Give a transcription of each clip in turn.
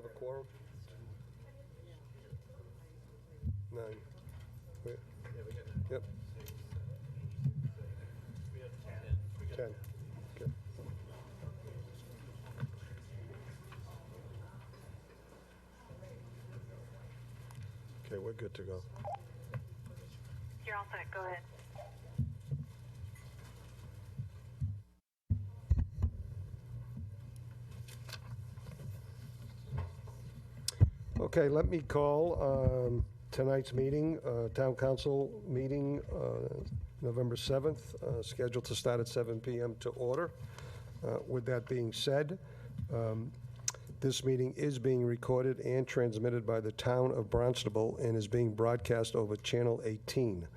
have a quorum? 9. Wait. Yep. 10. Okay. Okay, we're good to go. You're all set. Go ahead. Okay, let me call tonight's meeting, Town Council meeting, November 7th, scheduled to start at 7 p.m. to order. With that being said, this meeting is being recorded and transmitted by the Town of Barnstable and is being broadcast over Channel 18.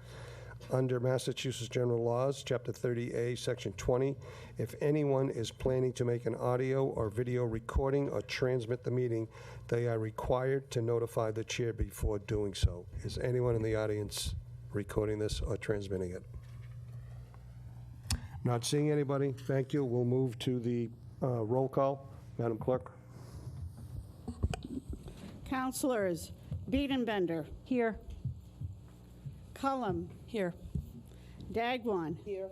Under Massachusetts General Laws, Chapter 30A, Section 20, if anyone is planning to make an audio or video recording or transmit the meeting, they are required to notify the chair before doing so. Is anyone in the audience recording this or transmitting it? Not seeing anybody. Thank you. We'll move to the roll call. Madam Clerk. Councilors, Biedenbender. Here. Cullum. Here. Dagwan. Here.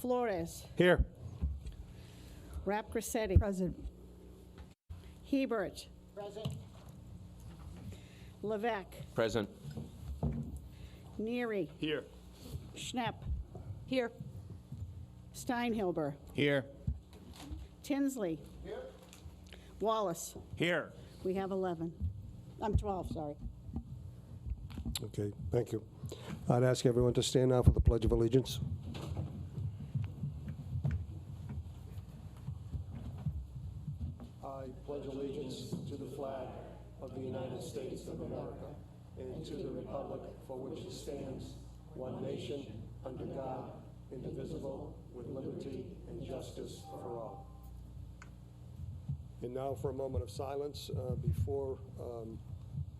Flores. Here. Rapcrissetti. Present. Hebert. Present. Levesque. Present. Neary. Here. Schnepp. Here. Steinhilber. Here. Tinsley. Here. Wallace. Here. We have 11. I'm 12, sorry. Okay, thank you. I'd ask everyone to stand now for the Pledge of Allegiance. I pledge allegiance to the flag of the United States of America and to the republic for which it stands, one nation, under God, indivisible, with liberty and justice for all. And now for a moment of silence before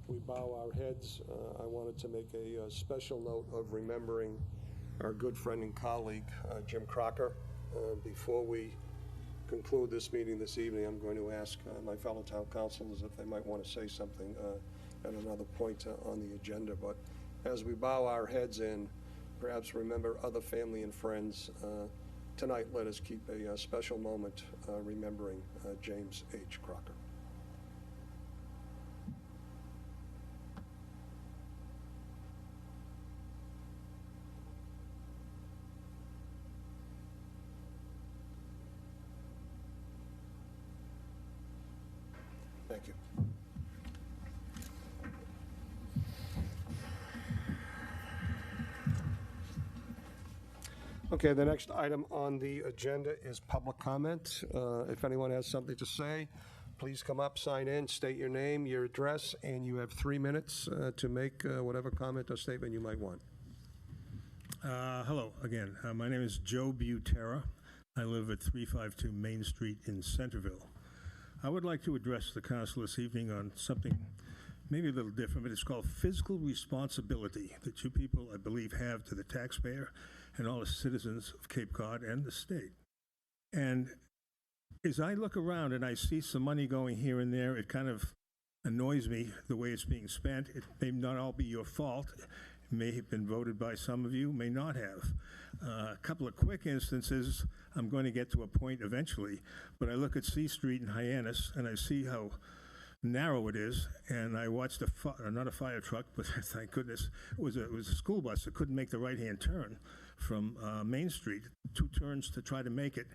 we bow our heads. I wanted to make a special note of remembering our good friend and colleague, Jim Crocker. Before we conclude this meeting this evening, I'm going to ask my fellow town councilors if they might want to say something at another point on the agenda. But as we bow our heads and perhaps remember other family and friends, tonight let us keep a special moment remembering James H. Crocker. Thank you. Okay, the next item on the agenda is public comment. If anyone has something to say, please come up, sign in, state your name, your address, and you have 3 minutes to make whatever comment or statement you might want. Hello again. My name is Joe Butera. I live at 352 Main Street in Centerville. I would like to address the council this evening on something maybe a little different, but it's called fiscal responsibility that you people, I believe, have to the taxpayer and all the citizens of Cape Cod and the state. And as I look around and I see some money going here and there, it kind of annoys me the way it's being spent. It may not all be your fault. It may have been voted by some of you, may not have. A couple of quick instances, I'm going to get to a point eventually, but I look at C Street in Hyannis and I see how narrow it is, and I watched not a fire truck, but thank goodness, it was a school bus that couldn't make the right-hand turn from Main Street, 2 turns to try to make it,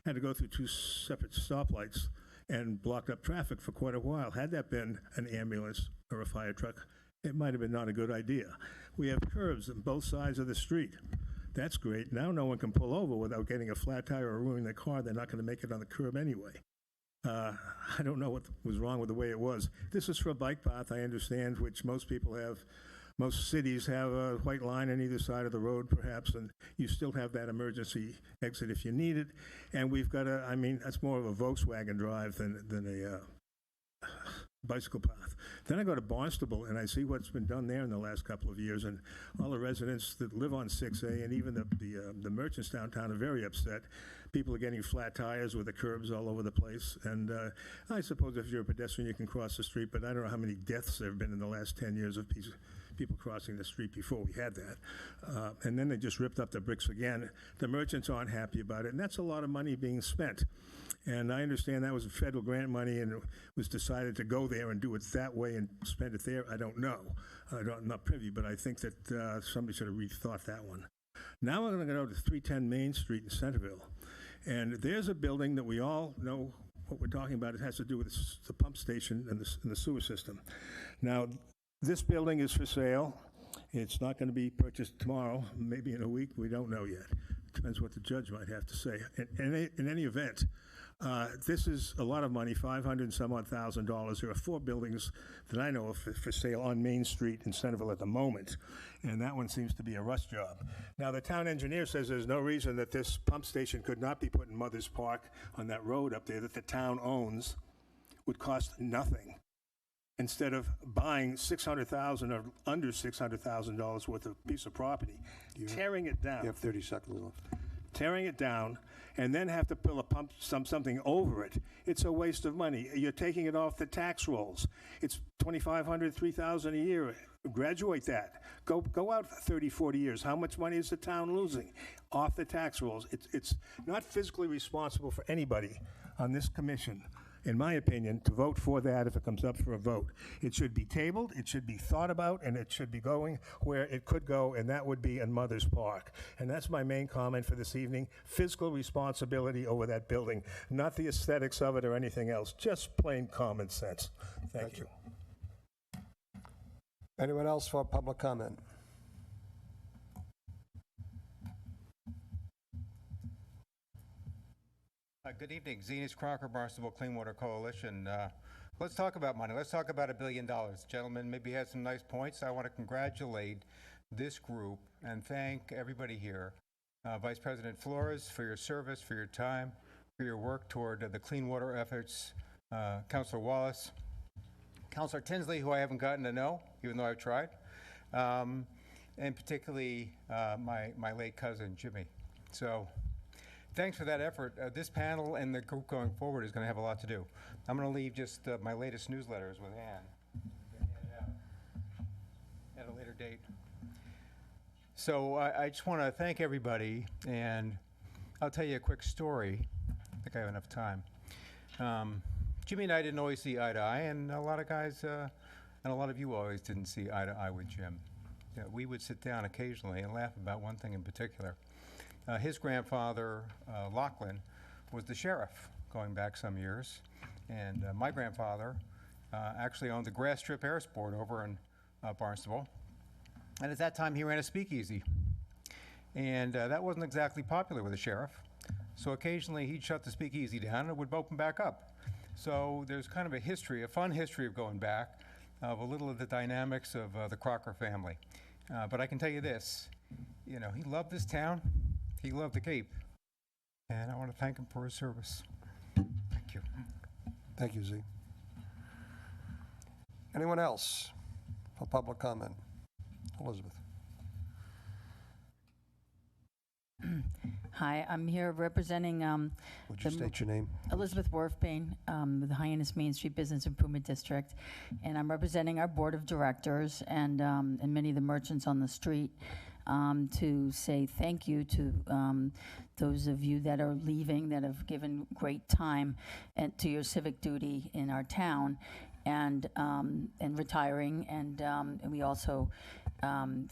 had to go through 2 separate stoplights and blocked up traffic for quite a while. Had that been an ambulance or a fire truck, it might have been not a good idea. We have curbs on both sides of the street. That's great. Now no one can pull over without getting a flat tire or ruining their car. They're not going to make it on the curb anyway. I don't know what was wrong with the way it was. This is for a bike path, I understand, which most people have. Most cities have a white line on either side of the road, perhaps, and you still have that emergency exit if you need it. And we've got I mean, that's more of a Volkswagen drive than bicycle path. Then I go to Barnstable, and I see what's been done there in the last couple of years, and all the residents that live on 6A and even the merchants downtown are very upset. People are getting flat tires with the curbs all over the place, and I suppose if you're a pedestrian, you can cross the street, but I don't know how many deaths there have been in the last 10 years of people crossing the street before we had that. And then they just ripped up the bricks again. The merchants aren't happy about it, and that's a lot of money being spent. And I understand that was federal grant money, and it was decided to go there and do it that way and spend it there. I don't know. I'm not privy, but I think that somebody should have rethought that one. Now we're going to go to 310 Main Street in Centerville. And there's a building that we all know what we're talking about. It has to do with the pump station and the sewer system. Now, this building is for sale. It's not going to be purchased tomorrow, maybe in a week. We don't know yet. Depends what the judge might have to say. In any event, this is a lot of money, $500 and some odd thousand. There are 4 buildings that I know of for sale on Main Street in Centerville at the moment, and that one seems to be a rush job. Now, the town engineer says there's no reason that this pump station could not be put in Mother's Park on that road up there that the town owns, would cost nothing, instead of buying $600,000 or under $600,000 worth of piece of property, tearing it down. You have 30 seconds left. Tearing it down, and then have to build a pump, something over it. It's a waste of money. You're taking it off the tax rolls. It's $2,500, $3,000 a year. Graduate that. Go out 30, 40 years. How much money is the town losing off the tax rolls? It's not fiscally responsible for anybody on this commission, in my opinion, to vote for that if it comes up for a vote. It should be tabled, it should be thought about, and it should be going where it could go, and that would be in Mother's Park. And that's my main comment for this evening. Fiscal responsibility over that building, not the aesthetics of it or anything else, just plain common sense. Thank you. Anyone else for public comment? Good evening, Zenas Crocker, Barnstable Clean Water Coalition. Let's talk about money. Let's talk about $1 billion. Gentlemen maybe had some nice points. I want to congratulate this group and thank everybody here. Vice President Flores, for your service, for your time, for your work toward the clean water efforts. Councilor Wallace, Councilor Tinsley, who I haven't gotten to know, even though I've tried, and particularly my late cousin, Jimmy. So thanks for that effort. This panel and the group going forward is going to have a lot to do. I'm going to leave just my latest newsletters with Ann at a later date. So I just want to thank everybody, and I'll tell you a quick story. I think I have enough time. Jimmy and I didn't always see eye to eye, and a lot of guys and a lot of you always didn't see eye to eye with Jim. Yeah, we would sit down occasionally and laugh about one thing in particular. His grandfather, Lachlan, was the sheriff going back some years, and my grandfather actually owned the grass strip air sport over in Barnstable, and at that time he ran a speakeasy, and that wasn't exactly popular with the sheriff, so occasionally he'd shut the speakeasy down and it would open back up. So there's kind of a history, a fun history of going back, of a little of the dynamics of the Crocker family. But I can tell you this, you know, he loved this town. He loved the Cape, and I want to thank him for his service. Thank you. Thank you, Z. Anyone else for public comment? Elizabeth. Hi, I'm here representing Would you state your name? Elizabeth Worfbane with the Hyannis Main Street Business Improvement District, and I'm representing our board of directors and many of the merchants on the street to say thank you to those of you that are leaving, that have given great time and to your civic duty in our town, and retiring, and we also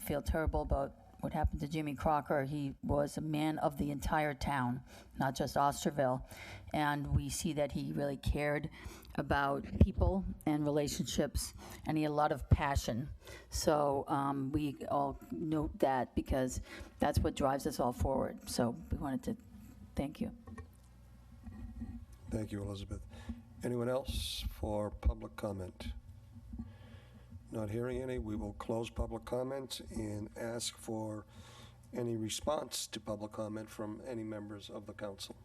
feel terrible about what happened to Jimmy Crocker. He was a man of the entire town, not just Osterville, and we see that he really cared about people and relationships, and he had a lot of passion. So we all note that because that's what drives us all forward. So we wanted to thank you. Thank you, Elizabeth. Anyone else for public comment? Not hearing any, we will close public comment and ask for any response to public comment from any members of the council.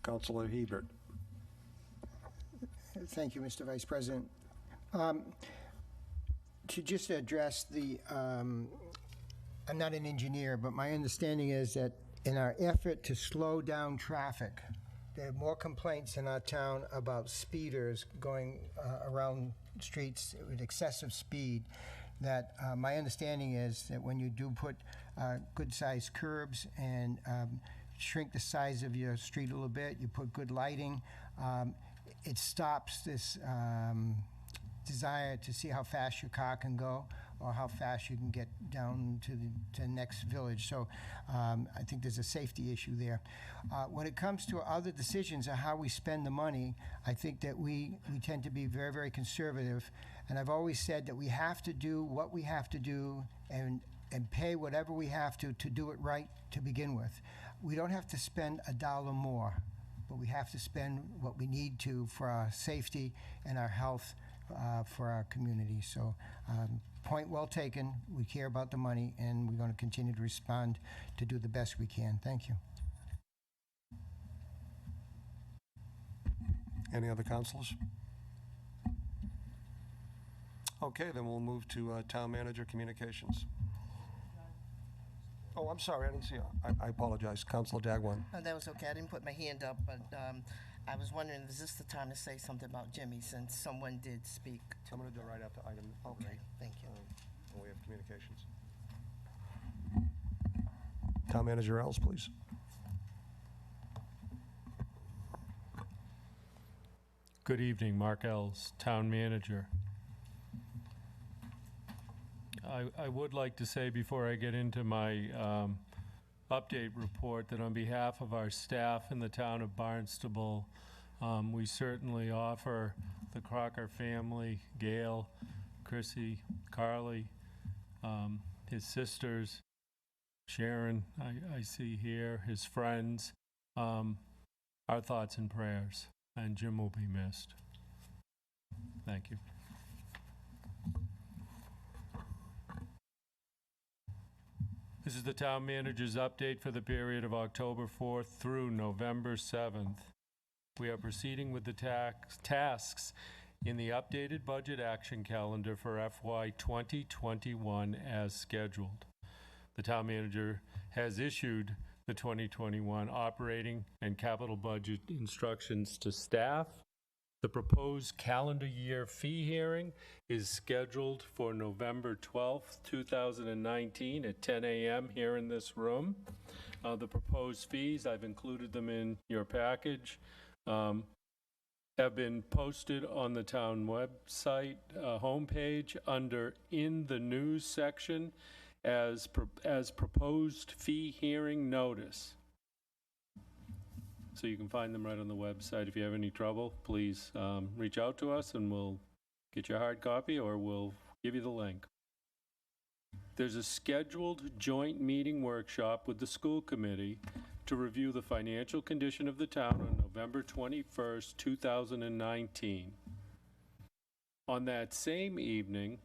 Councilor Hebert. Thank you, Mr. Vice President. To just address the, I'm not an engineer, but my understanding is that in our effort to slow down traffic, there are more complaints in our town about speeders going around streets with excessive speed. That my understanding is that when you do put good-sized curbs and shrink the size of your street a little bit, you put good lighting, it stops this desire to see how fast your car can go or how fast you can get down to the next village. So I think there's a safety issue there. When it comes to other decisions on how we spend the money, I think that we tend to be very, very conservative. And I've always said that we have to do what we have to do and pay whatever we have to do it right to begin with. We don't have to spend a dollar more, but we have to spend what we need to for our safety and our health for our community. So point well taken. We care about the money, and we're going to continue to respond to do the best we can. Thank you. Any other councilors? Okay, then we'll move to Town Manager Communications. Oh, I'm sorry, I didn't see you. I apologize. Councilor Dagwan. Oh, that was okay. I didn't put my hand up, but I was wondering, is this the time to say something about Jimmy, since someone did speak? I'm going to do it right after item. Okay, thank you. And we have communications. Town Manager Els, please. Good evening, Mark Els, Town Manager. I would like to say before I get into my update report that on behalf of our staff in the town of Barnstable, we certainly offer the Crocker family, Gail, Chrissy, Carly, his sisters, Sharon, I see here, his friends, our thoughts and prayers, and Jim will be missed. Thank you. This is the town manager's update for the period of October 4th through November 7th. We are proceeding with the tasks in the updated budget action calendar for FY 2021 as scheduled. The town manager has issued the 2021 operating and capital budget instructions to staff. The proposed calendar year fee hearing is scheduled for November 12th, 2019 at 10 a.m. here in this room. The proposed fees, I've included them in your package, have been posted on the town website homepage under In the News section as proposed fee hearing notice. So you can find them right on the website. If you have any trouble, please reach out to us and we'll get you a hard copy or we'll give you the link. There's a scheduled joint meeting workshop with the school committee to review the financial condition of the town on November 21st, 2019. On that same evening,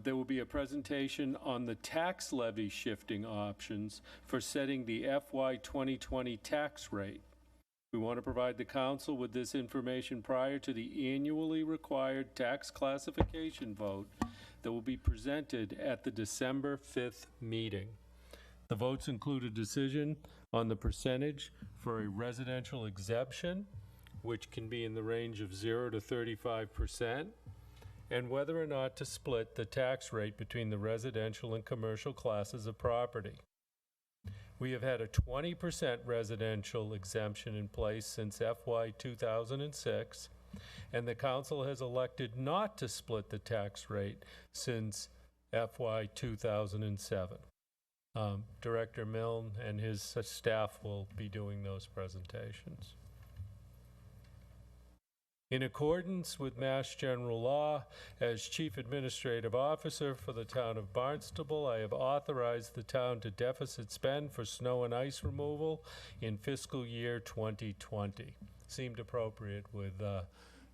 there will be a presentation on the tax levy shifting options for setting the FY 2020 tax rate. We want to provide the council with this information prior to the annually required tax classification vote that will be presented at the December 5th meeting. The votes include a decision on the percentage for a residential exemption, which can be in the range of 0 to 35%, and whether or not to split the tax rate between the residential and commercial classes of property. We have had a 20% residential exemption in place since FY 2006, and the council has elected not to split the tax rate since FY 2007. Director Milne and his staff will be doing those presentations. In accordance with Mass General Law, as Chief Administrative Officer for the town of Barnstable, I have authorized the town to deficit spend for snow and ice removal in fiscal year 2020. Seemed appropriate with,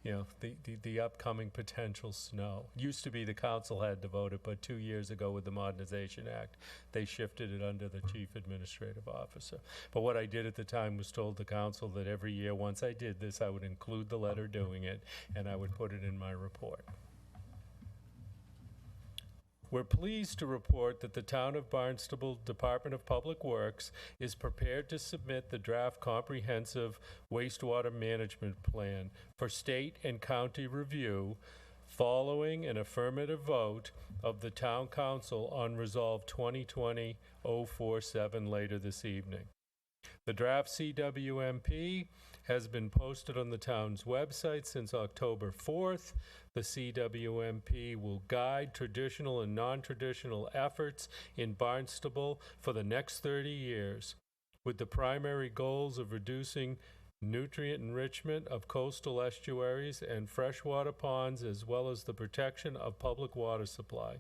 the upcoming potential snow. It used to be the council had to vote it, but 2 years ago with the Modernization Act, they shifted it under the chief administrative officer. But what I did at the time was told the council that every year, once I did this, I would include the letter doing it, and I would put it in my report. We're pleased to report that the Town of Barnstable Department of Public Works is prepared to submit the draft comprehensive wastewater management plan for state and county review following an affirmative vote of the Town Council on Resolve 2020-047 later this evening. The draft CWMP has been posted on the town's website since October 4th. The CWMP will guide traditional and non-traditional efforts in Barnstable for the next 30 years, with the primary goals of reducing nutrient enrichment of coastal estuaries and freshwater ponds, as well as the protection of public water supply.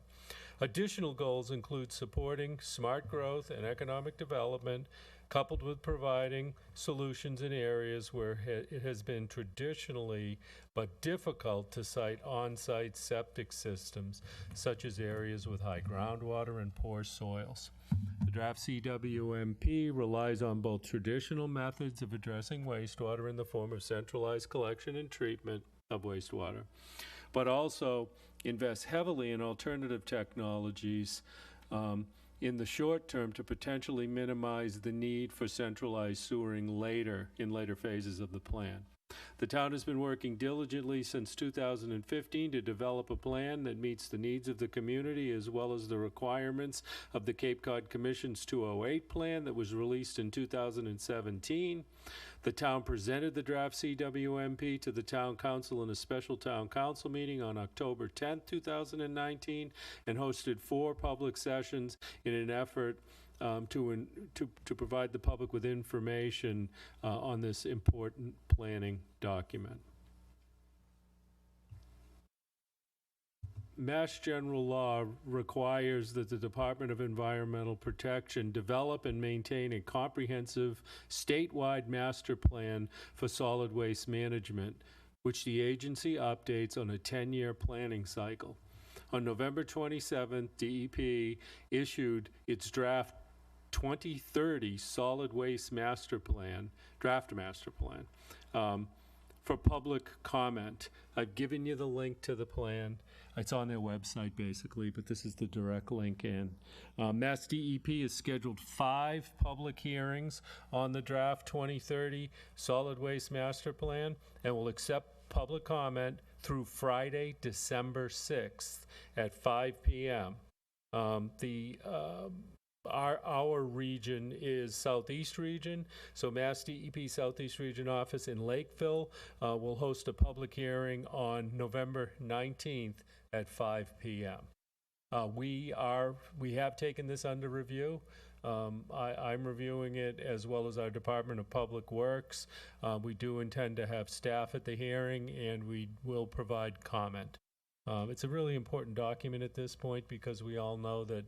Additional goals include supporting smart growth and economic development, coupled with providing solutions in areas where it has been traditionally but difficult to site on-site septic systems, such as areas with high groundwater and poor soils. The draft CWMP relies on both traditional methods of addressing wastewater in the form of centralized collection and treatment of wastewater, but also invests heavily in alternative technologies in the short term to potentially minimize the need for centralized sewering in later phases of the plan. The town has been working diligently since 2015 to develop a plan that meets the needs of the community as well as the requirements of the Cape Cod Commission's 208 plan that was released in 2017. The town presented the draft CWMP to the town council in a special town council meeting on October 10th, 2019, and hosted 4 public sessions in an effort to provide the public with information on this important planning document. Mass General Law requires that the Department of Environmental Protection develop and maintain a comprehensive statewide master plan for solid waste management, which the agency updates on a 10-year planning cycle. On November 27th, DEP issued its draft 2030 solid waste master plan, draft master plan, for public comment. I've given you the link to the plan. It's on their website, basically, but this is the direct link in. Mass DEP has scheduled 5 public hearings on the draft 2030 solid waste master plan and will accept public comment through Friday, December 6th at 5 p.m. Our region is Southeast Region, so Mass DEP Southeast Region office in Lakeville will host a public hearing on November 19th at 5 p.m. We have taken this under review. I'm reviewing it as well as our Department of Public Works. We do intend to have staff at the hearing, and we will provide comment. It's a really important document at this point because we all know that,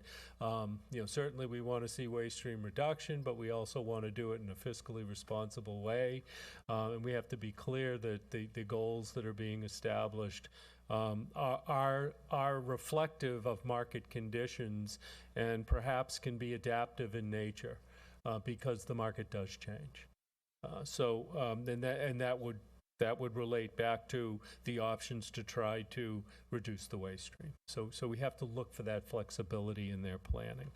certainly we want to see waste stream reduction, but we also want to do it in a fiscally responsible way. And we have to be clear that the goals that are being established are reflective of market conditions and perhaps can be adaptive in nature because the market does change. That would relate back to the options to try to reduce the waste stream. So we have to look for that flexibility in their planning.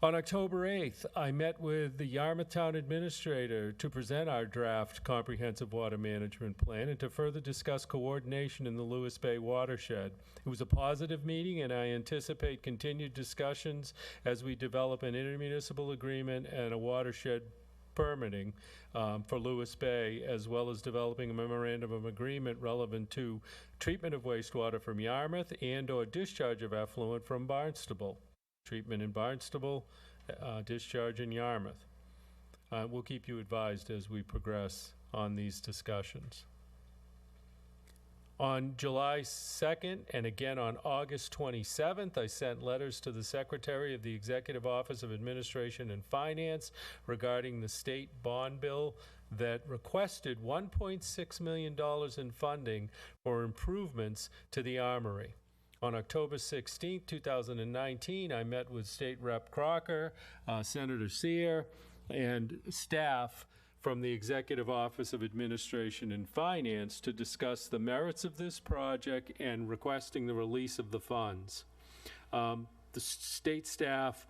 On October 8th, I met with the Yarmouth Town Administrator to present our draft comprehensive water management plan and to further discuss coordination in the Lewis Bay watershed. It was a positive meeting, and I anticipate continued discussions as we develop an intermunicipal agreement and a watershed permitting for Lewis Bay, as well as developing a memorandum of agreement relevant to treatment of wastewater from Yarmouth and/or discharge of effluent from Barnstable. Treatment in Barnstable, discharge in Yarmouth. We'll keep you advised as we progress on these discussions. On July 2nd and again on August 27th, I sent letters to the Secretary of the Executive Office of Administration and Finance regarding the state bond bill that requested $1.6 million in funding for improvements to the Armory. On October 16, 2019, I met with State Rep Crocker, Senator Sear, and staff from the Executive Office of Administration and Finance to discuss the merits of this project and requesting the release of the funds. The state staff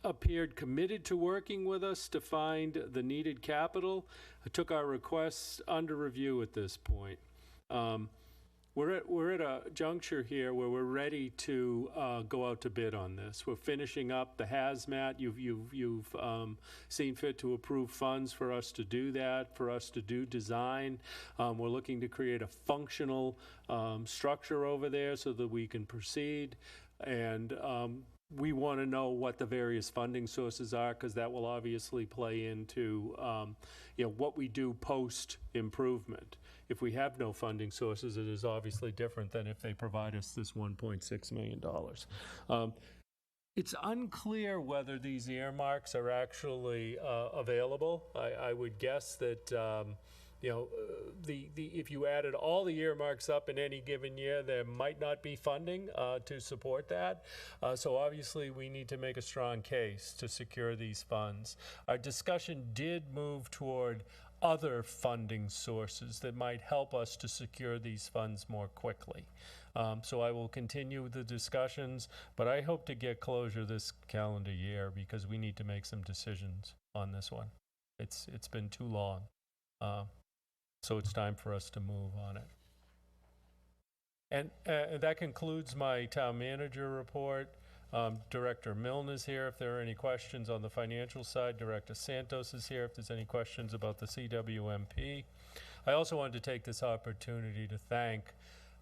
appeared committed to working with us to find the needed capital. I took our requests under review at this point. We're at a juncture here where we're ready to go out to bid on this. We're finishing up the hazmat. You've seen fit to approve funds for us to do that, for us to do design. We're looking to create a functional structure over there so that we can proceed. And we want to know what the various funding sources are, because that will obviously play into what we do post improvement. If we have no funding sources, it is obviously different than if they provide us this $1.6 million. It's unclear whether these earmarks are actually available. I would guess that if you added all the earmarks up in any given year, there might not be funding to support that. So obviously, we need to make a strong case to secure these funds. Our discussion did move toward other funding sources that might help us to secure these funds more quickly. So I will continue the discussions, but I hope to get closure this calendar year because we need to make some decisions on this one. It's been too long. So it's time for us to move on it. And that concludes my town manager report. Director Milne is here if there are any questions on the financial side. Director Santos is here if there's any questions about the CWMP. I also wanted to take this opportunity to thank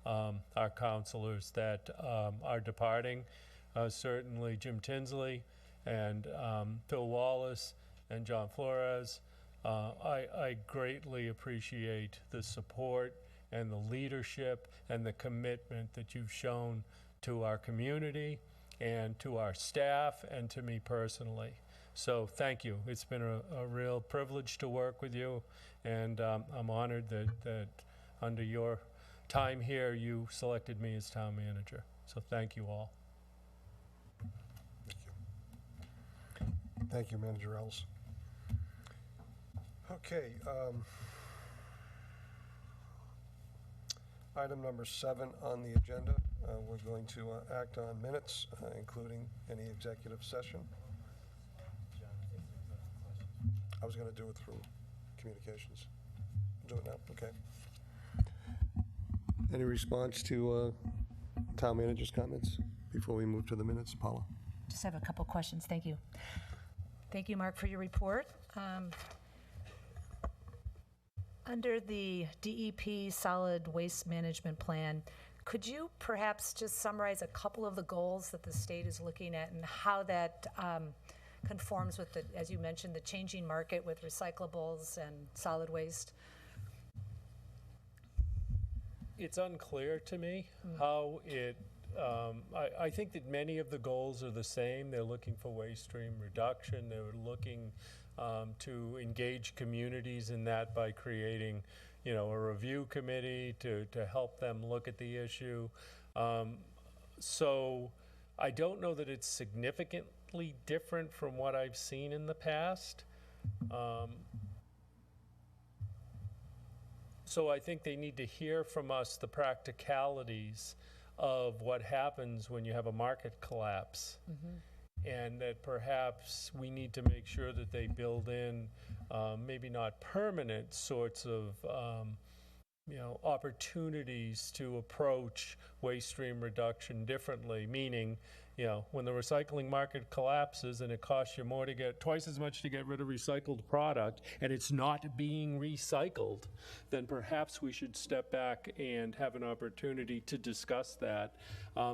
our counselors that are departing. Certainly Jim Tinsley and Phil Wallace and John Flores. I greatly appreciate the support and the leadership and the commitment that you've shown to our community and to our staff and to me personally. So thank you. It's been a real privilege to work with you, and I'm honored that under your time here you selected me as town manager. So thank you all. Thank you, Manager Ellis. Okay. Item number 7 on the agenda. We're going to act on minutes, including any executive session. I was going to do it through communications. Do it now? Okay. Any response to town manager's comments before we move to the minutes? Paula? Just have a couple questions. Thank you. Thank you, Mark, for your report. Under the DEP Solid Waste Management Plan, could you perhaps just summarize a couple of the goals that the state is looking at and how that conforms with, as you mentioned, the changing market with recyclables and solid waste? It's unclear to me how it, I think that many of the goals are the same. They're looking for waste stream reduction. They're looking to engage communities in that by creating, a review committee to help them look at the issue. So I don't know that it's significantly different from what I've seen in the past. So I think they need to hear from us the practicalities of what happens when you have a market collapse. And that perhaps we need to make sure that they build in maybe not permanent sorts of opportunities to approach waste stream reduction differently, meaning when the recycling market collapses and it costs you more to get twice as much to get rid of recycled product and it's not being recycled, then perhaps we should step back and have an opportunity to discuss that.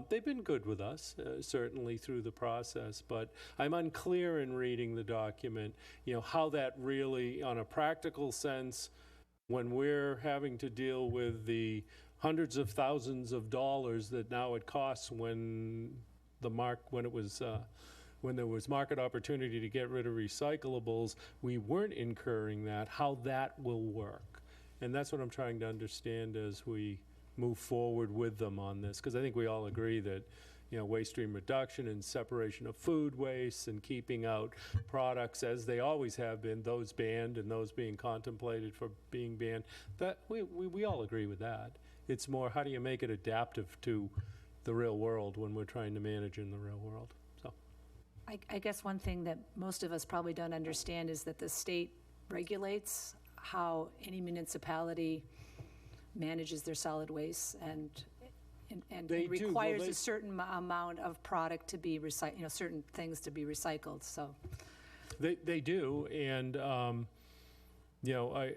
They've been good with us, certainly through the process, but I'm unclear in reading the document, how that really, on a practical sense, when we're having to deal with the hundreds of thousands of dollars that now it costs when when there was market opportunity to get rid of recyclables, we weren't incurring that, how that will work. And that's what I'm trying to understand as we move forward with them on this, because I think we all agree that, you know, waste stream reduction and separation of food waste and keeping out products as they always have been, those banned and those being contemplated for being banned, that we all agree with that. It's more, how do you make it adaptive to the real world when we're trying to manage in the real world? So, I guess one thing that most of us probably don't understand is that the state regulates how any municipality manages their solid waste and They do. Well, requires they- a certain amount of product to be recycled, you know, certain things to be recycled, so. They do, and, you know,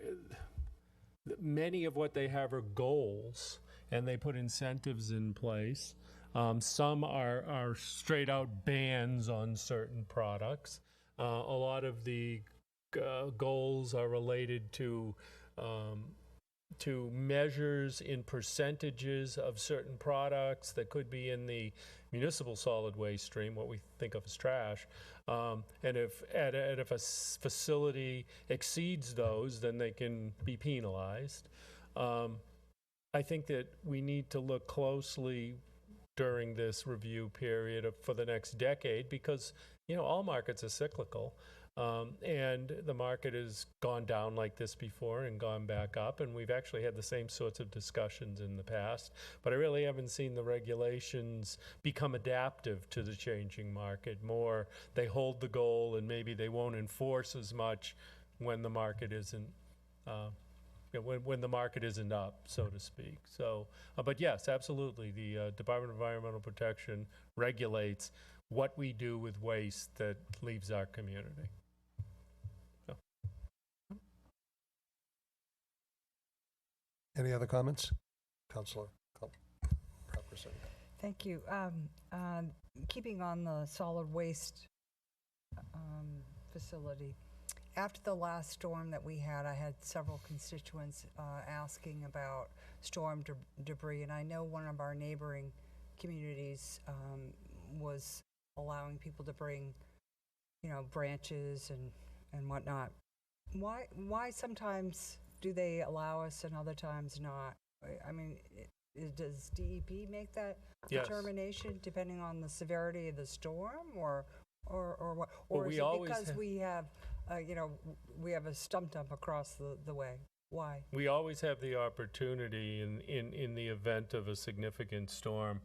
many of what they have are goals, and they put incentives in place. Some are straight out bans on certain products. A lot of the goals are related to measures in percentages of certain products that could be in the municipal solid waste stream, what we think of as trash. And if a facility exceeds those, then they can be penalized. I think that we need to look closely during this review period for the next decade, because, you know, all markets are cyclical. And the market has gone down like this before and gone back up, and we've actually had the same sorts of discussions in the past. But I really haven't seen the regulations become adaptive to the changing market. More, they hold the goal, and maybe they won't enforce as much when the market isn't, when the market isn't up, so to speak. So, but yes, absolutely, the Department of Environmental Protection regulates what we do with waste that leaves our community. Any other comments? Councilor Pepperson. Thank you. Keeping on the solid waste facility, after the last storm that we had, I had several constituents asking about storm debris, and I know one of our neighboring communities was allowing people to bring, you know, branches and whatnot. Why sometimes do they allow us and other times not? I mean, does DEP make that Yes. determination depending on the severity of the storm, or what? Well, Or we is it always because have- we have, you know, we have a stump dump across the way? Why? We always have the opportunity in the event of a significant storm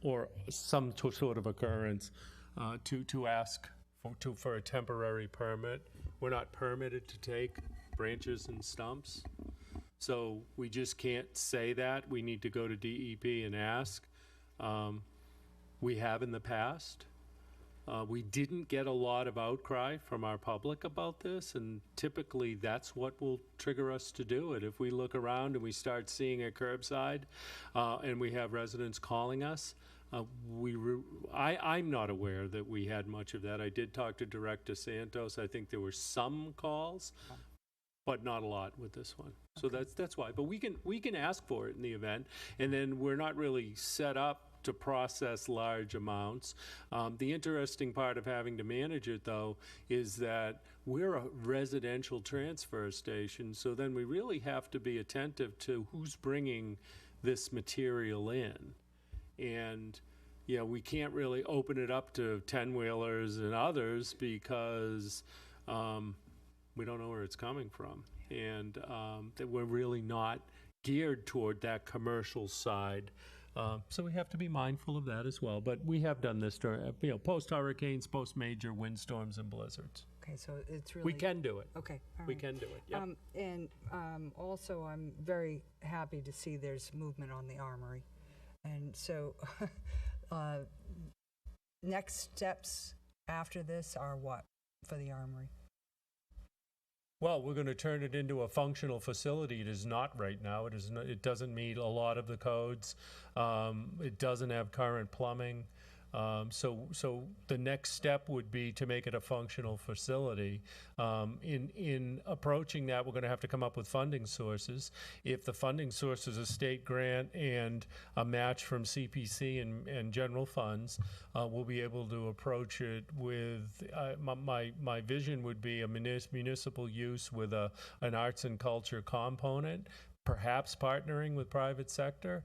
or some sort of occurrence to ask for a temporary permit. We're not permitted to take branches and stumps, so we just can't say that. We need to go to DEP and ask. We have in the past. We didn't get a lot of outcry from our public about this, and typically that's what will trigger us to do it. If we look around and we start seeing a curbside and we have residents calling us, I'm not aware that we had much of that. I did talk to Director Santos. I think there were some calls, but not a lot with this one. So that's why. But we can ask for it in the event, and then we're not really set up to process large amounts. The interesting part of having to manage it, though, is that we're a residential transfer station, so then we really have to be attentive to who's bringing this material in. And, you know, we can't really open it up to 10-wheelers and others because we don't know where it's coming from. And that we're really not geared toward that commercial side. So we have to be mindful of that as well. But we have done this during, you know, post-hurricanes, post-major windstorms and blizzards. Okay, so it's really... We can do it. Okay, all We right. can do it, yeah. And also, I'm very happy to see there's movement on the Armory. And so, next steps after this are what for the Armory? Well, we're going to turn it into a functional facility. It is not right now. It is not, it doesn't meet a lot of the codes. It doesn't have current plumbing. So the next step would be to make it a functional facility. In approaching that, we're going to have to come up with funding sources. If the funding source is a state grant and a match from CPC and general funds, we'll be able to approach it with, my vision would be a municipal use with an arts and culture component, perhaps partnering with private sector.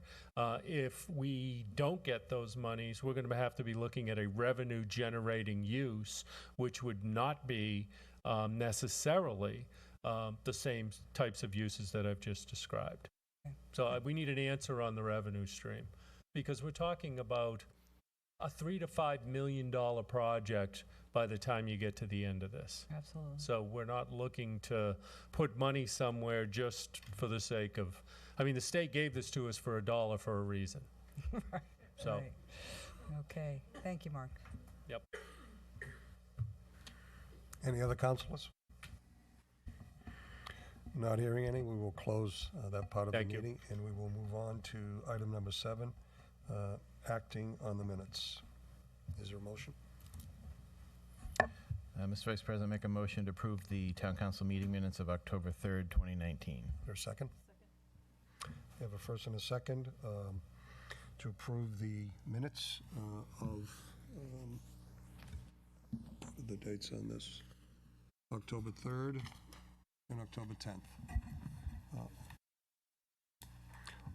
If we don't get those monies, we're going to have to be looking at a revenue-generating use, which would not be necessarily the same types of uses that I've just described. So we need an answer on the revenue stream, because we're talking about a $3 to $5 million project by the time you get to the end of this. Absolutely. So we're not looking to put money somewhere just for the sake of, I mean, the state gave this to us for $1 for a reason. Right. So, Right. Okay, thank you, Mark. yep. Any other councilors? Not hearing any, we will close that part of the Thank you. meeting, and we will move on to item number 7, acting on the minutes. Is there a motion? Mr. Vice President, make a motion to approve the Town Council meeting minutes of October 3rd, 2019. Is there a second? We have a first and a second to approve the minutes of the dates on this, October 3rd and October 10th.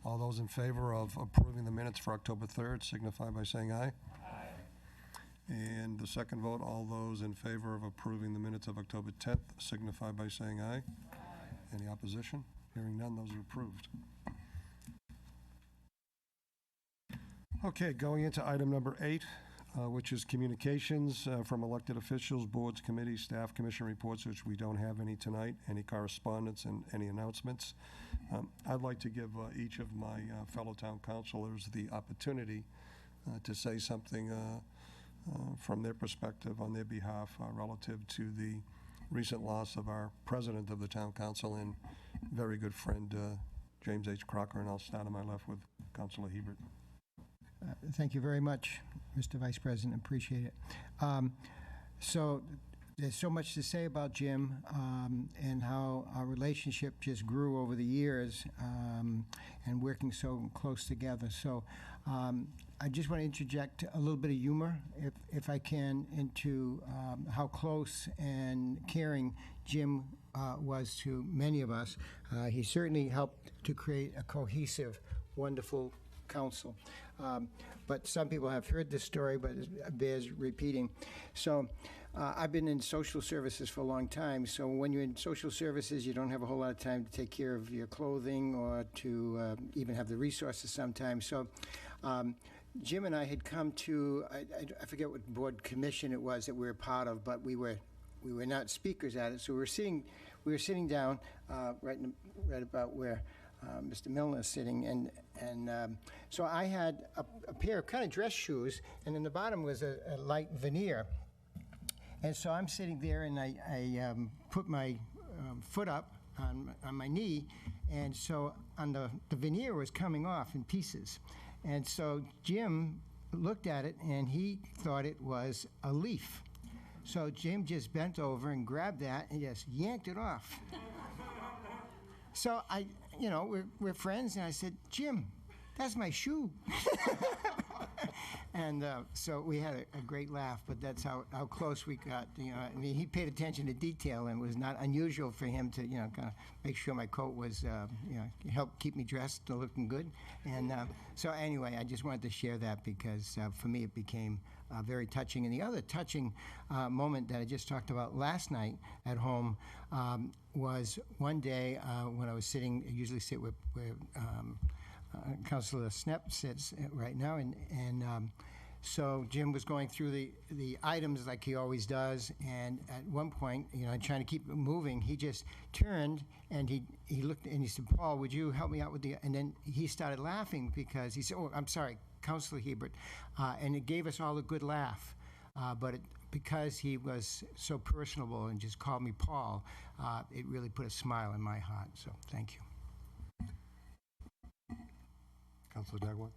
All those in favor of approving the minutes for October 3rd signify by saying aye. And the second vote, all those in favor of approving the minutes of October 10th signify by saying aye. Any opposition? Hearing none, those are approved. Okay, going into item number 8, which is communications from elected officials, boards, committees, staff, commission reports, which we don't have any tonight, any correspondence and any announcements. I'd like to give each of my fellow town councilors the opportunity to say something from their perspective on their behalf relative to the recent loss of our president of the town council and very good friend, James H. Crocker, and I'll start on my left with Councilor Hebert. Thank you very much, Mr. Vice President. Appreciate it. So there's so much to say about Jim and how our relationship just grew over the years and working so close together. So I just want to interject a little bit of humor, if I can, into how close and caring Jim was to many of us. He certainly helped to create a cohesive, wonderful council. But some people have heard this story, but it bears repeating. So I've been in social services for a long time. So when you're in social services, you don't have a whole lot of time to take care of your clothing or to even have the resources sometimes. So Jim and I had come to, I forget what board commission it was that we were part of, but we were not speakers at it. So we were sitting down right about where Mr. Milner is sitting, and so I had a pair of kind of dress shoes, and in the bottom was a light veneer. And so I'm sitting there, and I put my foot up on my knee, and so on the veneer was coming off in pieces. And so Jim looked at it, and he thought it was a leaf. So Jim just bent over and grabbed that and just yanked it off. So we're friends, and I said, Jim, that's my shoe. And so we had a great laugh, but that's how close we got. I mean, he paid attention to detail, and it was not unusual for him to, kind of make sure my coat was, help keep me dressed and looking good. And so anyway, I just wanted to share that because for me it became very touching. And the other touching moment that I just talked about last night at home was one day when I was sitting, I usually sit where Councilor Snep sits right now, and so Jim was going through the items like he always does, and at one point, trying to keep it moving, he just turned and he looked and he said, Paul, would you help me out with and then he started laughing because he said, oh, I'm sorry, Councilor Hebert, and it gave us all a good laugh, but because he was so personable and just called me Paul, it really put a smile in my heart, so thank you. Councilor Dagwan?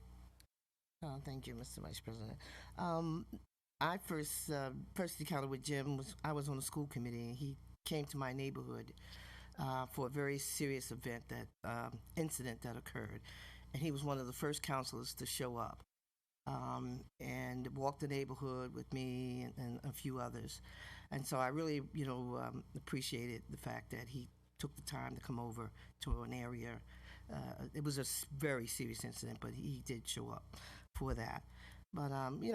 Thank you, Mr. Vice President. I first encountered with Jim I was on the school committee, and he came to my neighborhood for a very serious incident that occurred, and he was one of the first counselors to show up and walk the neighborhood with me and a few others. And so I really, appreciated the fact that he took the time to come over to an area. It was a very serious incident, but he did show up for that. But,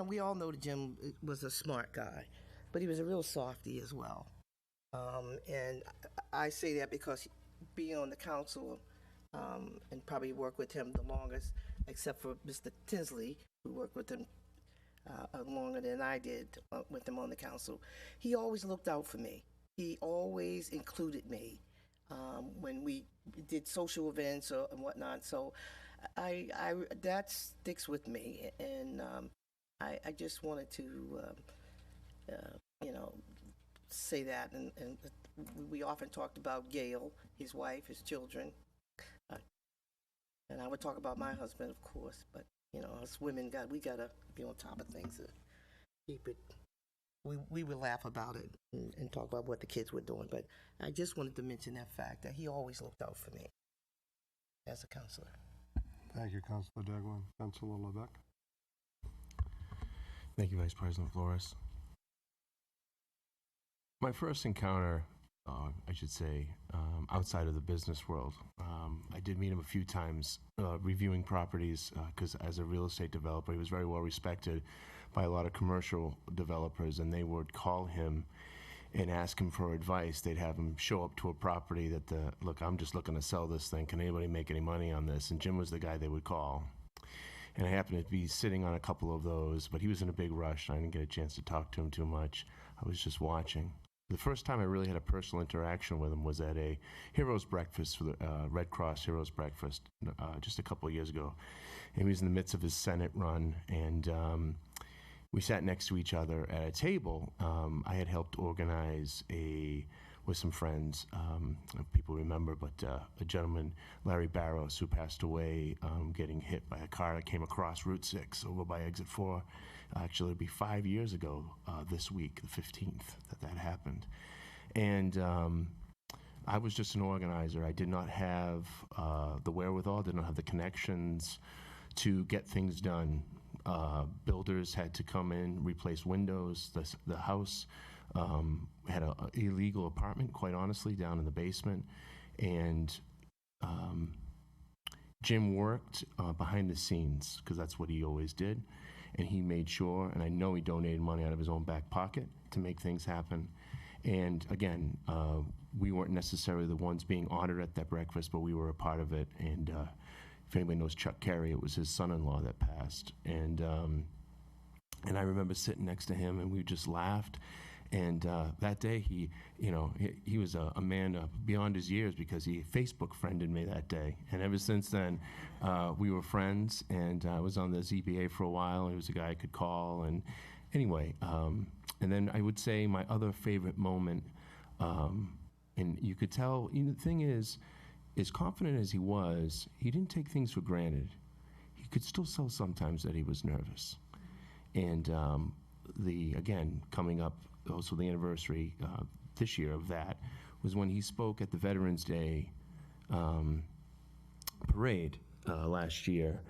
we all know that Jim was a smart guy, but he was a real softy as well. And I say that because being on the council and probably worked with him the longest, except for Mr. Tinsley, who worked with him longer than I did with him on the council, he always looked out for me. He always included me when we did social events and whatnot. So I that sticks with me, and I just wanted to say that. And we often talked about Gail, his wife, his children, and I would talk about my husband, of course. But us women, we gotta be on top of things to keep it. We would laugh about it and talk about what the kids were doing. But I just wanted to mention that fact that he always looked out for me as a counselor. Thank you, Councilor Dagwan. Councilor Lebec. Thank you, Vice President Flores. My first encounter, I should say, outside of the business world, I did meet him a few times reviewing properties because as a real estate developer, he was very well respected by a lot of commercial developers, and they would call him and ask him for advice. They'd have him show up to a property that, look, I'm just looking to sell this thing. Can anybody make any money on this? And Jim was the guy they would call. And I happened to be sitting on a couple of those, but he was in a big rush, and I didn't get a chance to talk to him too much. I was just watching. The first time I really had a personal interaction with him was at a Heroes Breakfast for the Red Cross Heroes Breakfast just a couple of years ago. And he was in the midst of his Senate run, and we sat next to each other at a table. I had helped organize with some friends, people remember, but a gentleman, Larry Barrows, who passed away getting hit by a car that came across Route 6 over by Exit 4. Actually, it'll be 5 years ago this week, the 15th, that happened. And I was just an organizer. I did not have the wherewithal, did not have the connections to get things done. Builders had to come in, replace windows. The house had an illegal apartment, quite honestly, down in the basement. And Jim worked behind the scenes, because that's what he always did. And he made sure, and I know he donated money out of his own back pocket to make things happen. And again, we weren't necessarily the ones being honored at that breakfast, but we were a part of it. And if anybody knows Chuck Carey, it was his son-in-law that passed. And I remember sitting next to him, and we just laughed. And that day, he was a man beyond his years, because he Facebook friended me that day. And ever since then, we were friends. And I was on the ZBA for a while. And he was a guy I could call. And anyway, and then I would say my other favorite moment, and you could tell, the thing is, as confident as he was, he didn't take things for granted. He could still tell sometimes that he was nervous. And again, coming up, also the anniversary this year of that, was when he spoke at the Veterans Day parade last year,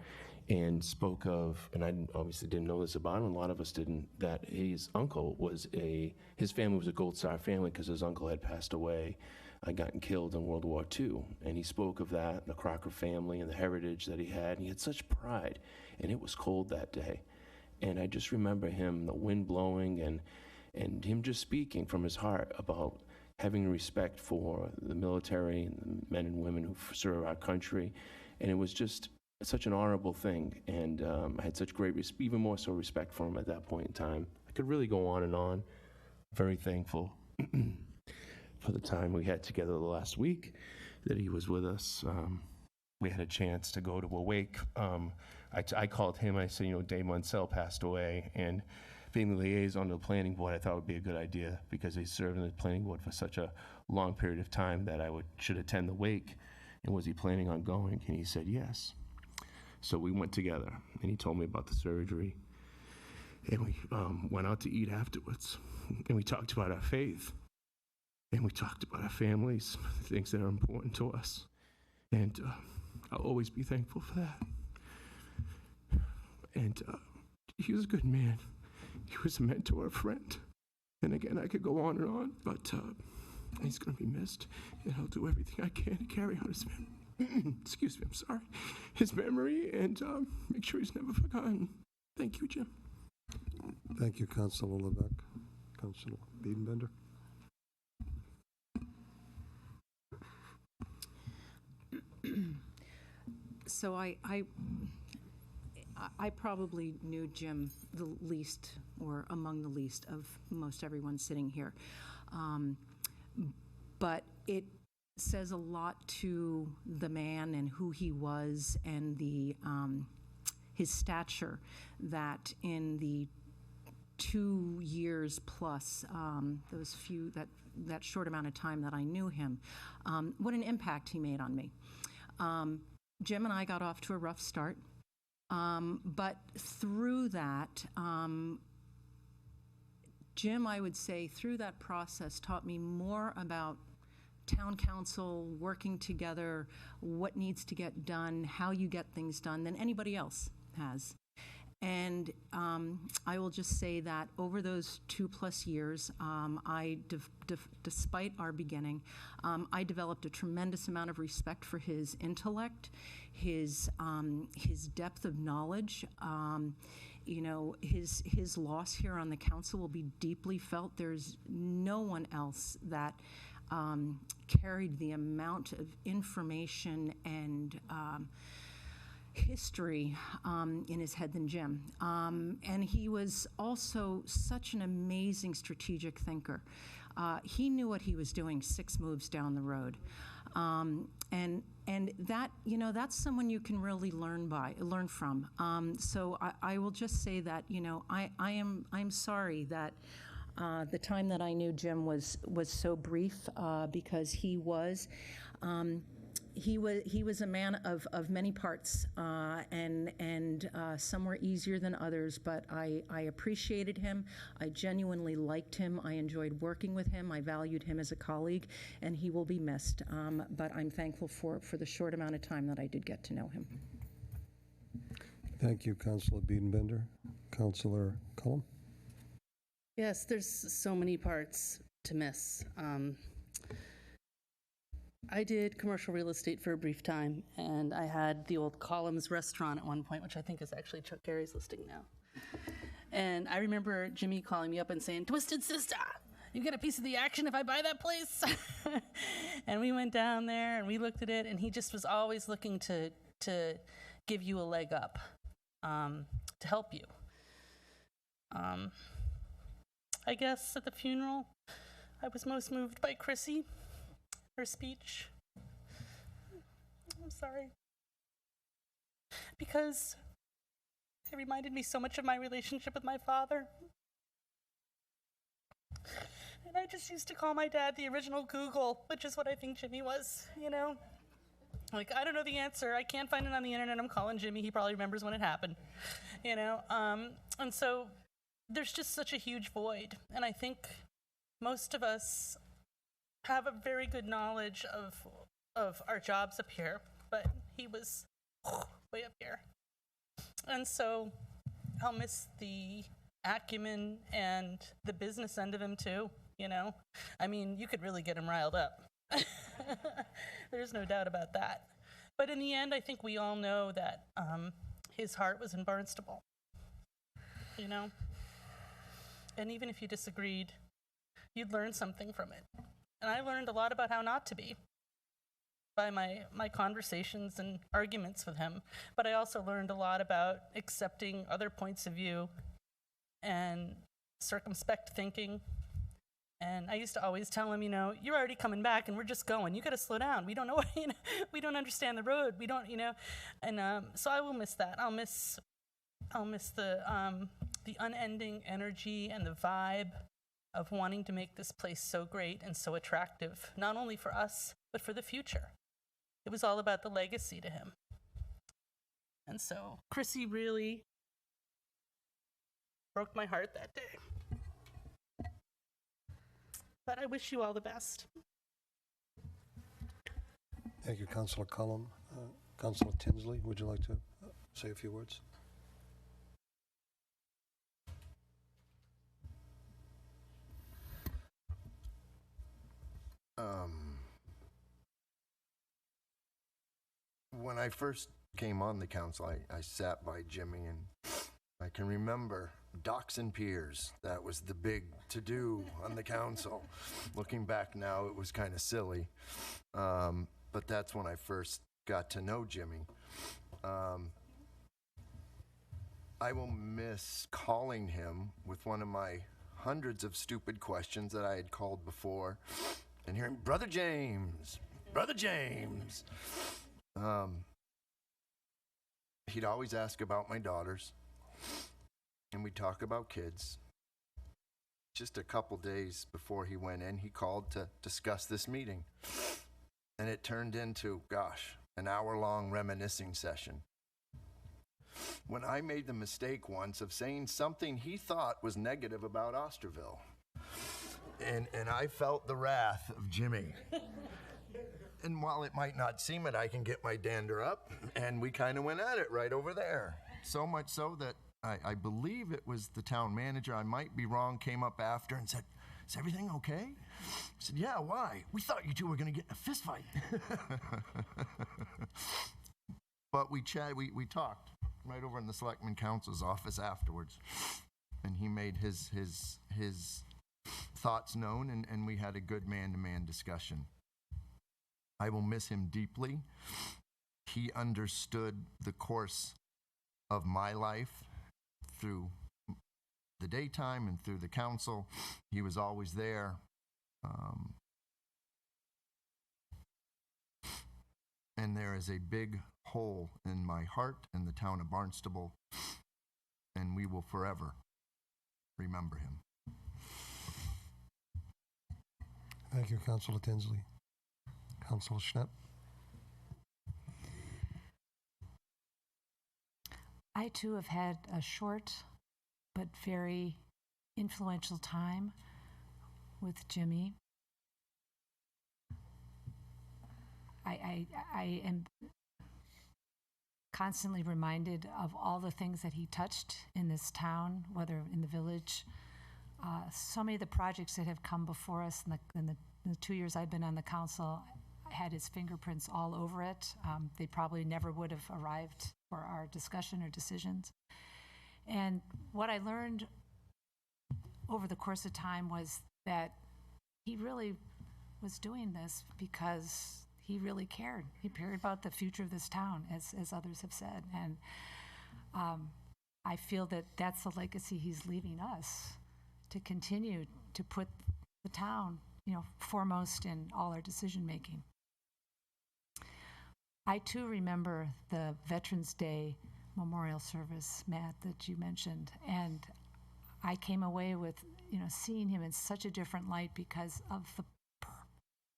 and spoke of, and I obviously didn't know this about him, a lot of us didn't, that his uncle his family was a Gold Star family because his uncle had passed away, gotten killed in World War II. And he spoke of that, the Crocker family, and the heritage that he had. And he had such pride, and it was cold that day. And I just remember him, the wind blowing, and him just speaking from his heart about having respect for the military and the men and women who serve our country. And it was just such an honorable thing. And I had such great, even more so respect for him at that point in time. I could really go on and on. Very thankful for the time we had together the last week that he was with us. We had a chance to go to a wake. I called him, I said, Dave Munsell passed away, and being the liaison to the planning board, I thought would be a good idea, because he served in the planning board for such a long period of time that should attend the wake. And was he planning on going? And he said yes. So we went together, and he told me about the surgery. And we went out to eat afterwards. And we talked about our faith. And we talked about our families, things that are important to us. And I'll always be thankful for that. And he was a good man. He was a mentor, a friend. And again, I could go on, but he's going to be missed. And I'll do everything I can to carry on his memory. Excuse me, I'm sorry. His memory, and make sure he's never forgotten. Thank you, Jim. Thank you, Councilor Levesque. Councilor Biedenbender? So I probably knew Jim the least, or among the least, of most everyone sitting here. But it says a lot to the man and who he was, and the his stature, that in the 2 years plus, that short amount of time that I knew him, what an impact he made on me. Jim and I got off to a rough start, but through that, Jim, I would say, through that process, taught me more about town council, working together, what needs to get done, how you get things done, than anybody else has. And I will just say that over those 2+ years, despite our beginning, I developed a tremendous amount of respect for his intellect, his depth of knowledge. His loss here on the council will be deeply felt. There's no one else that carried the amount of information and history in his head than Jim. And he was also such an amazing strategic thinker. He knew what he was doing 6 moves down the road. And that, that's someone you can really learn from. So I will just say that, I'm sorry that the time that I knew Jim was so brief, because he was a man of many parts, and some were easier than others, but I appreciated him. I genuinely liked him. I enjoyed working with him. I valued him as a colleague, and he will be missed. But I'm thankful for the short amount of time that I did get to know him. Thank you, Councilor Biedenbender. Councilor Cullum? Yes, there's so many parts to miss. I did commercial real estate for a brief time, and I had the old Columns restaurant at one point, which I think is actually Chuck Gary's listing now. And I remember Jimmy calling me up and saying, "Twisted Sister, you get a piece of the action if I buy that place?" And we went down there and we looked at it, and he just was always looking to give you a leg up, to help you. I guess at the funeral, I was most moved by Chrissy. Her speech. I'm sorry. Because it reminded me so much of my relationship with my father. And I just used to call my dad the original Google, which is what I think Jimmy was, Like, I don't know the answer. I can't find it on the internet. I'm calling Jimmy. He probably remembers when it happened, And so there's just such a huge void. And I think most of us have a very good knowledge of our jobs up here, but he was way up here. And so I'll miss the acumen and the business end of him too, I mean, you could really get him riled up. There's no doubt about that. But in the end, I think we all know that his heart was in Barnstable, And even if you disagreed, you'd learn something from it. And I learned a lot about how not to be by my conversations and arguments with him. But I also learned a lot about accepting other points of view and circumspect thinking. And I used to always tell him, you're already coming back and we're just going. You got to slow down. We don't know, we don't understand the road. We don't, And so I will miss that. I'll miss the unending energy and the vibe of wanting to make this place so great and so attractive, not only for us, but for the future. It was all about the legacy to him. And so Chrissy really broke my heart that day. But I wish you all the best. Thank you, Councilor Cullum. Councilor Tinsley, would you like to say a few words? When I first came on the council, I sat by Jimmy, and I can remember docks and piers. That was the big to-do on the council. Looking back now, it was kind of silly. But that's when I first got to know Jimmy. I will miss calling him with one of my hundreds of stupid questions that I had called before and hearing, Brother James, Brother James. He'd always ask about my daughters, and we'd talk about kids. Just a couple days before he went in, he called to discuss this meeting. And it turned into, gosh, an hour-long reminiscing session. When I made the mistake once of saying something he thought was negative about Osterville. And I felt the wrath of Jimmy. And while it might not seem it, I can get my dander up, and we kind of went at it right over there. So much so that I believe it was the town manager, I might be wrong, came up after and said, "Is everything okay?" I said, "Yeah, why? We thought you two were going to get in a fist fight." But we talked right over in the Selectman Council's office afterwards, and he made his thoughts known, and we had a good man-to-man discussion. I will miss him deeply. He understood the course of my life through the daytime and through the council. He was always there. And there is a big hole in my heart in the town of Barnstable, and we will forever remember him. Thank you, Councilor Tinsley. Councilor Schnapp. I too have had a short but very influential time with Jimmy. I am constantly reminded of all the things that he touched in this town, whether in the village. So many of the projects that have come before us in the 2 years I've been on the council had his fingerprints all over it. They probably never would have arrived for our discussion or decisions. And what I learned over the course of time was that he really was doing this because he really cared. He cared about the future of this town, as others have said. And I feel that that's the legacy he's leaving us, to continue to put the town, foremost in all our decision making. I too remember the Veterans Day memorial service, Matt, that you mentioned, and I came away with, seeing him in such a different light because of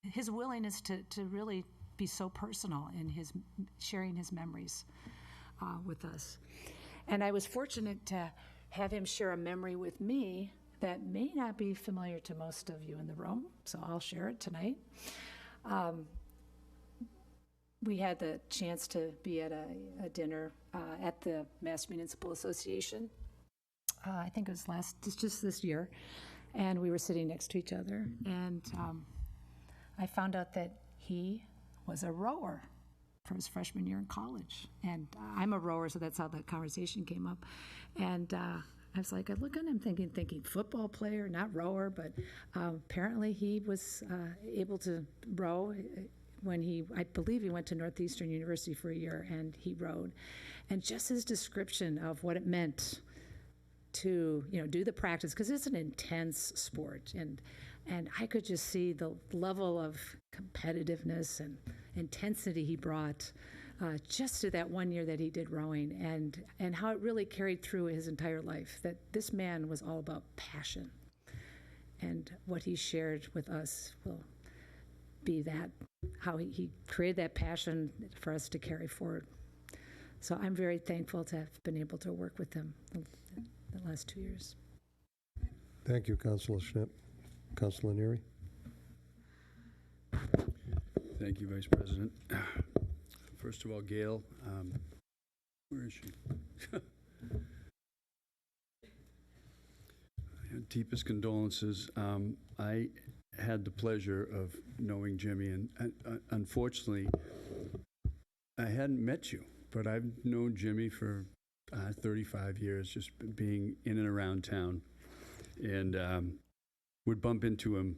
his willingness to really be so personal in his sharing his memories with us. And I was fortunate to have him share a memory with me that may not be familiar to most of you in the room, so I'll share it tonight. We had the chance to be at a dinner at the Mass Municipal Association. I think it was just this year, and we were sitting next to each other, and I found out that he was a rower for his freshman year in college. And I'm a rower, so that's how that conversation came up. And I was like, I look at him thinking football player, not rower, but apparently he was able to row when I believe he went to Northeastern University for a year, and he rowed. And just his description of what it meant to, do the practice, because it's an intense sport, and I could just see the level of competitiveness and intensity he brought just to that 1 year that he did rowing, and how it really carried through his entire life, that this man was all about passion. And what he shared with us will be that, how he created that passion for us to carry forward So I'm very thankful to have been able to work with him the last 2 years. Thank you, Councilor Schnapp. Councilor Neary? Thank you, Vice President. First of all, Gail, where is she? Deepest condolences. I had the pleasure of knowing Jimmy, and unfortunately, I hadn't met you, but I've known Jimmy for 35 years, just being in and around town, and would bump into him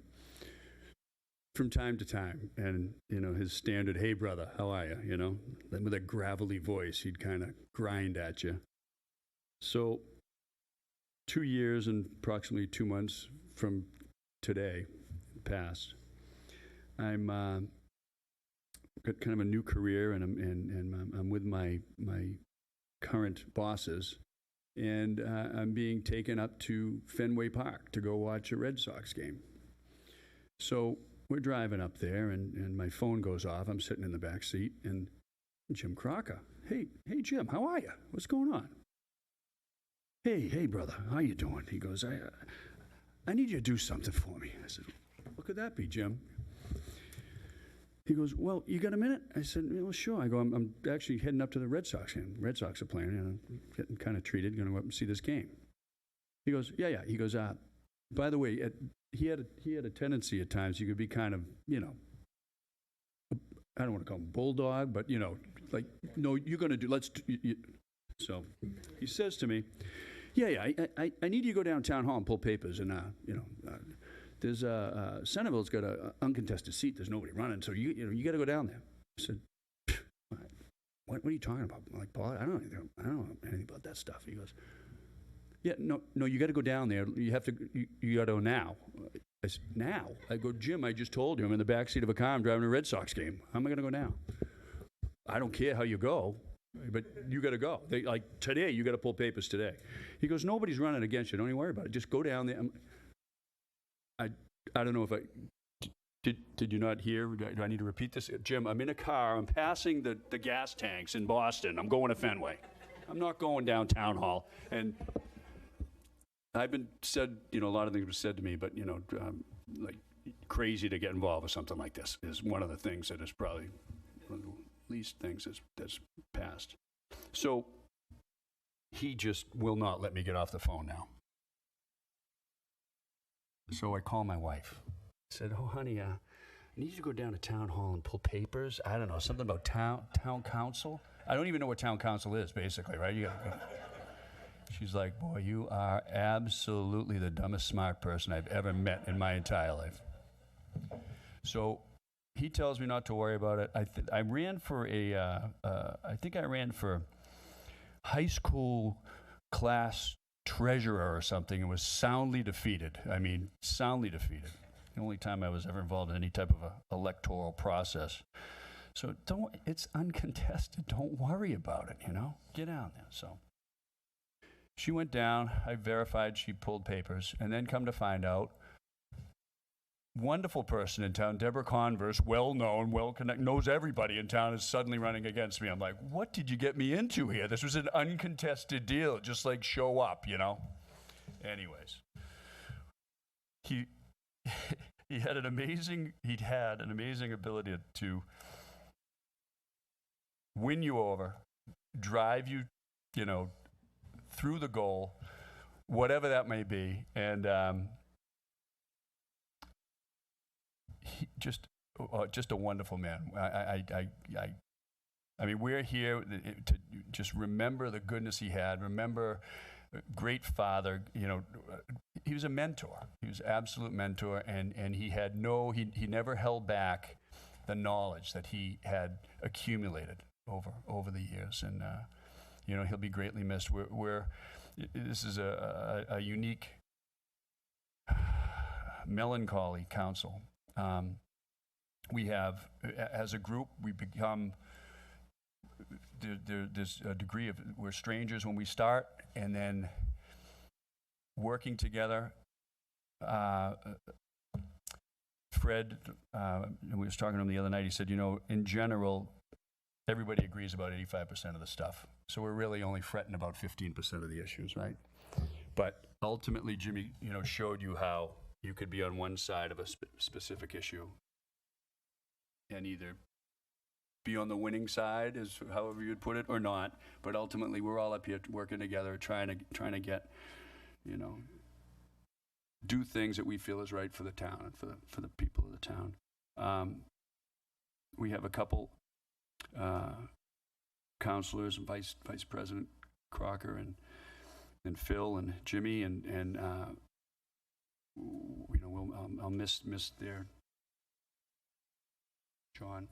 from time to time, and his standard, "Hey brother, how are you?" With a gravelly voice, he'd kind of grind at you. So 2 years and approximately 2 months from today past, I'm got kind of a new career, and I'm with my current bosses, and I'm being taken up to Fenway Park to go watch a Red Sox game. So we're driving up there, and my phone goes off. I'm sitting in the back seat, and Jim Crocker. Hey, Jim, how are you? What's going on? Hey, brother, how you doing? He goes, I need you to do something for me. I said, what could that be, Jim? He goes, well, you got a minute? I said, well, sure. I go, I'm actually heading up to the Red Sox game. Red Sox are playing, and I'm getting kind of treated, going to go up and see this game. He goes, yeah. He goes, by the way, he had a tendency at times, you could be kind of, I don't want to call him bulldog, but, like, no, you're going to do, So he says to me, yeah, I need you to go down Town Hall and pull papers, and, there's Centerville's got an uncontested seat. There's nobody running, so you got to go down there. I said, what are you talking about? I'm like, Paul, I don't know anything about that stuff. He goes, yeah, no, you got to go down there. You got to go now. I said, now? I go, Jim, I just told you I'm in the backseat of a car. I'm driving a Red Sox game. How am I going to go now? I don't care how you go, but you got to go. Today, you got to pull papers today. He goes, nobody's running against you. Don't even worry about it. Just go down there. I don't know if did you not hear? Do I need to repeat this? Jim, I'm in a car. I'm passing the gas tanks in Boston. I'm going to Fenway. I'm not going down Town Hall. And I've been said, a lot of things were said to me, but, like crazy to get involved with something like this is one of the things that is probably one of the least things that's passed. So he just will not let me get off the phone now. So I call my wife. I said, oh, honey, I need you to go down to Town Hall and pull papers. I don't know, something about town council. I don't even know what town council is, basically, right? She's like, boy, you are absolutely the dumbest smart person I've ever met in my entire life. So he tells me not to worry about it. I ran for I think I ran for high school class treasurer or something, and was soundly defeated. I mean, soundly defeated. The only time I was ever involved in any type of a electoral process. So it's uncontested. Don't worry about it, Get down there. So she went down. I verified she pulled papers, and then come to find out, wonderful person in town, Deborah Converse, well-known, well-connected, knows everybody in town, is suddenly running against me. I'm like, what did you get me into here? This was an uncontested deal. Just like show up, Anyways, he had an amazing ability to win you over, drive you, through the goal, whatever that may be, and he just a wonderful man. I mean, we're here to just remember the goodness he had. Remember, great father. He was a mentor. He was an absolute mentor, and he had he never held back the knowledge that he had accumulated over the years, and he'll be greatly missed. This is a unique, melancholy council. We have, as a group, we become, there's a degree of, we're strangers when we start, and then working together. Fred, and we was talking to him the other night, he said, in general, everybody agrees about 85% of the stuff. So we're really only fretting about 15% of the issues, right? But ultimately, Jimmy, showed you how you could be on one side of a specific issue and either be on the winning side, as however you'd put it, or not. But ultimately, we're all up here working together, trying to get, do things that we feel is right for the town and for the people of the town. We have a couple counselors, Vice President Crocker and Phil and Jimmy, and I'll miss their John.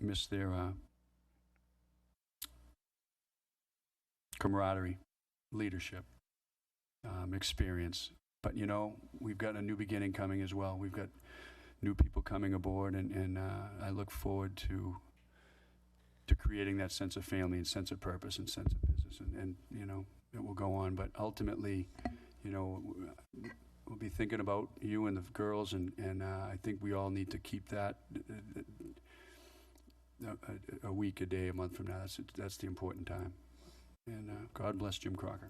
Miss their camaraderie, leadership, experience. But we've got a new beginning coming as well. We've got new people coming aboard, and I look forward to creating that sense of family and sense of purpose and sense of business, and it will go on. But ultimately, we'll be thinking about you and the girls, and I think we all need to keep that a week, a day, a month from now. That's the important time. And God bless Jim Crocker.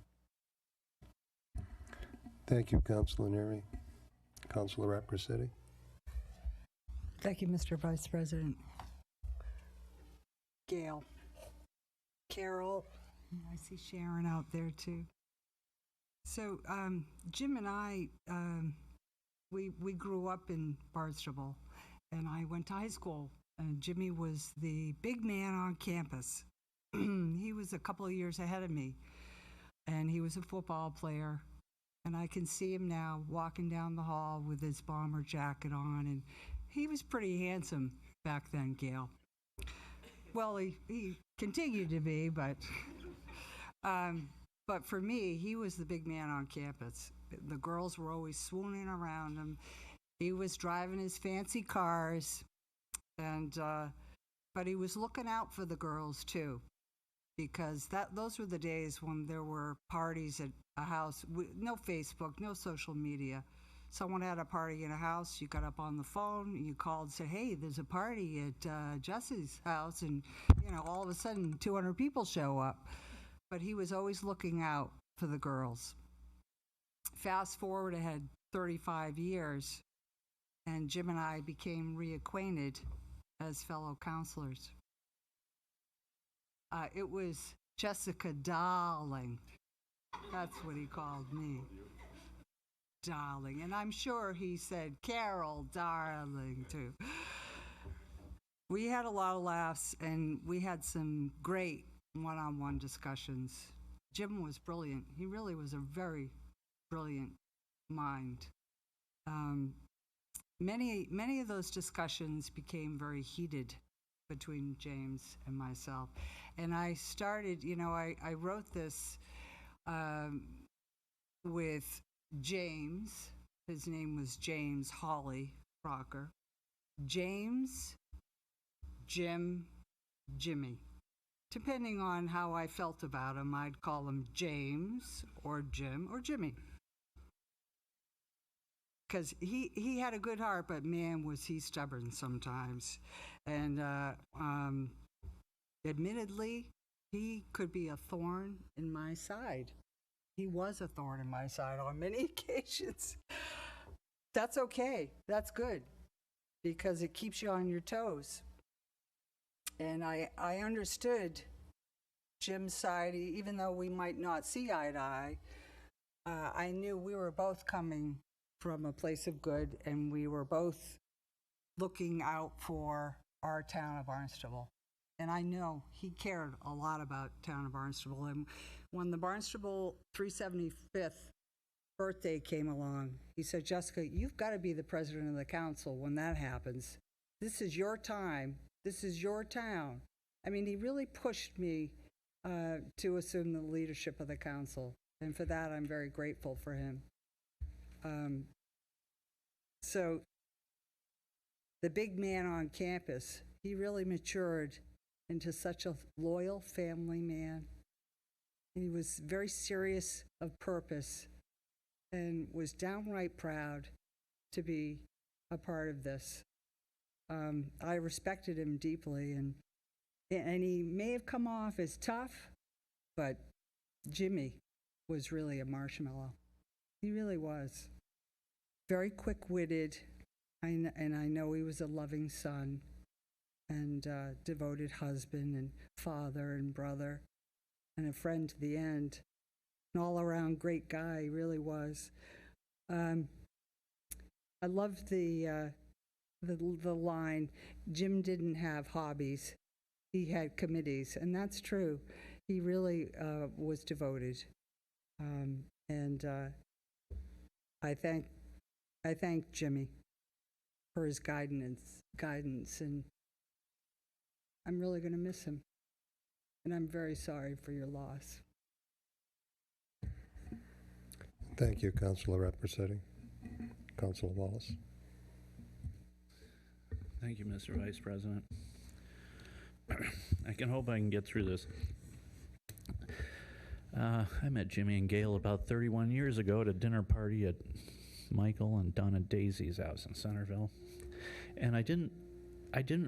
Thank you, Councilor Neary. Councilor Apicity. Thank you, Mr. Vice President. Gail. Carol. I see Sharon out there too. So Jim and I, we grew up in Barnstable, and I went to high school. And Jimmy was the big man on campus. He was a couple of years ahead of me, and he was a football player. And I can see him now walking down the hall with his bomber jacket on, and he was pretty handsome back then, Gail. Well, he continued to be, but for me, he was the big man on campus. The girls were always swooning around him. He was driving his fancy cars. And but he was looking out for the girls too, because those were the days when there were parties at a house. No Facebook, no social media. Someone had a party in a house. You got up on the phone, you called and said, "Hey, there's a party at Jesse's house," and all of a sudden 200 people show up. But he was always looking out for the girls. Fast forward ahead 35 years, and Jim and I became reacquainted as fellow counselors. It was Jessica Darling. That's what he called me. Darling. And I'm sure he said Carol Darling too. We had a lot of laughs, and we had some great one-on-one discussions. Jim was brilliant. He really was a very brilliant mind. Many of those discussions became very heated between James and myself. And I started, I wrote this with James. His name was James Hawley Crocker. James, Jim, Jimmy. Depending on how I felt about him, I'd call him James or Jim or Jimmy. Because he had a good heart, but man, was he stubborn sometimes. And admittedly, he could be a thorn in my side. He was a thorn in my side on many occasions. That's okay. That's good, because it keeps you on your toes. And I understood Jim's side, even though we might not see eye to eye. I knew we were both coming from a place of good, and we were both looking out for our town of Barnstable. And I know he cared a lot about town of Barnstable. And when the Barnstable 375th birthday came along, he said, "Jessica, you've got to be the president of the council when that happens. This is your time. This is your town." I mean, he really pushed me to assume the leadership of the council. And for that, I'm very grateful for him. So the big man on campus, he really matured into such a loyal family man. He was very serious of purpose and was downright proud to be a part of this. I respected him deeply, and he may have come off as tough, but Jimmy was really a marshmallow. He really was. Very quick-witted, and I know he was a loving son and devoted husband and father and brother and a friend to the end. An all-around great guy, he really was. I loved the line, Jim didn't have hobbies, he had committees, and that's true. He really was devoted, and I thank Jimmy for his guidance, and I'm really going to miss him, and I'm very sorry for your loss. Thank you, Councilor Representing. Councilor Wallace. Thank you, Mr. Vice President. I can hope I can get through this. I met Jimmy and Gail about 31 years ago at a dinner party at Michael and Donna Daisy's house in Centerville. And I didn't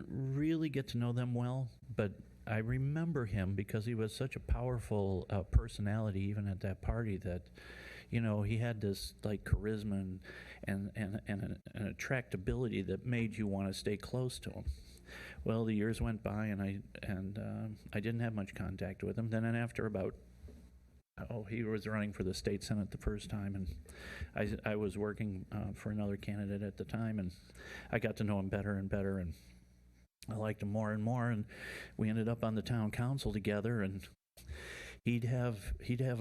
really get to know them well, but I remember him because he was such a powerful personality even at that party that, you know, he had this like charisma and an attractability that made you want to stay close to him. Well, the years went by, and I didn't have much contact with him. Then, after about, he was running for the state senate the first time, and I was working for another candidate at the time, and I got to know him better and better, and I liked him more and more, and we ended up on the town council together, and he'd have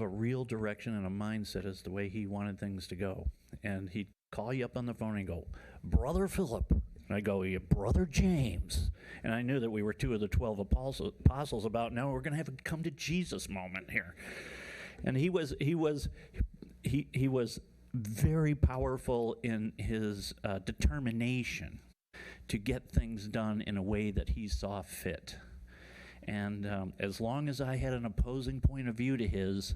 a real direction and a mindset as the way he wanted things to go, and he'd call you up on the phone and go, Brother Philip. And I go, yeah, Brother James. And I knew that we were 2 of the 12 apostles about, now we're going to have a come to Jesus moment here. And he was very powerful in his determination to get things done in a way that he saw fit. And as long as I had an opposing point of view to his,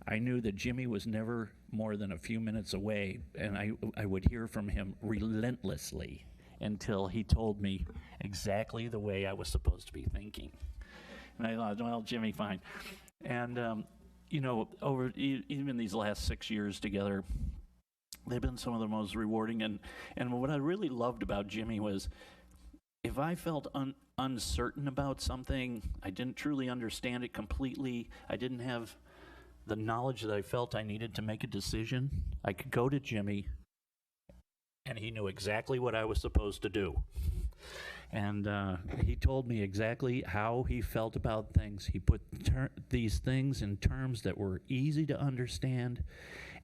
I knew that Jimmy was never more than a few minutes away, and I would hear from him relentlessly until he told me exactly the way I was supposed to be thinking. And I thought, well, Jimmy, fine. And, you know, over even these last 6 years together, they've been some of the most rewarding. And what I really loved about Jimmy was, if I felt uncertain about something, I didn't truly understand it completely, I didn't have the knowledge that I felt I needed to make a decision, I could go to Jimmy, and he knew exactly what I was supposed to do. And he told me exactly how he felt about things. He put these things in terms that were easy to understand,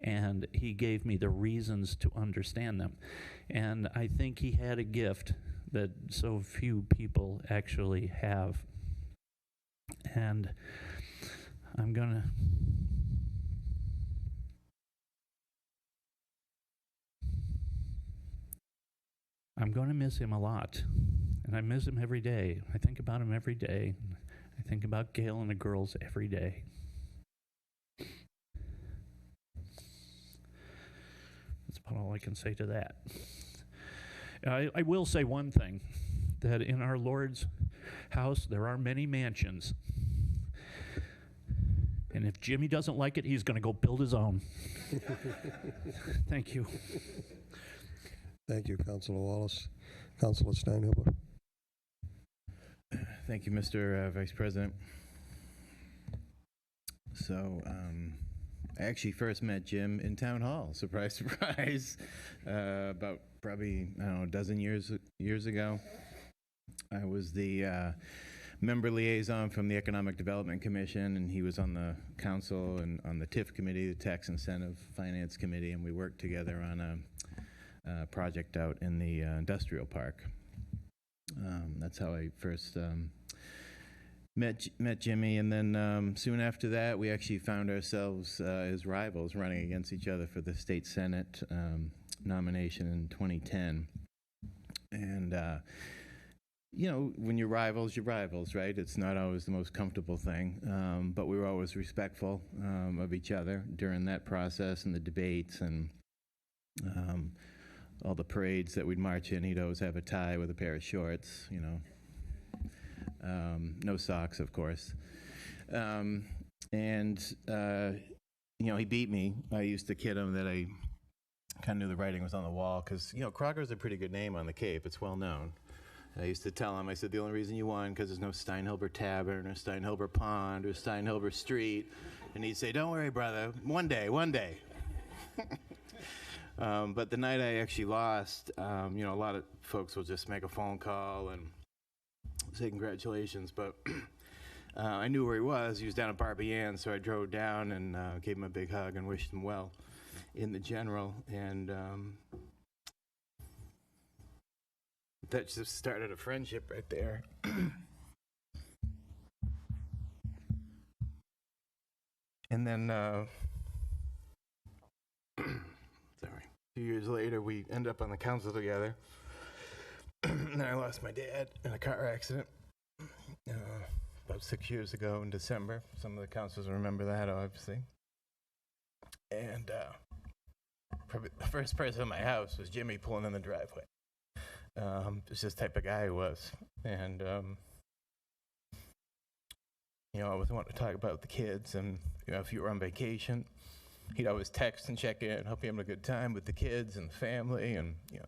and he gave me the reasons to understand them. And I think he had a gift that so few people actually have. And I'm gonna miss him a lot, and I miss him every day. I think about him every day. I think about Gail and the girls every day. That's about all I can say to that. I will say one thing, that in our Lord's house there are many mansions. And if Jimmy doesn't like it, he's going to go build his own. Thank you. Thank you, Councilor Wallace. Councilor Steinhuber. Thank you, Mr. Vice President. So, I actually first met Jim in Town Hall, surprise, surprise, about probably, I don't know, a dozen years ago. I was the member liaison from the Economic Development Commission, and he was on the council and on the TIF committee, the Tax Incentive Finance Committee, and we worked together on a project out in the industrial park. That's how I first met Jimmy, and then soon after that, we actually found ourselves as rivals running against each other for the state senate nomination in 2010. And you know, when you're rivals, right? It's not always the most comfortable thing, but we were always respectful of each other during that process and the debates, and all the parades that we'd march in, he'd always have a tie with a pair of shorts, you know. No socks, of course. You know, he beat me. I used to kid him that I kind of knew the writing was on the wall because, you know, Croker's a pretty good name on the Cape. It's well known. I used to tell him, I said, the only reason you won because there's no Steinhilber Tavern or Steinhilber Pond or Steinhilber Street. And he'd say, don't worry, brother, one day, one day. But the night I actually lost, you know, a lot of folks will just make a phone call and say congratulations, but I knew where he was. He was down at Barbie Ann, so I drove down and gave him a big hug and wished him well in the general. And that just started a friendship right there. And then, sorry, 2 years later, we ended up on the council together. And then I lost my dad in a car accident about 6 years ago in December. Some of the councilors remember that, obviously. And probably the first person in my house was Jimmy pulling in the driveway. It's just the type of guy he was. And, you know, I always wanted to talk about the kids. And, you know, if you were on vacation, he'd always text and check in, hope you're having a good time with the kids and the family. And, you know,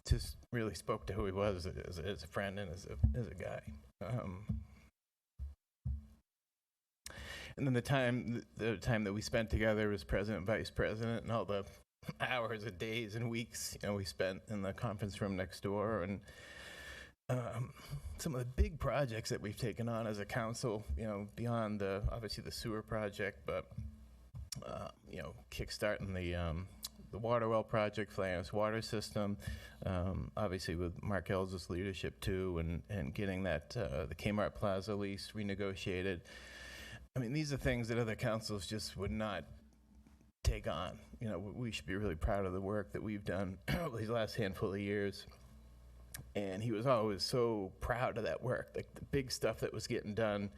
just really spoke to who he was as a friend and as a guy. And then the time that we spent together as president, vice president, and all the hours and days and weeks, you know, we spent in the conference room next door, and some of the big projects that we've taken on as a council, you know, beyond obviously the sewer project, but you know, kickstarting the water well project, Flanos water system, obviously with Mark Ells' leadership too, and getting that the Kmart Plaza lease renegotiated. I mean, these are things that other councils just would not take on. You know, we should be really proud of the work that we've done these last handful of years. And he was always so proud of that work, like the big stuff that was getting done,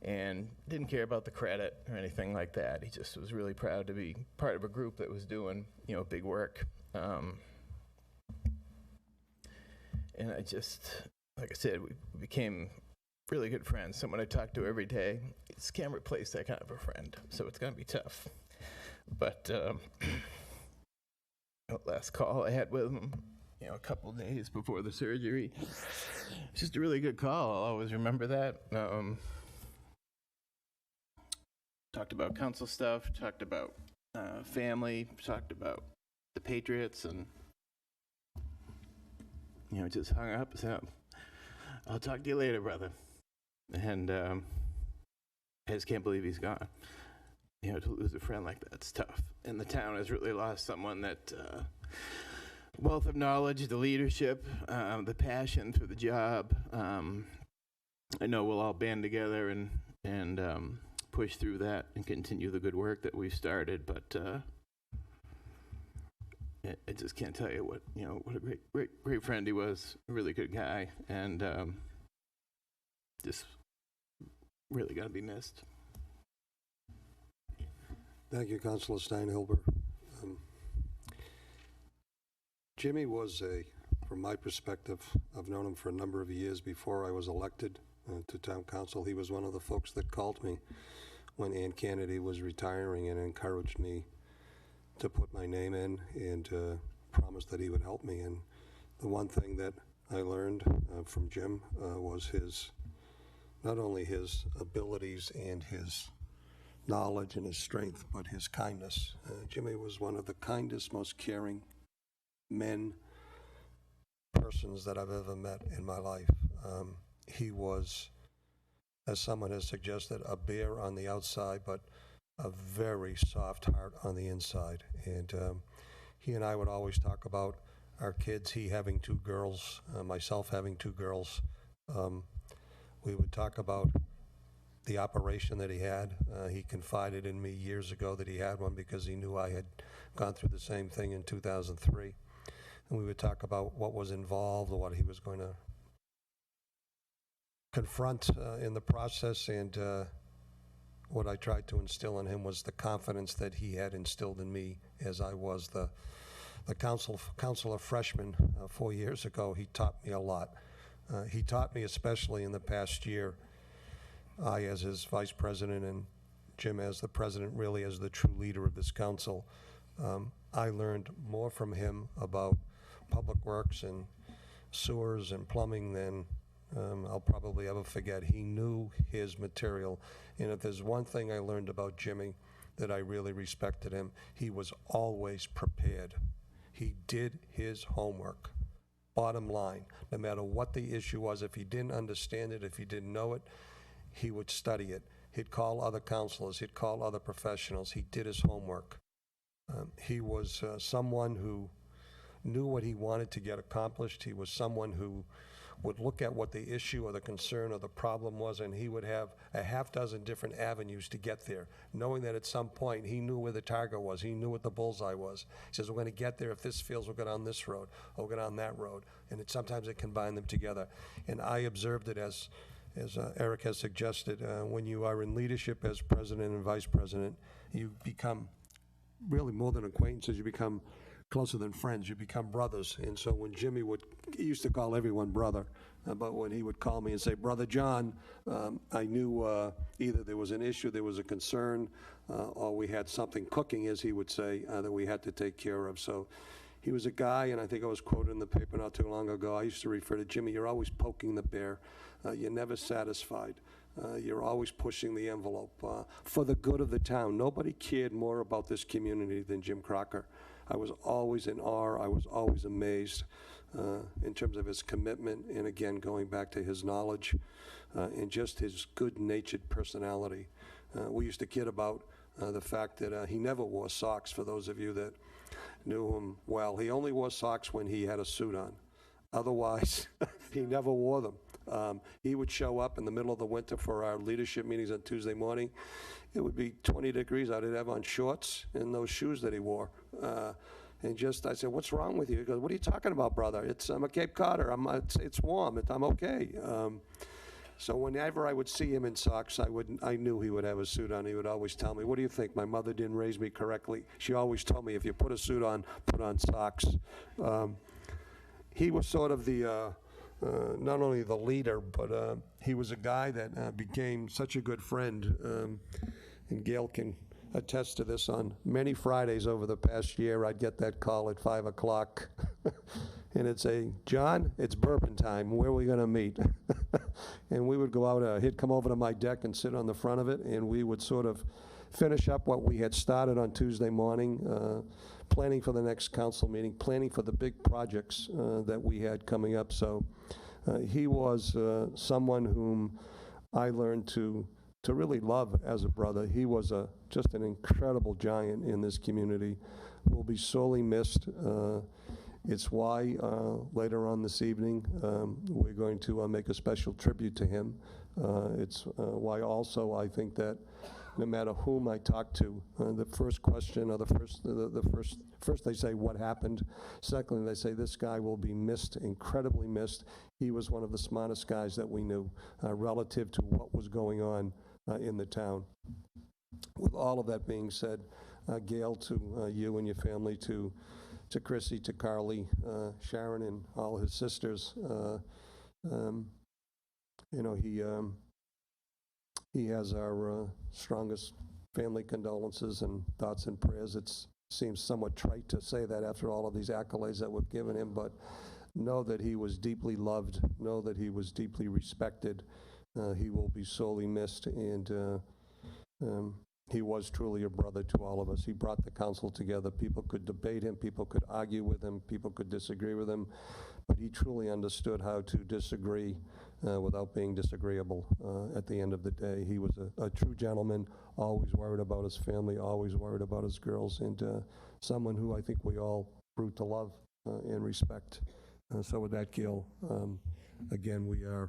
and didn't care about the credit or anything like that. He just was really proud to be part of a group that was doing, you know, big work. And I just, like I said, we became really good friends, someone I talk to every day. Just can't replace that kind of a friend, so it's going to be tough. But last call I had with him, you know, a couple of days before the surgery, it's just a really good call. I'll always remember that. Talked about council stuff, talked about family, talked about the Patriots, and, you know, just hung up and said, I'll talk to you later, brother. And I just can't believe he's gone. You know, to lose a friend like that's tough. And the town has really lost someone that wealth of knowledge, the leadership, the passion for the job. I know we'll all band together and push through that and continue the good work that we've started. But I just can't tell you what a great friend he was. A really good guy, and just really gonna be missed. Thank you, Councilor Steinhilber. Jimmy was from my perspective, I've known him for a number of years before I was elected to town council. He was one of the folks that called me when Ann Kennedy was retiring and encouraged me to put my name in, and promised that he would help me. And the one thing that I learned from Jim was not only his abilities and his knowledge and his strength, but his kindness. Jimmy was one of the kindest, most caring persons that I've ever met in my life. He was, as someone has suggested, a bear on the outside, but a very soft heart on the inside. And he and I would always talk about our kids, he having 2 girls, myself having 2 girls. We would talk about the operation that he had. He confided in me years ago that he had one because he knew I had gone through the same thing in 2003. And we would talk about what was involved, what he was going to confront in the process. And what I tried to instill in him was the confidence that he had instilled in me as I was the counselor freshman 4 years ago. He taught me a lot. He taught me, especially in the past year, I as his vice president and Jim as the president, really as the true leader of this council, I learned more from him about public works and sewers and plumbing than I'll probably ever forget. He knew his material. And if there's one thing I learned about Jimmy that I really respected him, he was always prepared. He did his homework. Bottom line, no matter what the issue was, if he didn't understand it, if he didn't know it, he would study it. He'd call other counselors. He'd call other professionals. He did his homework. He was someone who knew what he wanted to get accomplished. He was someone who would look at what the issue or the concern or the problem was, and he would have a half dozen different avenues to get there, knowing that at some point he knew where the target was. He knew what the bullseye was. He says, we're going to get there. If this fails, we'll go down this road, or we'll go down that road. And sometimes it combined them together. And I observed it as Eric has suggested, when you are in leadership as president and vice president, you become really more than acquaintances. You become closer than friends. You become brothers. And so when Jimmy he used to call everyone brother, but when he would call me and say, Brother John, I knew either there was an issue, there was a concern, or we had something cooking, as he would say, that we had to take care of. So he was a guy, and I think I was quoted in the paper not too long ago, I used to refer to Jimmy, you're always poking the bear. You're never satisfied. You're always pushing the envelope for the good of the town. Nobody cared more about this community than Jim Crocker. I was always in awe. I was always amazed in terms of his commitment, and again, going back to his knowledge and just his good-natured personality. We used to kid about the fact that he never wore socks, for those of you that knew him well. He only wore socks when he had a suit on. Otherwise, he never wore them. He would show up in the middle of the winter for our leadership meetings on Tuesday morning. It would be 20 degrees. I'd have on shorts and those shoes that he wore. And I said, what's wrong with you? He goes, what are you talking about, brother? I'm a Cape Codder. It's warm. I'm okay. So whenever I would see him in socks, I knew he would have a suit on. He would always tell me, what do you think? My mother didn't raise me correctly. She always told me, if you put a suit on, put on socks. He was sort of not only the leader, but he was a guy that became such a good friend. And Gail can attest to this. On many Fridays over the past year, I'd get that call at 5 o'clock, and it'd say, John, it's bourbon time. Where are we going to meet? And we would go out. He'd come over to my deck and sit on the front of it, and we would sort of finish up what we had started on Tuesday morning, planning for the next council meeting, planning for the big projects that we had coming up. So he was someone whom I learned to really love as a brother. He was just an incredible giant in this community, will be sorely missed. It's why later on this evening we're going to make a special tribute to him. It's why also I think that no matter whom I talk to, the first question or first they say what happened. Secondly, they say this guy will be missed, incredibly missed. He was one of the smartest guys that we knew relative to what was going on in the town. With all of that being said, Gail, to you and your family, to Chrissy, to Carly, Sharon, and all his sisters, he has our strongest family condolences and thoughts and prayers. It seems somewhat trite to say that after all of these accolades that we've given him, but know that he was deeply loved, know that he was deeply respected. He will be sorely missed, and he was truly a brother to all of us. He brought the council together. People could debate him, people could argue with him, people could disagree with him, but he truly understood how to disagree without being disagreeable at the end of the day. He was a true gentleman, always worried about his family, always worried about his girls, and someone who I think we all grew to love and respect. So with that, Gail, again, we are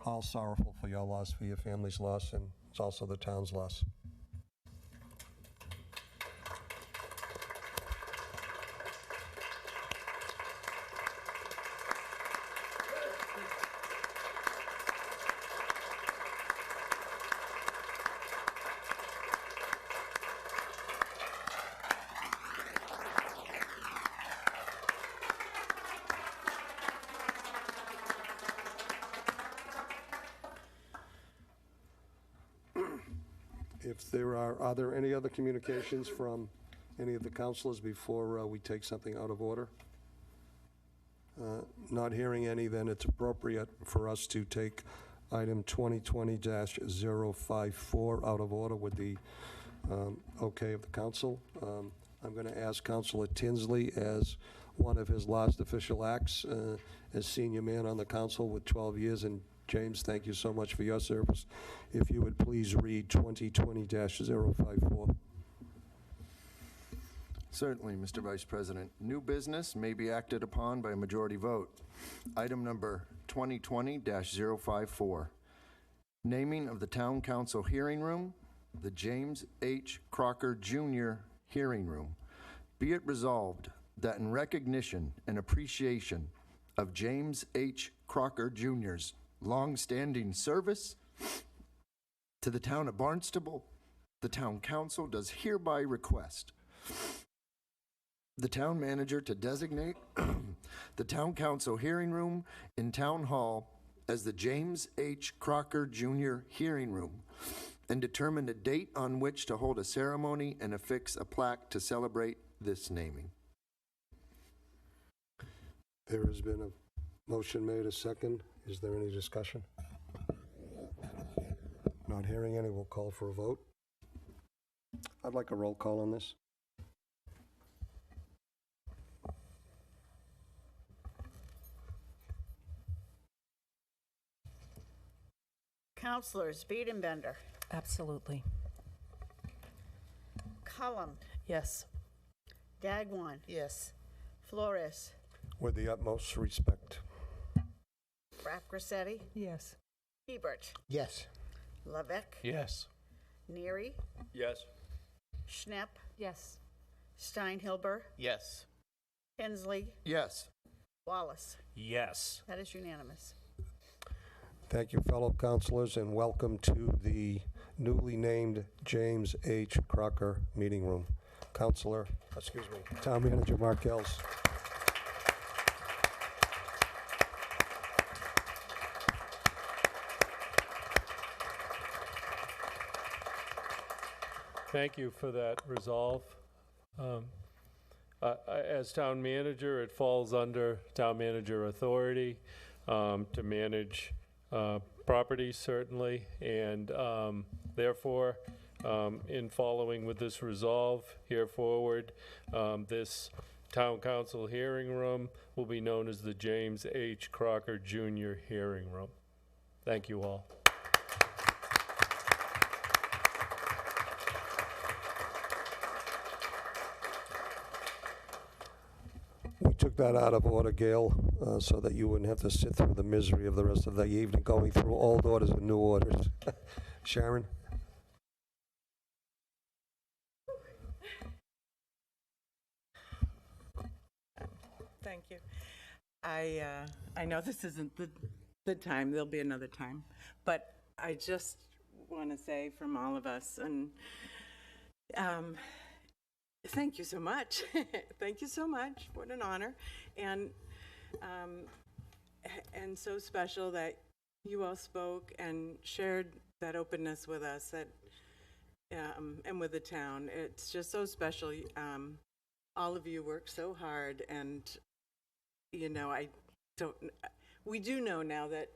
all sorrowful for your loss, for your family's loss, and it's also the town's loss. If there are there any other communications from any of the councilors before we take something out of order? Not hearing any, then it's appropriate for us to take item 2020-054 out of order with the okay of the council. I'm going to ask Councilor Tinsley, as one of his last official acts as senior man on the council with 12 years, and James, thank you so much for your service. If you would please read 2020-054. Certainly, Mr. Vice President. New business may be acted upon by a majority vote. Item number 2020-054. Naming of the Town Council Hearing Room, the James H. Crocker Jr. Hearing Room. Be it resolved that in recognition and appreciation of James H. Crocker Jr.'s long-standing service to the town of Barnstable, the Town Council does hereby request the town manager to designate the Town Council Hearing Room in Town Hall as the James H. Crocker Jr. Hearing Room, and determine a date on which to hold a ceremony and affix a plaque to celebrate this naming. There has been a motion made, a second. Is there any discussion? Not hearing any, we'll call for a vote. I'd like a roll call on this. Counselors, Biedenbender, Absolutely. Cullum, Yes. Dagwan, Yes. Flores, With the utmost respect. Raff Grassetti, Yes. Hebert, Yes. Levesque, Yes. Neary, Yes. Schnepp, Yes. Steinhilber, Yes. Hensley, Yes. Wallace. Yes. That is unanimous. Thank you, fellow councilors, and welcome to the newly named James H. Crocker Meeting Room. Town Manager Mark Ells. Thank you for that resolve. As town manager, it falls under town manager authority to manage property, certainly, and therefore, in following with this resolve here forward, this town council hearing room will be known as the James H. Crocker Jr. Hearing Room. Thank you all. We took that out of order, Gail, so that you wouldn't have to sit through the misery of the rest of the evening going through old orders and new orders. Sharon? Thank you. I know this isn't the time, there'll be another time, but I just want to say from all of us, and thank you so much. Thank you so much. What an honor. And so special that you all spoke and shared that openness with us that, and with the town. It's just so special. All of you work so hard, and we do know now that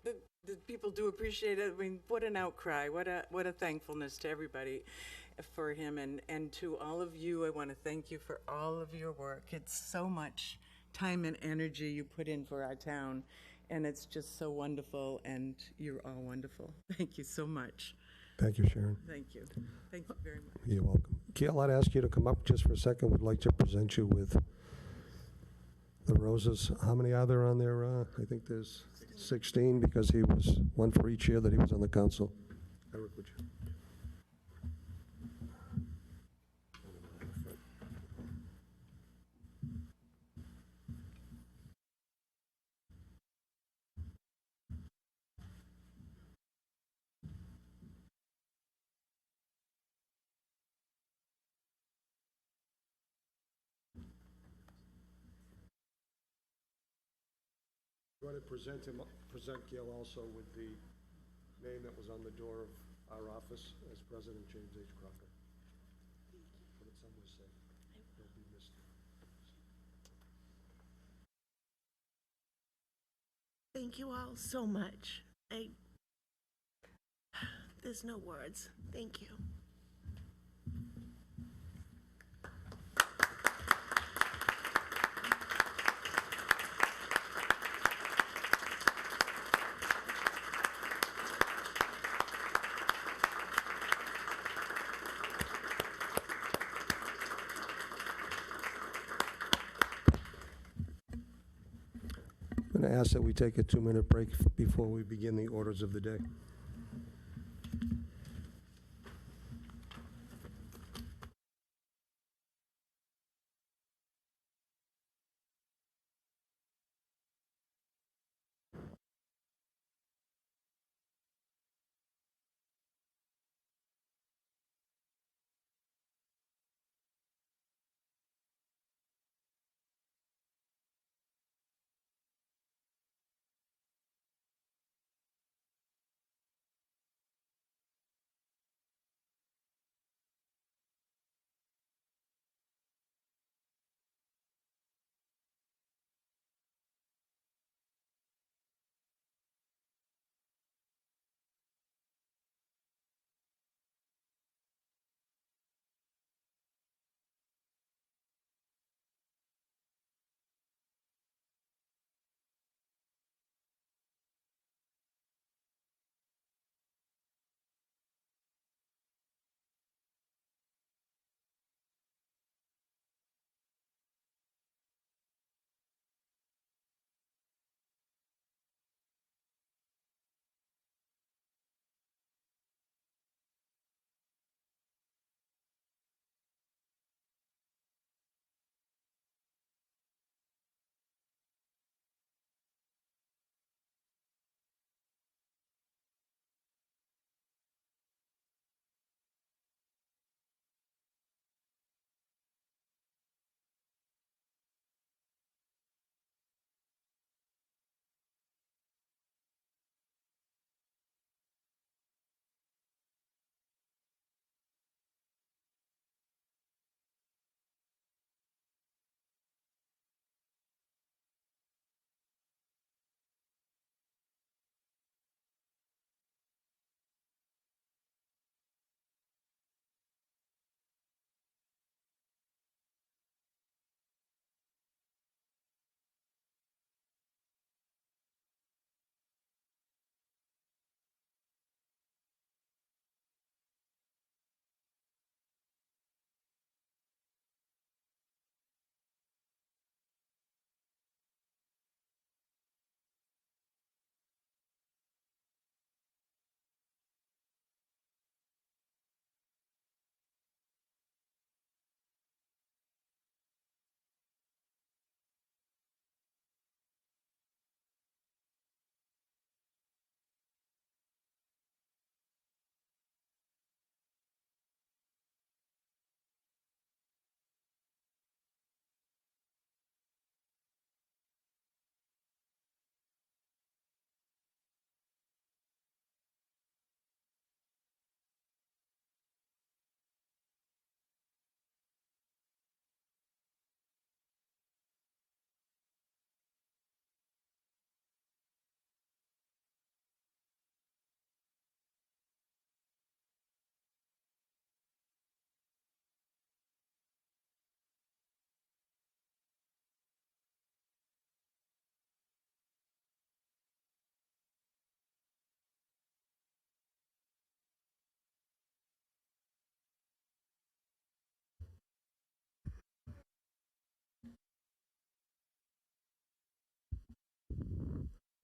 the people do appreciate it. I mean, what an outcry, what a thankfulness to everybody for him, and to all of you. I want to thank you for all of your work. It's so much time and energy you put in for our town, and it's just so wonderful, and you're all wonderful. Thank you so much. Thank you, Sharon. Thank you. Thank you very much. You're welcome. Gail, I'd ask you to come up just for a second. We'd like to present you with the roses. How many are there on there? I think there's 16, because he was one for each year that he was on the council. Eric, would you? You want to present Gail also with the name that was on the door of our office as President James H. Crocker. Put it somewhere safe. Don't be missed. Thank you all so much. There's no words. Thank you. I'm going to ask that we take a 2-minute break before we begin the orders of the day.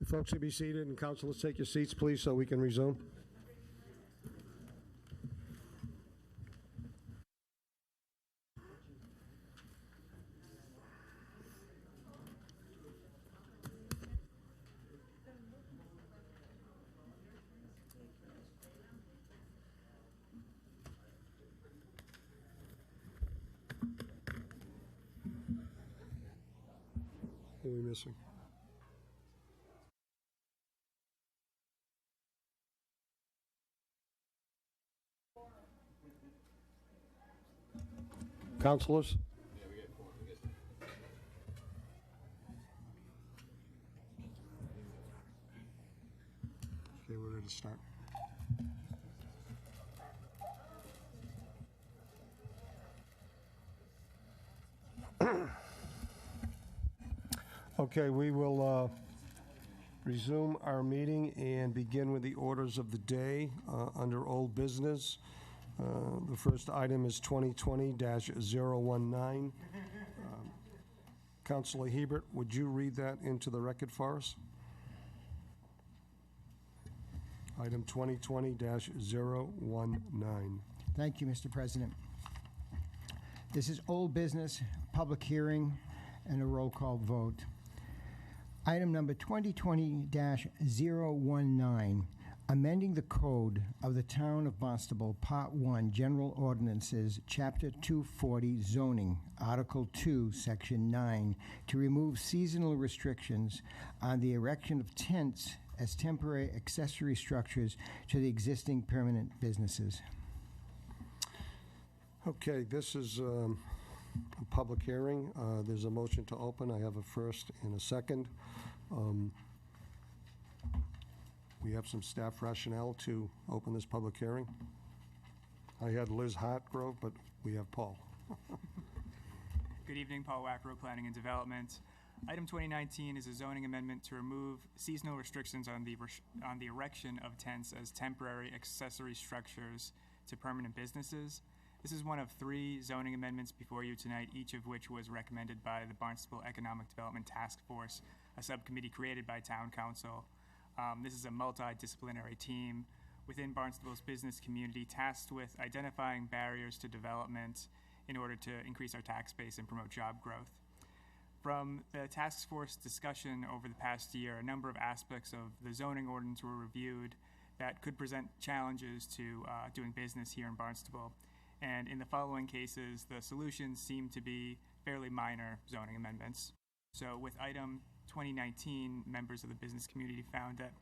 If folks can be seated, and councilors take your seats, please, so we can resume. Who are we missing? Councilors? Okay, we're ready to start. Okay, we will resume our meeting and begin with the orders of the day under old business. The first item is 2020-019. Councilor Hebert, would you read that into the record for us? Item 2020-019. Thank you, Mr. President. This is old business, public hearing, and a roll call vote. Item number 2020-019, amending the code of the Town of Barnstable, Part 1, General Ordinances, Chapter 240, Zoning, Article 2, Section 9, to remove seasonal restrictions on the erection of tents as temporary accessory structures to the existing permanent businesses. Okay, this is a public hearing. There's a motion to open. I have a first and a second. We have some staff rationale to open this public hearing. I had Liz Hartgrove, but we have Paul. Good evening, Paul Wackrow, Planning and Development. Item 2019 is a zoning amendment to remove seasonal restrictions on the erection of tents as temporary accessory structures to permanent businesses. This is one of 3 zoning amendments before you tonight, each of which was recommended by the Barnstable Economic Development Task Force, a subcommittee created by Town Council. This is a multidisciplinary team within Barnstable's business community tasked with identifying barriers to development in order to increase our tax base and promote job growth. From the task force discussion over the past year, a number of aspects of the zoning ordinance were reviewed that could present challenges to doing business here in Barnstable. And in the following cases, the solutions seem to be fairly minor zoning amendments. So with item 2019, members of the business community found that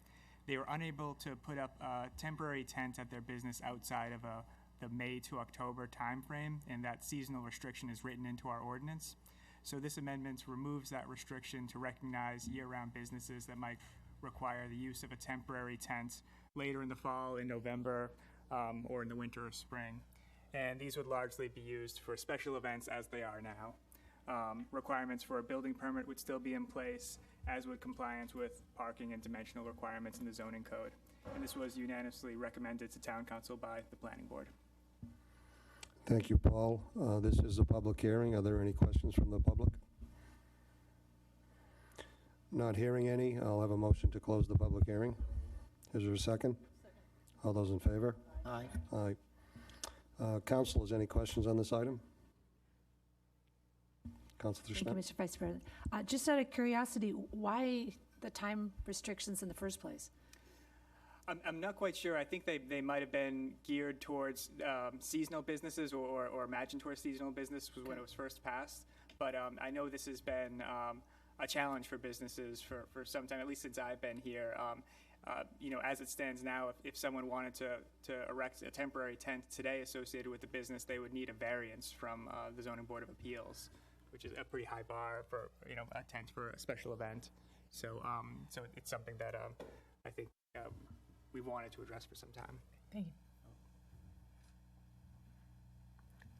they were unable to put up a temporary tent at their business outside of the May to October timeframe, and that seasonal restriction is written into our ordinance. So this amendment removes that restriction to recognize year-round businesses that might require the use of a temporary tent later in the fall, in November, or in the winter or spring. And these would largely be used for special events as they are now. Requirements for a building permit would still be in place, as would compliance with parking and dimensional requirements in the zoning code. And this was unanimously recommended to Town Council by the Planning Board. Thank you, Paul. This is a public hearing. Are there any questions from the public? Not hearing any. I'll have a motion to close the public hearing. Is there a second? Second. All those in favor? Aye. Aye. Councilors, any questions on this item? Councilor Thank you, Schnapp? Mr. Vice President. Just out of curiosity, why the time restrictions in the first place? I'm not quite sure. I think they might have been geared towards seasonal businesses or imagined towards seasonal business was when it was first passed. But I know this has been a challenge for businesses for some time, at least since I've been here. As it stands now, if someone wanted to erect a temporary tent today associated with the business, they would need a variance from the Zoning Board of Appeals, which is a pretty high bar for a tent for a special event. So it's something that I think we wanted to address for some time. Thank you.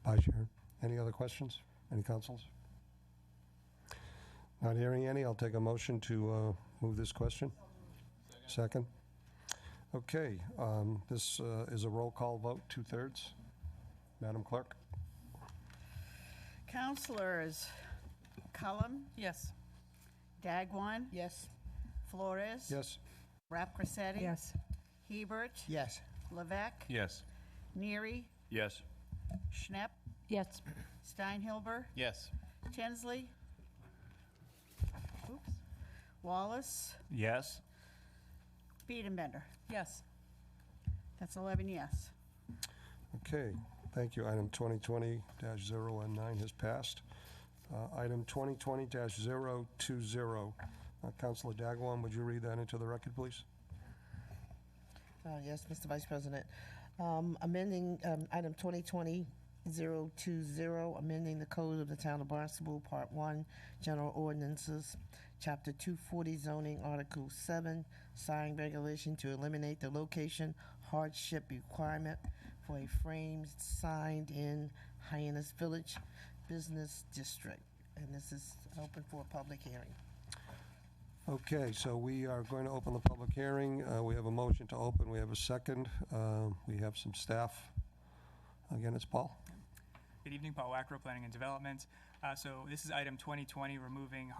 Vice Chair, any other questions? Any councils? Not hearing any. I'll take a motion to move this question. Second. Okay, this is a roll call vote, 2/3. Madam Clerk? Councilors Cullum, Yes. Dagwan, Yes. Flores, Yes. Rapcrossetti, Yes. Hebert, Yes. Levesque, Yes. Neary, Yes. Schnepp, Yes. Steinhilber, Yes. Tinsley, Wallace, Yes. Biedenbender. Yes. That's 11 yes. Okay, thank you. Item 2020-019 has passed. Item 2020-020. Councilor Dagwan, would you read that into the record, please? Yes, Mr. Vice President. Amending item 2020-020 20, amending the Code of the Town of Barnstable, Part 1, General Ordinances, Chapter 240, Zoning, Article 7, sign regulation to eliminate the location hardship requirement for a frame signed in Hyannis Village Business District. And this is open for a public hearing. Okay, so we are going to open the public hearing. We have a motion to open. We have a second. We have some staff. Again, it's Paul. Good evening, Paul Wackrow, Planning and Development. So this is item 2020, removing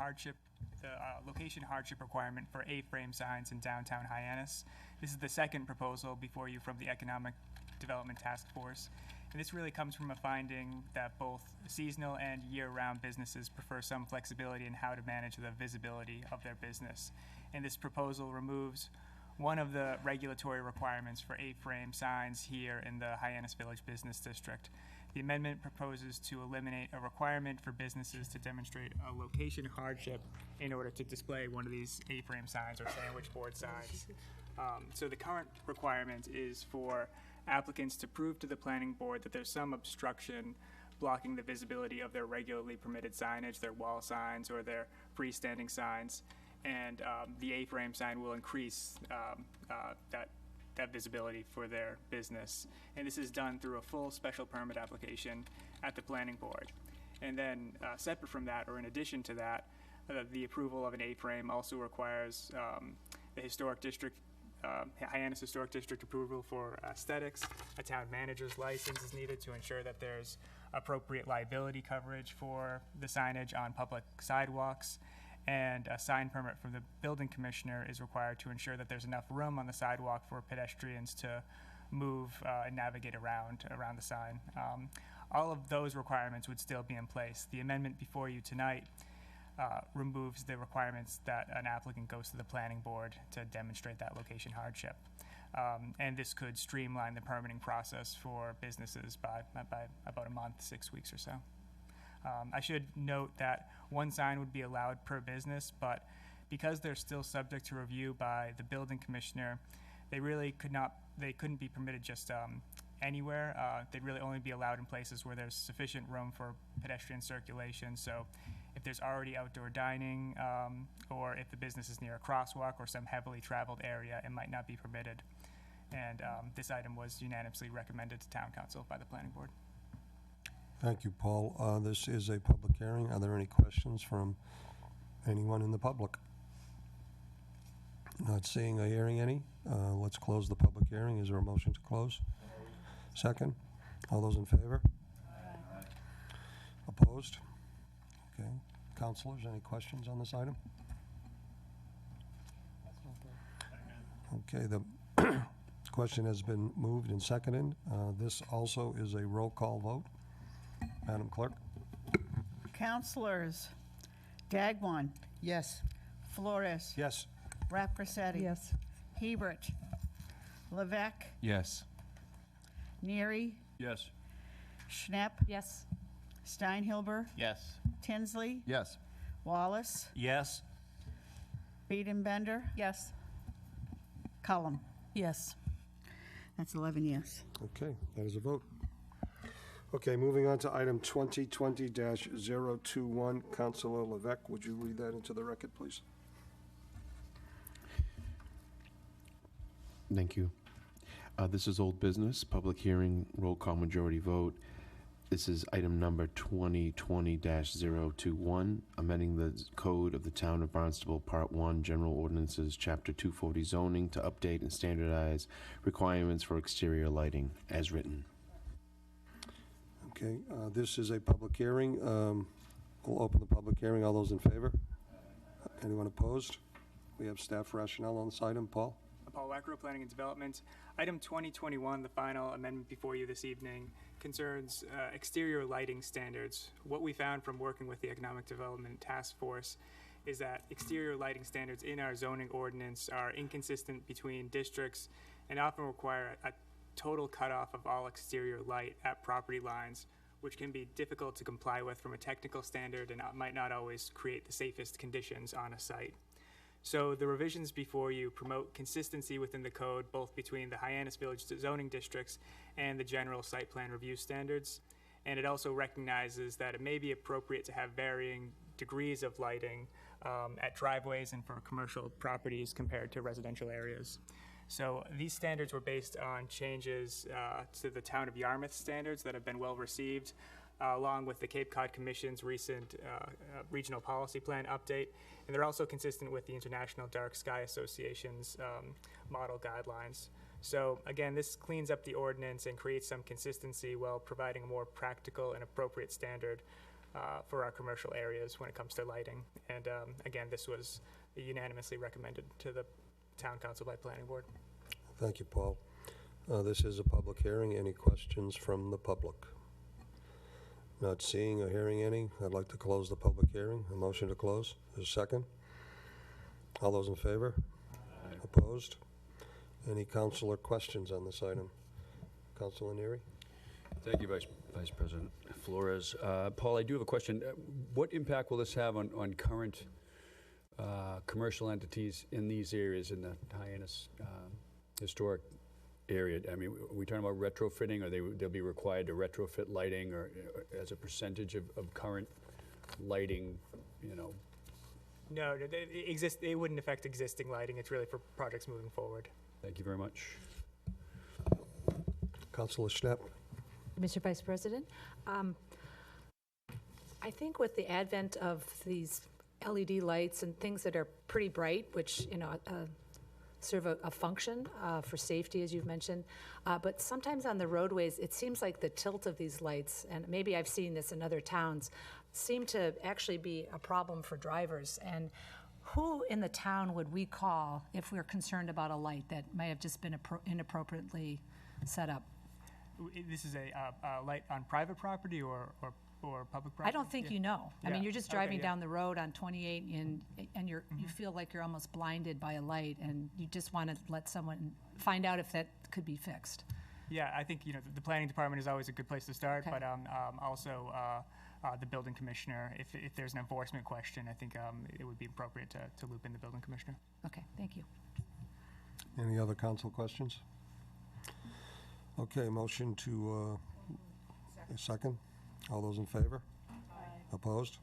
the location hardship requirement for A-frame signs in downtown Hyannis. This is the second proposal before you from the Economic Development Task Force. And this really comes from a finding that both seasonal and year-round businesses prefer some flexibility in how to manage the visibility of their business. And this proposal removes one of the regulatory requirements for A-frame signs here in the Hyannis Village Business District. The amendment proposes to eliminate a requirement for businesses to demonstrate a location hardship in order to display one of these A-frame signs or sandwich board signs. So the current requirement is for applicants to prove to the planning board that there's some obstruction blocking the visibility of their regularly permitted signage, their wall signs or their freestanding signs, and the A-frame sign will increase that visibility for their business. And this is done through a full special permit application at the planning board. And then separate from that, or in addition to that, the approval of an A-frame also requires the historic district, Hyannis Historic District approval for aesthetics. A town manager's license is needed to ensure that there's appropriate liability coverage for the signage on public sidewalks. And a sign permit from the building commissioner is required to ensure that there's enough room on the sidewalk for pedestrians to move and navigate around the sign. All of those requirements would still be in place. The amendment before you tonight removes the requirements that an applicant goes to the planning board to demonstrate that location hardship. And this could streamline the permitting process for businesses by about a month, 6 weeks or so. I should note that one sign would be allowed per business, but because they're still subject to review by the building commissioner, they couldn't be permitted just anywhere. They'd really only be allowed in places where there's sufficient room for pedestrian circulation. So if there's already outdoor dining, or if the business is near a crosswalk or some heavily traveled area, it might not be permitted. And this item was unanimously recommended to Town Council by the Planning Board. Thank you, Paul. This is a public hearing. Are there any questions from anyone in the public? Not seeing or hearing any. Let's close the public hearing. Is there a motion to close? Second. All those in favor? Opposed? Okay. Councilors, any questions on this item? Okay, the question has been moved and seconded. This also is a roll call vote. Madam Clerk? Councilors Dagwan. Yes. Flores. Yes. Raffersetti. Yes. Hebert. Levesque. Yes. Neary. Yes. Schnapp. Yes. Steinhilber. Yes. Tinsley. Yes. Wallace. Yes. Biedenbender. Yes. Cullum. Yes. That's 11 yes. Okay, that is a vote. Okay, moving on to item 2020-021. Councilor Levesque, would you read that into the record, please? Thank you. This is old business, public hearing, roll call majority vote. This is item number 2020-021, amending the code of the Town of Barnstable, Part 1, General Ordinances, Chapter 240, Zoning, to update and standardize requirements for exterior lighting, as written. Okay, this is a public hearing. We'll open the public hearing. All those in favor? Anyone opposed? We have staff rationale on this item. Paul? Paul Wackrow, Planning and Development. Item 2021, the final amendment before you this evening, concerns exterior lighting standards. What we found from working with the Economic Development Task Force is that exterior lighting standards in our zoning ordinance are inconsistent between districts and often require a total cutoff of all exterior light at property lines, which can be difficult to comply with from a technical standard and might not always create the safest conditions on a site. So the revisions before you promote consistency within the code, both between the Hyannis Village zoning districts and the general site plan review standards. And it also recognizes that it may be appropriate to have varying degrees of lighting at driveways and for commercial properties compared to residential areas. So these standards were based on changes to the Town of Yarmouth standards that have been well received, along with the Cape Cod Commission's recent regional policy plan update. And they're also consistent with the International Dark Sky Association's model guidelines. So again, this cleans up the ordinance and creates some consistency while providing a more practical and appropriate standard for our commercial areas when it comes to lighting. And again, this was unanimously recommended to the Town Council by Planning Board. Thank you, Paul. This is a public hearing. Any questions from the public? Not seeing or hearing any. I'd like to close the public hearing. A motion to close. Is a second? All those in favor? Aye. Opposed? Any councilor questions on this item? Councilor Neary? Thank you, Vice President Flores. Paul, I do have a question. What impact will this have on current commercial entities in these areas, in the Hyannis historic area? I mean, are we talking about retrofitting, or they'll be required to retrofit lighting, or as a percentage of current lighting, you know? No, it wouldn't affect existing lighting. It's really for projects moving forward. Thank you very much. Councilor Schnapp? Mr. Vice President, I think with the advent of these LED lights and things that are pretty bright, which, you know, serve a function for safety, as you've mentioned, but sometimes on the roadways, it seems like the tilt of these lights, and maybe I've seen this in other towns, seem to actually be a problem for drivers. And who in the town would we call if we're concerned about a light that may have just been inappropriately set up? This is a light on private property or public property? I don't think you know. I mean, you're just driving down the road on 28 and you feel like you're almost blinded by a light, and you just want to let someone find out if that could be fixed. Yeah, I think, you know, the planning department is always a good place to start, Okay. but also the building commissioner. If there's an enforcement question, I think it would be appropriate to loop in the building commissioner. Okay, thank you. Any other council questions? Okay, motion to, a second? All those in favor? Aye. Opposed?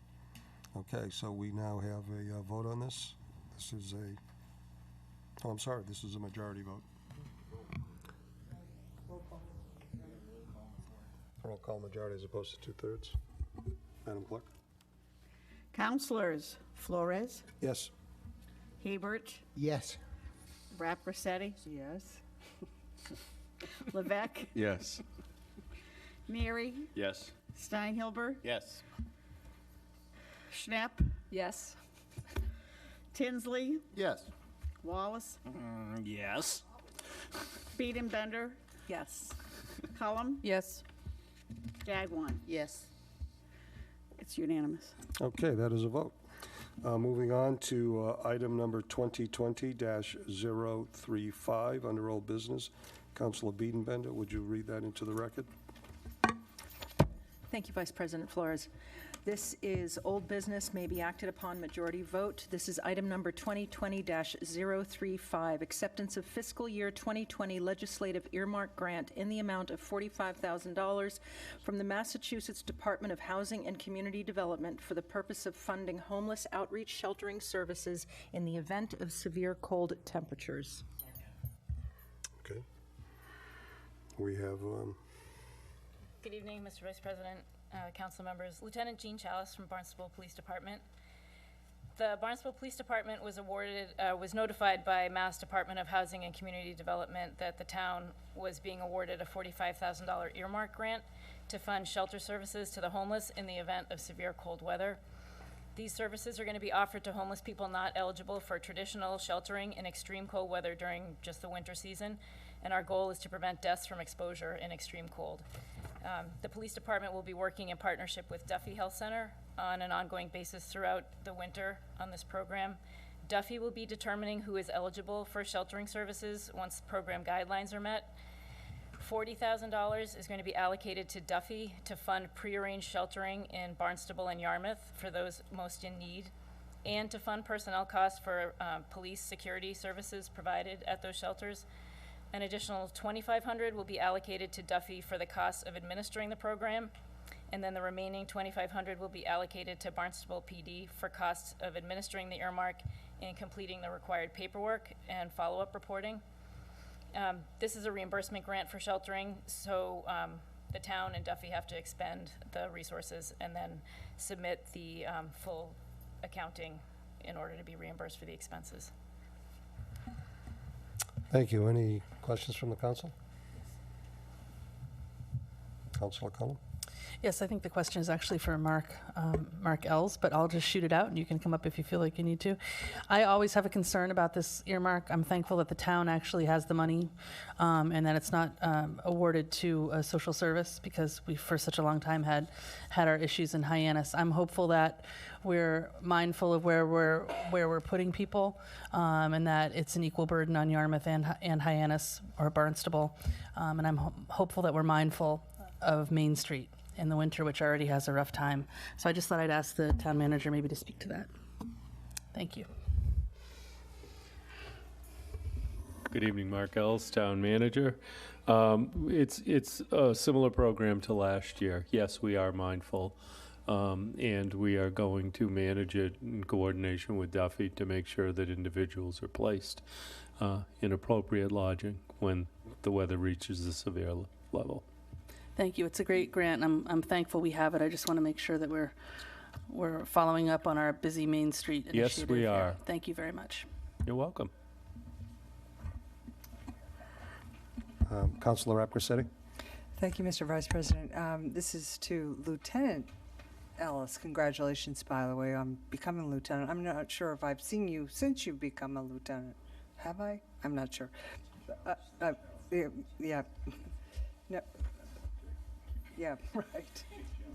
Okay, so we now have a vote on this. This is oh, I'm sorry, this is a majority vote. Roll call majority as opposed to two-thirds. Madam Clerk? Councilors Flores, Yes. Hebert, Yes. Rapresetti, Yes. Levesque, Yes. Neary, Yes. Steinhilber, Yes. Schnapp, Yes. Tinsley, Yes. Wallace, Yes. Bender, Yes. Cullum, Yes. Dagwan. Yes. It's unanimous. Okay, that is a vote. Moving on to item number 2020-035 under old business. Councilor Biedenbender, would you read that into the record? Thank you, Vice President Flores. This is old business, may be acted upon majority vote. This is item number 2020-035, acceptance of fiscal year 2020 legislative earmark grant in the amount of $45,000 from the Massachusetts Department of Housing and Community Development for the purpose of funding homeless outreach sheltering services in the event of severe cold temperatures. Okay. We have, Good evening, Mr. Vice President, council members. Lieutenant Jean Chalice from Barnstable Police Department. The Barnstable Police Department was notified by Mass Department of Housing and Community Development that the town was being awarded a $45,000 earmark grant to fund shelter services to the homeless in the event of severe cold weather. These services are going to be offered to homeless people not eligible for traditional sheltering in extreme cold weather during just the winter season, and our goal is to prevent deaths from exposure in extreme cold. The police department will be working in partnership with Duffy Health Center on an ongoing basis throughout the winter on this program. Duffy will be determining who is eligible for sheltering services once program guidelines are met. $40,000 is going to be allocated to Duffy to fund prearranged sheltering in Barnstable and Yarmouth for those most in need, and to fund personnel costs for police security services provided at those shelters. An additional $2,500 will be allocated to Duffy for the costs of administering the program, And then the remaining $2,500 will be allocated to Barnstable PD for costs of administering the earmark and completing the required paperwork and follow-up reporting. This is a reimbursement grant for sheltering, so the town and Duffy have to expend the resources and then submit the full accounting in order to be reimbursed for the expenses. Thank you. Any questions from the council? Councilor Cullen? Yes, I think the question is actually for Mark Els, but I'll just shoot it out and you can come up if you feel like you need to. I always have a concern about this earmark. I'm thankful that the town actually has the money and that it's not awarded to a social service, because we for such a long time had our issues in Hyannis. I'm hopeful that we're mindful of where we're putting people, and that it's an equal burden on Yarmouth and Hyannis or Barnstable. And I'm hopeful that we're mindful of Main Street in the winter, which already has a rough time. So I just thought I'd ask the town manager maybe to speak to that. Thank you. Good evening, Mark Els, Town Manager. It's a similar program to last year. Yes, we are mindful, and we are going to manage it in coordination with Duffy to make sure that individuals are placed in appropriate lodging when the weather reaches a severe level. Thank you. It's a great grant. I'm thankful we have it. I just want to make sure that we're following up on our busy Main Street initiative. Yes, we here. are. Thank you very much. You're welcome. Councilor Apkrasetti? Thank you, Mr. Vice President. This is to Lieutenant Ellis. Congratulations, by the way, on becoming lieutenant. I'm not sure if I've seen you since you've become a lieutenant. Have I? I'm not sure. Yeah. No. Yeah, right.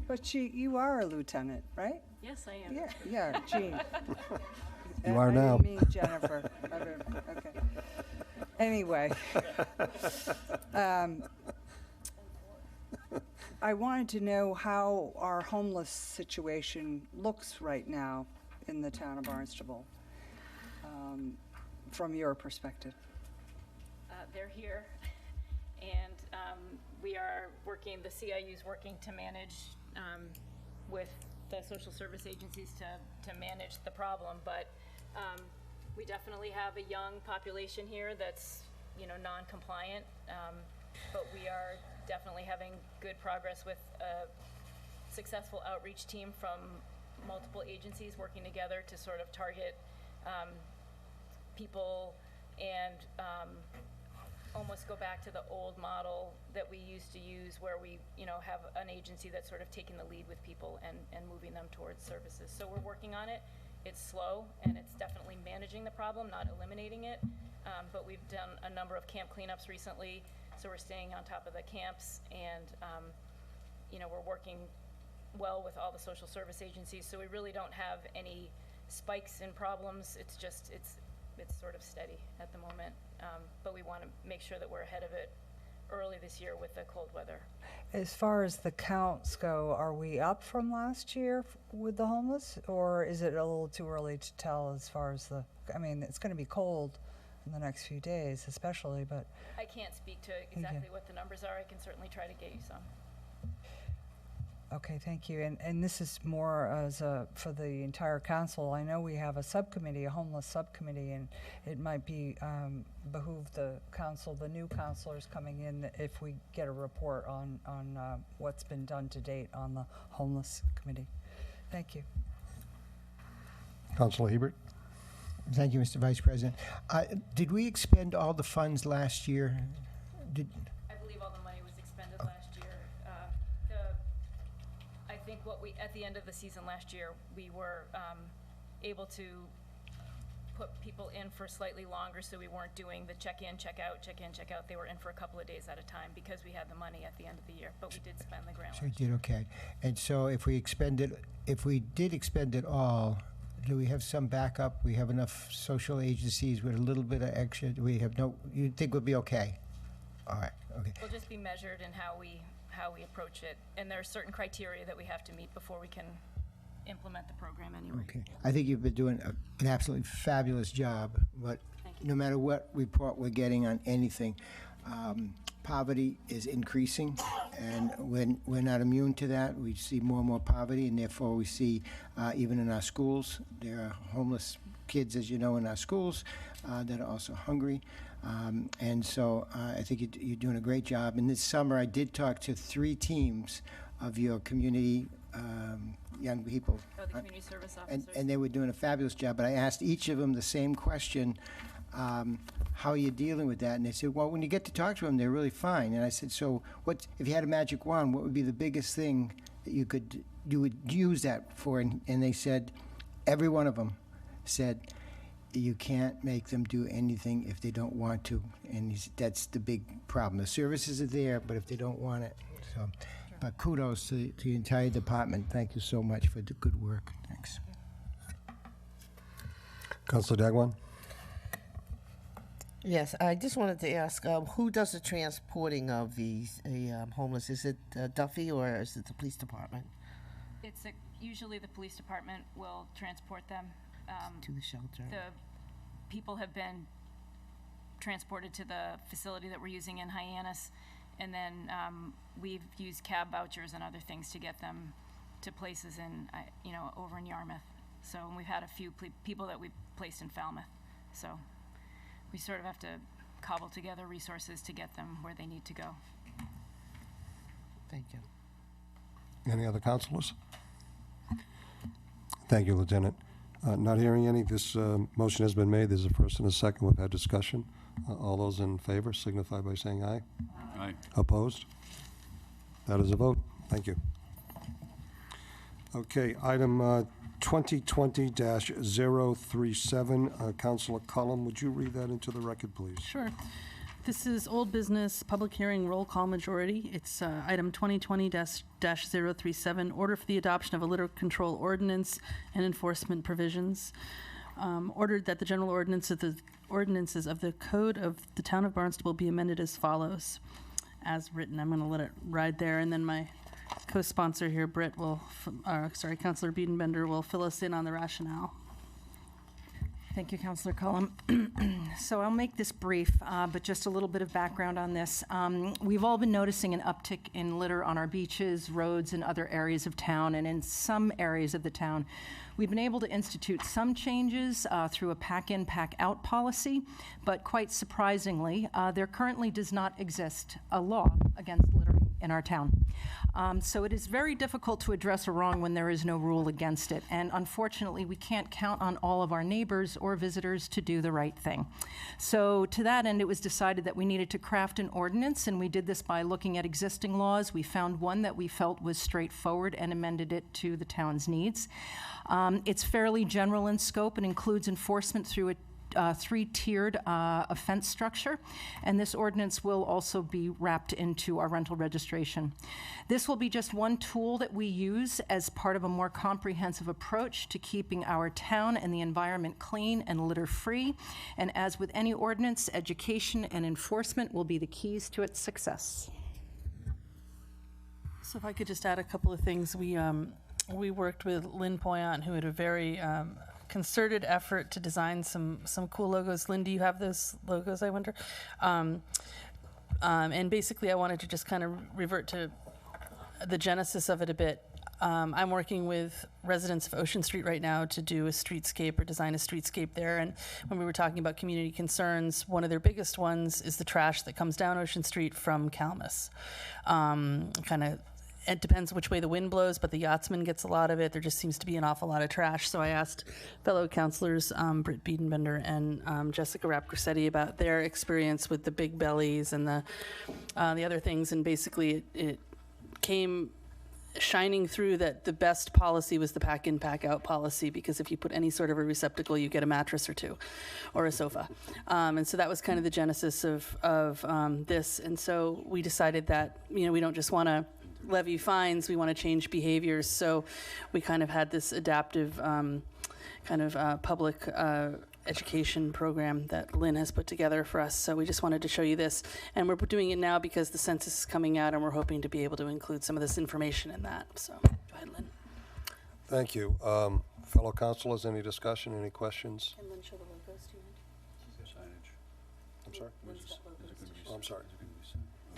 But you are a lieutenant, right? Yes, I am. Yeah, Jean. You are I now. didn't mean Jennifer. Okay. Anyway. I wanted to know how our homeless situation looks right now in the town of Barnstable, from your perspective. They're here, and we are working, the CIU is working to manage with the social service agencies to manage the problem, but we definitely have a young population here that's, non-compliant, but we are definitely having good progress with a successful outreach team from multiple agencies working together to sort of target people and almost go back to the old model that we used to use, where we, have an agency that's sort of taking the lead with people and moving them towards services. So we're working on it. It's slow, and it's definitely managing the problem, not eliminating it. But we've done a number of camp cleanups recently, so we're staying on top of the camps, and we're working well with all the social service agencies. So we really don't have any spikes in problems. It's just it's sort of steady at the moment. But we want to make sure that we're ahead of it early this year with the cold weather. As far as the counts go, are we up from last year with the homeless, or is it a little too early to tell as far as it's going to be cold in the next few days especially, but... I can't speak to exactly what the numbers are. I can certainly try to get you some. Okay, thank you. And this is more for the entire council. I know we have a subcommittee, a homeless subcommittee, and it might be behoove the council, the new councilors coming in, if we get a report on what's been done to date on the homeless committee. Thank you. Councilor Hebert? Thank you, Mr. Vice President. Did we expend all the funds last year? I believe all the money was expended last year. I think at the end of the season last year, we were able to put people in for slightly longer, so we weren't doing the check-in, check-out, check-in, check-out. They were in for a couple of days at a time because we had the money at the end of the year, but we did spend the grant. So you did okay. And so if we did expend it all, do we have some backup? We have enough social agencies with a little bit of extra? Do we have you think we'll be okay? All right, okay. We'll just be measured in how we approach it, and there are certain criteria that we have to meet before we can implement the program anyway. Okay. I think you've been doing an absolutely fabulous job, but no matter what report we're getting on anything, poverty is increasing, and we're not immune to that. We see more and more poverty, and therefore we see, even in our schools, there are homeless kids, as you know, in our schools that are also hungry. And so I think you're doing a great job. And this summer, I did talk to 3 teams of your community young people. Oh, the community service officers. And they were doing a fabulous job. But I asked each of them the same question, how are you dealing with that? And they said, well, when you get to talk to them, they're really fine. And I said, so what, if you had a magic wand, what would be the biggest thing that you would use that for? And they said, every one of them said, you can't make them do anything if they don't want to. And that's the big problem. The services are there, but if they don't want it. So, but kudos to the entire department. Thank you so much for the good work. Thanks. Councilor Dagwan? Yes, I just wanted to ask, who does the transporting of these homeless? Is it Duffy or is it the police department? It's usually the police department will transport them. To the shelter. The people have been transported to the facility that we're using in Hyannis, and then we've used cab vouchers and other things to get them to places in, over in Yarmouth. So and we've had a few people that we've placed in Falmouth. So we sort of have to cobble together resources to get them where they need to go. Thank you. Any other councilors? Thank you, Lieutenant. Not hearing any. This motion has been made. There's a first and a second. We've had discussion. All those in favor signify by saying aye. Aye. Opposed? That is a vote. Thank you. Okay, item 2020-037. Councilor Cullum, would you read that into the record, please? Sure. This is old business, public hearing, roll call majority. It's item 2020-037, order for the adoption of a litter control ordinance and enforcement provisions. Ordered that the general ordinances of the Code of the Town of Barnstable be amended as follows. As written, I'm going to let it ride there, and then my co-sponsor here, Councilor Biedenbender, will fill us in on the rationale. Thank you, Councilor Cullum. So I'll make this brief, but just a little bit of background on this. We've all been noticing an uptick in litter on our beaches, roads, and other areas of town, and in some areas of the town, we've been able to institute some changes through a pack-in, pack-out policy, but quite surprisingly, there currently does not exist a law against littering in our town. So it is very difficult to address a wrong when there is no rule against it. And unfortunately, we can't count on all of our neighbors or visitors to do the right thing. So to that end, it was decided that we needed to craft an ordinance, and we did this by looking at existing laws. We found one that we felt was straightforward and amended it to the town's needs. It's fairly general in scope and includes enforcement through a 3-tiered offense structure, and this ordinance will also be wrapped into our rental registration. This will be just one tool that we use as part of a more comprehensive approach to keeping our town and the environment clean and litter-free, and as with any ordinance, education and enforcement will be the keys to its success. So if I could just add a couple of things. We worked with Lynn Poyant, who had a very concerted effort to design some cool logos. Lynn, do you have those logos, I wonder? And basically, I wanted to just kind of revert to the genesis of it a bit. I'm working with residents of Ocean Street right now to do a streetscape or design a streetscape there. And when we were talking about community concerns, one of their biggest ones is the trash that comes down Ocean Street from Calmus. It depends which way the wind blows, but the Yachtsman gets a lot of it. There just seems to be an awful lot of trash. So I asked fellow councilors, Britt Biedenbender and Jessica Rapp-Grassetti, about their experience with the big bellies and the other things. And basically it came shining through that the best policy was the pack-in, pack-out policy, because if you put any sort of a receptacle, you get a mattress or two or a sofa. And so that was kind of the genesis of this. And so we decided that, we don't just want to levy fines, we want to change behaviors. So we kind of had this adaptive public education program that Lynn has put together for us. So we just wanted to show you this. And we're doing it now because the census is coming out, and we're hoping to be able to include some of this information in that. So go ahead, Lynn. Thank you. Fellow councilors, any discussion, any questions? Can Lynn show the logos to you? I'm sorry? Oh, I'm sorry.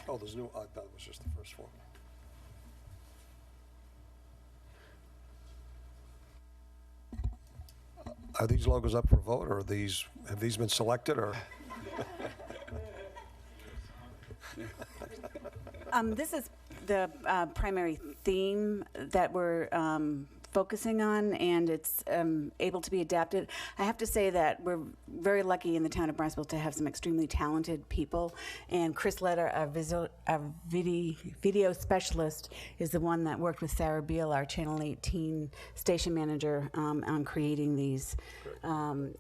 Oh, there's new, that was just the first one. Are these logos up for vote, or have these been selected, or? This is the primary theme that we're focusing on, and it's able to be adapted. I have to say that we're very lucky in the town of Barnstable to have some extremely talented people, and Chris Letter, our video specialist, is the one that worked with Sarah Beal, our Channel 18 station manager, on creating these.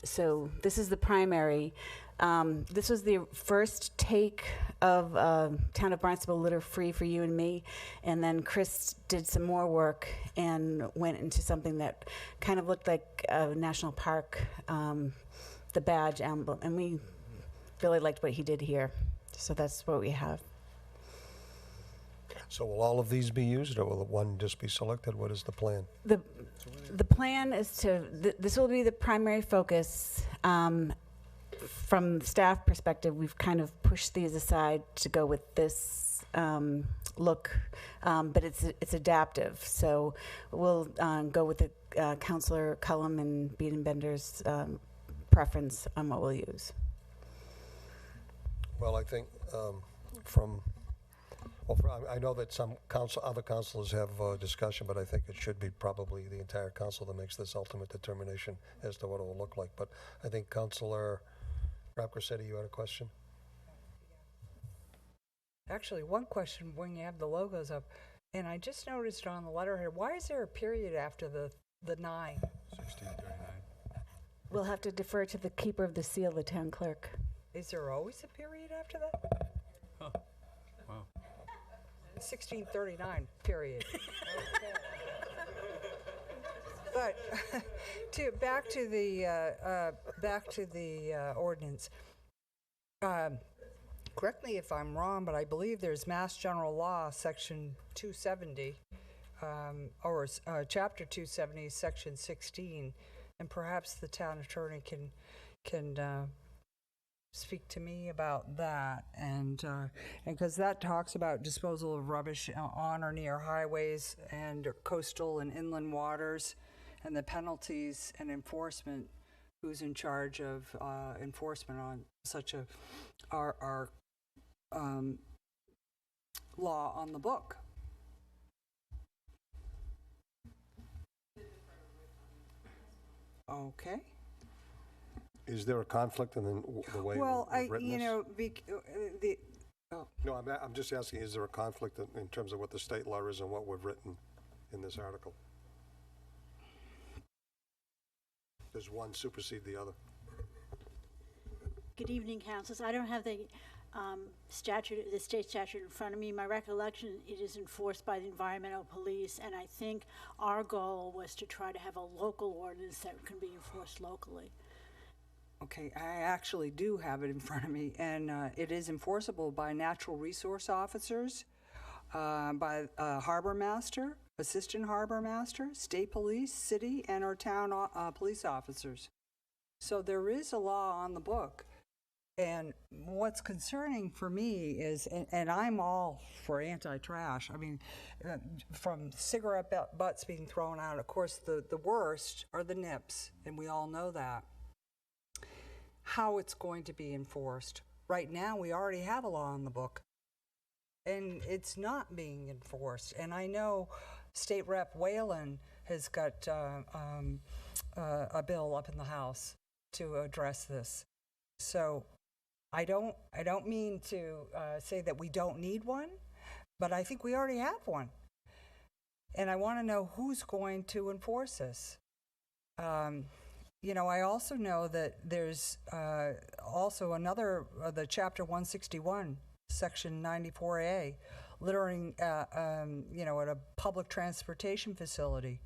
So this is the primary. This was the first take of Town of Barnstable Litter Free for You and Me, and then Chris did some more work and went into something that kind of looked like a national park, the badge emblem, and we really liked what he did here. So that's what we have. So will all of these be used, or will one just be selected? What is the plan? The plan is to, this will be the primary focus. From the staff perspective, we've kind of pushed these aside to go with this look, but it's adaptive. So we'll go with the Councillor Cullum and Beedenbender's preference on what we'll use. Well, I think I know that some other councilors have discussion, but I think it should be probably the entire council that makes this ultimate determination as to what it will look like. But I think Councillor Rapcorsetti, you had a question? Actually, one question when you have the logos up, and I just noticed on the letterhead, why is there a period after the 9? 1639. We'll have to defer to the keeper of the seal, the town clerk. Is there always a period after that? Huh. Wow. 1639, period. Okay. But back to the ordinance. Correct me if I'm wrong, but I believe there's Mass General Law, Section 270, or Chapter 270, Section 16, and perhaps the town attorney can speak to me about that, and because that talks about disposal of rubbish on or near highways and coastal and inland waters, and the penalties and enforcement. Who's in charge of enforcement on such our law on the book? Okay. Is there a conflict in the way Well, we've written this? No, I'm just asking, is there a conflict in terms of what the state law is and what we've written in this article? Does one supersede the other? Good evening, councils. I don't have the statute, the state statute in front of me. My recollection, it is enforced by the environmental police, and I think our goal was to try to have a local ordinance that can be enforced locally. Okay, I actually do have it in front of me, and it is enforceable by natural resource officers, by harbor master, assistant harbor master, state police, city, and our town police officers. So there is a law on the book. And what's concerning for me is, and I'm all for anti-trash, I mean, from cigarette butts being thrown out, of course, the worst are the nips, and we all know that. How it's going to be enforced. Right now, we already have a law on the book, and it's not being enforced. And I know State Rep Whalen has got a bill up in the House to address this. So I don't mean to say that we don't need one, but I think we already have one. And I want to know who's going to enforce this. You know, I also know that there's also another, the Chapter 161, Section 94A, littering, you know, at a public transportation facility.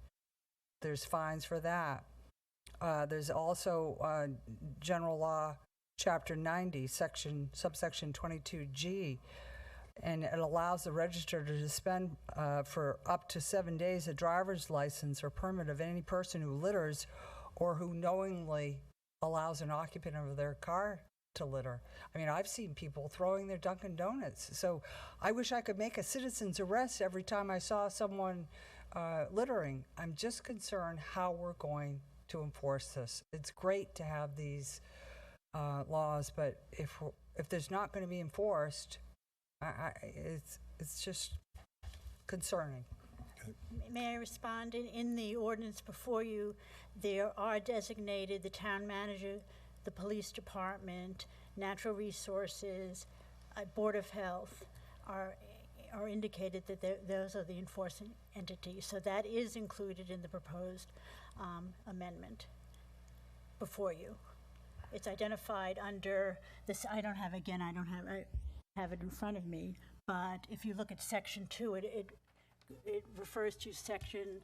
There's fines for that. There's also General Law, Chapter 90, subsection 22G, and it allows the register to suspend for up to 7 days a driver's license or permit of any person who litters or who knowingly allows an occupant of their car to litter. I mean, I've seen people throwing their Dunkin' Donuts. So I wish I could make a citizen's arrest every time I saw someone littering. I'm just concerned how we're going to enforce this. It's great to have these laws, but if there's not going to be enforced, it's just concerning. May I respond? In the ordinance before you, there are designated the town manager, the police department, natural resources, Board of Health are indicated that those are the enforcing entities. So that is included in the proposed amendment before you. It's identified under this. I have it in front of me, but if you look at section 2, it refers to section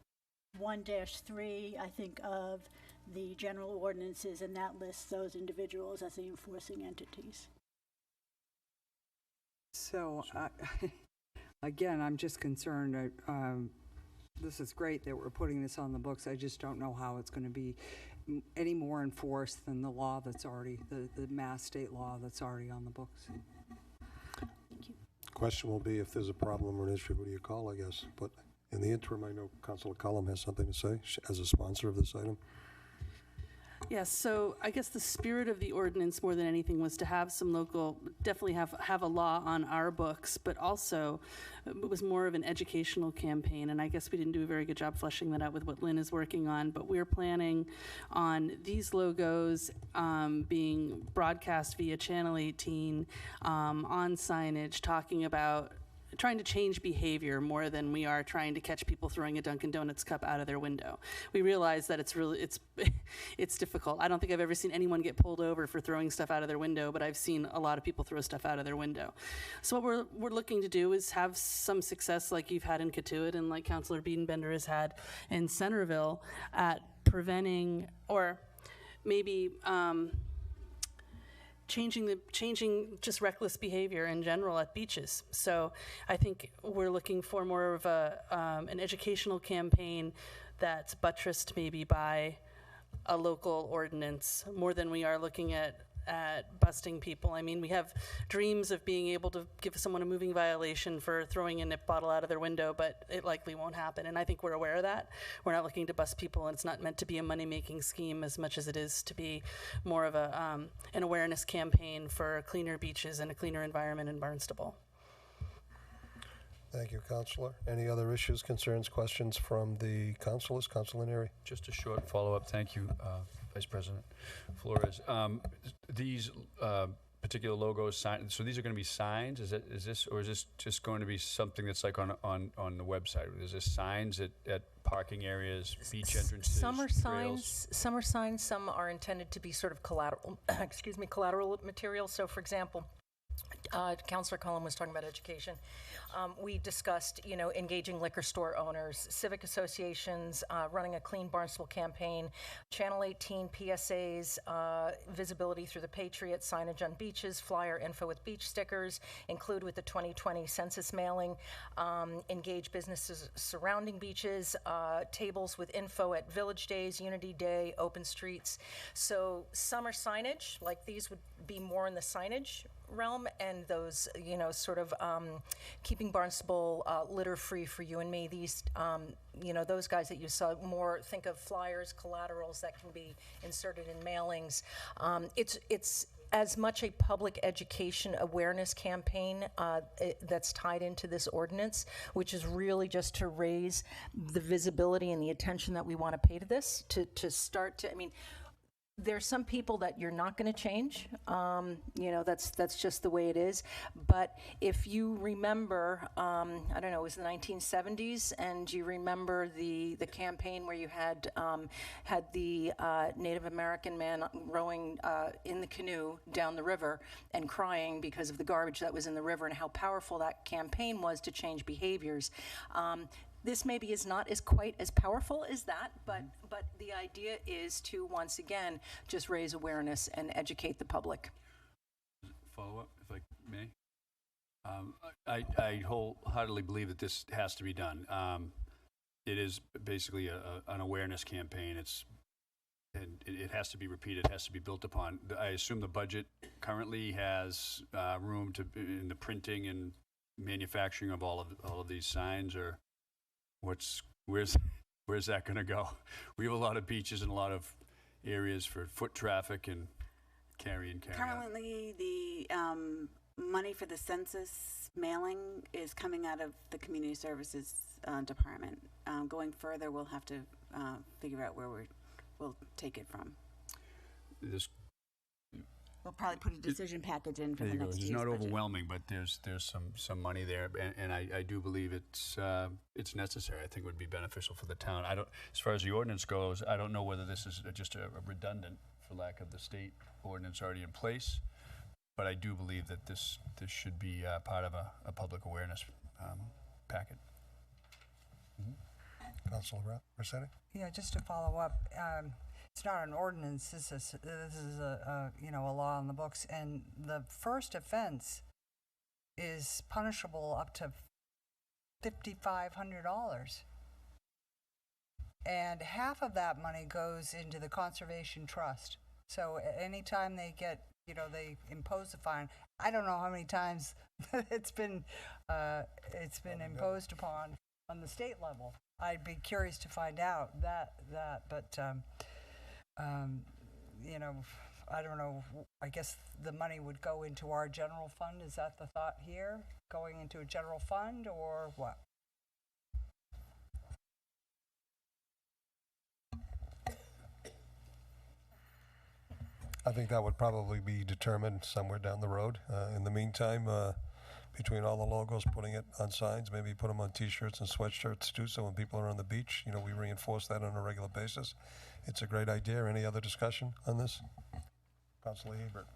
1-3, I think, of the general ordinances, and that lists those individuals as the enforcing entities. So, again, I'm just concerned. This is great that we're putting this on the books. I just don't know how it's going to be any more enforced than the law that's already, the mass state law that's already on the books. Question will be, if there's a problem or an issue, who do you call, I guess? But in the interim, I know Councilor Cullum has something to say as a sponsor of this item. Yes, so I guess the spirit of the ordinance more than anything was to have some local, definitely have a law on our books, but also it was more of an educational campaign, and I guess we didn't do a very good job fleshing that out with what Lynn is working on, but we're planning on these logos being broadcast via Channel 18 on signage, talking about trying to change behavior more than we are trying to catch people throwing a Dunkin' Donuts cup out of their window. We realize that it's difficult. I don't think I've ever seen anyone get pulled over for throwing stuff out of their window, but I've seen a lot of people throw stuff out of their window. So what we're looking to do is have some success like you've had in Katuitt and like Councilor Biedenbender has had in Centerville at preventing, or maybe changing just reckless behavior in general at beaches. So I think we're looking for more of an educational campaign that's buttressed maybe by a local ordinance more than we are looking at busting people. I mean, we have dreams of being able to give someone a moving violation for throwing a nip bottle out of their window, but it likely won't happen. And I think we're aware of that. We're not looking to bust people, and it's not meant to be a money-making scheme as much as it is to be more of an awareness campaign for cleaner beaches and a cleaner environment in Barnstable. Thank you, Councilor. Any other issues, concerns, questions from the councilors? Councilor Neri? Just a short follow-up. Thank you, Vice President Flores. These particular logos, so these are going to be signs? Is this just going to be something that's like on the website? Is this signs at parking areas, beach entrances, Some are trails? signs. Some are intended to be sort of collateral. Collateral material. So, for example, Councilor Cullum was talking about education. We discussed, engaging liquor store owners, civic associations, running a Clean Barnstable campaign, Channel 18 PSAs, visibility through the Patriot, signage on beaches, flyer info with beach stickers, include with the 2020 census mailing, engage businesses surrounding beaches, tables with info at Village Days, Unity Day, open streets. So summer signage, like these would be more in the signage realm, and those, sort of keeping Barnstable litter-free for you and me. These, those guys that you saw, more think of flyers, collaterals that can be inserted in mailings. It's as much a public education awareness campaign that's tied into this ordinance, which is really just to raise the visibility and the attention that we want to pay to this, to start to, there's some people that you're not going to change. That's just the way it is. But if you remember, I don't know, it was the 1970s, and you remember the campaign where you had the Native American man rowing in the canoe down the river and crying because of the garbage that was in the river, and how powerful that campaign was to change behaviors. This maybe is not quite as powerful as that, but the idea is to, once again, just raise awareness and educate the public. Follow up, if I may. I wholeheartedly believe that this has to be done. It is basically an awareness campaign. It's it has to be repeated, has to be built upon. I assume the budget currently has room in the printing and manufacturing of all of these signs, or where's that going to go? We have a lot of beaches and a lot of areas for foot traffic and carry on. Currently, the money for the census mailing is coming out of the Community Services Department. Going further, we'll have to figure out where we'll take it from. We'll probably put a decision package in for the next year's It's not budget. overwhelming, but there's some money there, and I do believe it's necessary. I think it would be beneficial for the town. As far as the ordinance goes, I don't know whether this is just a redundant, for lack of the state ordinance already in place, but I do believe that this should be part of a public awareness packet. Councilor Rossetti? Yeah, just to follow up, it's not an ordinance, this is a law on the books, and the first offense is punishable up to $5,500. And half of that money goes into the Conservation Trust. So anytime they get, they impose a fine, I don't know how many times it's been imposed upon on the state level. I'd be curious to find out that, but I don't know. I guess the money would go into our general fund. Is that the thought here? Going into a general fund or what? I think that would probably be determined somewhere down the road. In the meantime, between all the logos, putting it on signs, maybe put them on T-shirts and sweatshirts too, so when people are on the beach, we reinforce that on a regular basis. It's a great idea. Any other discussion on this? Councilor Hebert.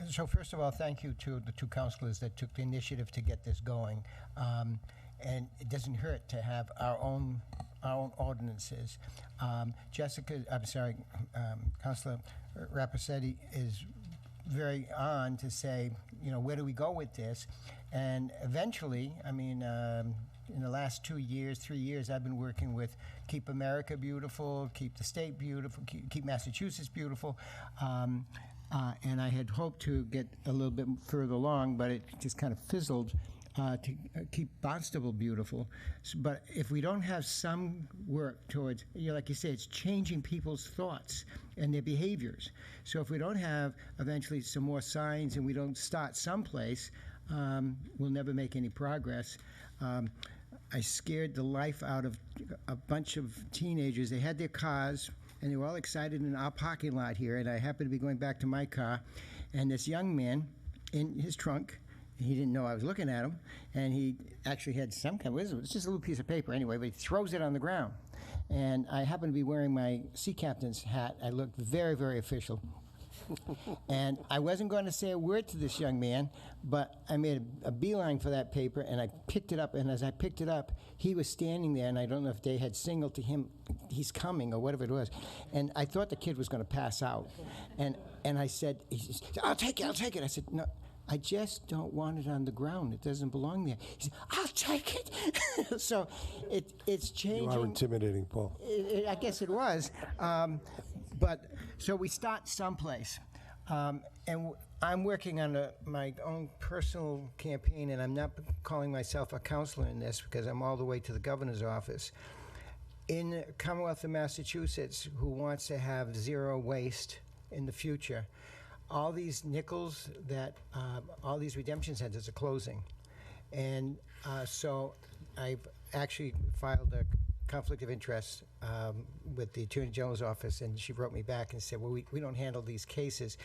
So first of all, thank you to the two councilors that took the initiative to get this going. And it doesn't hurt to have our own ordinances. Councilor Rapacetti is very on to say, where do we go with this? And eventually, in the last 2 years, 3 years, I've been working with Keep America Beautiful, Keep the State Beautiful, Keep Massachusetts Beautiful. And I had hoped to get a little bit further along, but it just kind of fizzled to keep Barnstable beautiful. But if we don't have some work towards, like you say, it's changing people's thoughts and their behaviors. So if we don't have eventually some more signs and we don't start someplace, we'll never make any progress. I scared the life out of a bunch of teenagers. They had their cars, and they were all excited in our parking lot here, and I happened to be going back to my car, and this young man in his trunk, he didn't know I was looking at him, and he actually had some kind of, it's just a little piece of paper anyway, but he throws it on the ground. And I happened to be wearing my sea captain's hat. I looked very, very official. And I wasn't going to say a word to this young man, but I made a beeline for that paper, and I picked it up, and as I picked it up, he was standing there, and I don't know if they had signaled to him, he's coming, or whatever it was. And I thought the kid was going to pass out. And I said, he says, I'll take it. I said, no, I just don't want it on the ground. It doesn't belong there. He said, I'll take it. So it's changing. You are intimidating, Paul. I guess it was. But so we start someplace. And I'm working on my own personal campaign, and I'm not calling myself a counselor in this because I'm all the way to the governor's office. In the Commonwealth of Massachusetts, who wants to have zero waste in the future, all these nickels that, all these redemption centers are closing. And so I've actually filed a conflict of interest with the Attorney General's office, and she wrote me back and said, well, we don't handle these cases.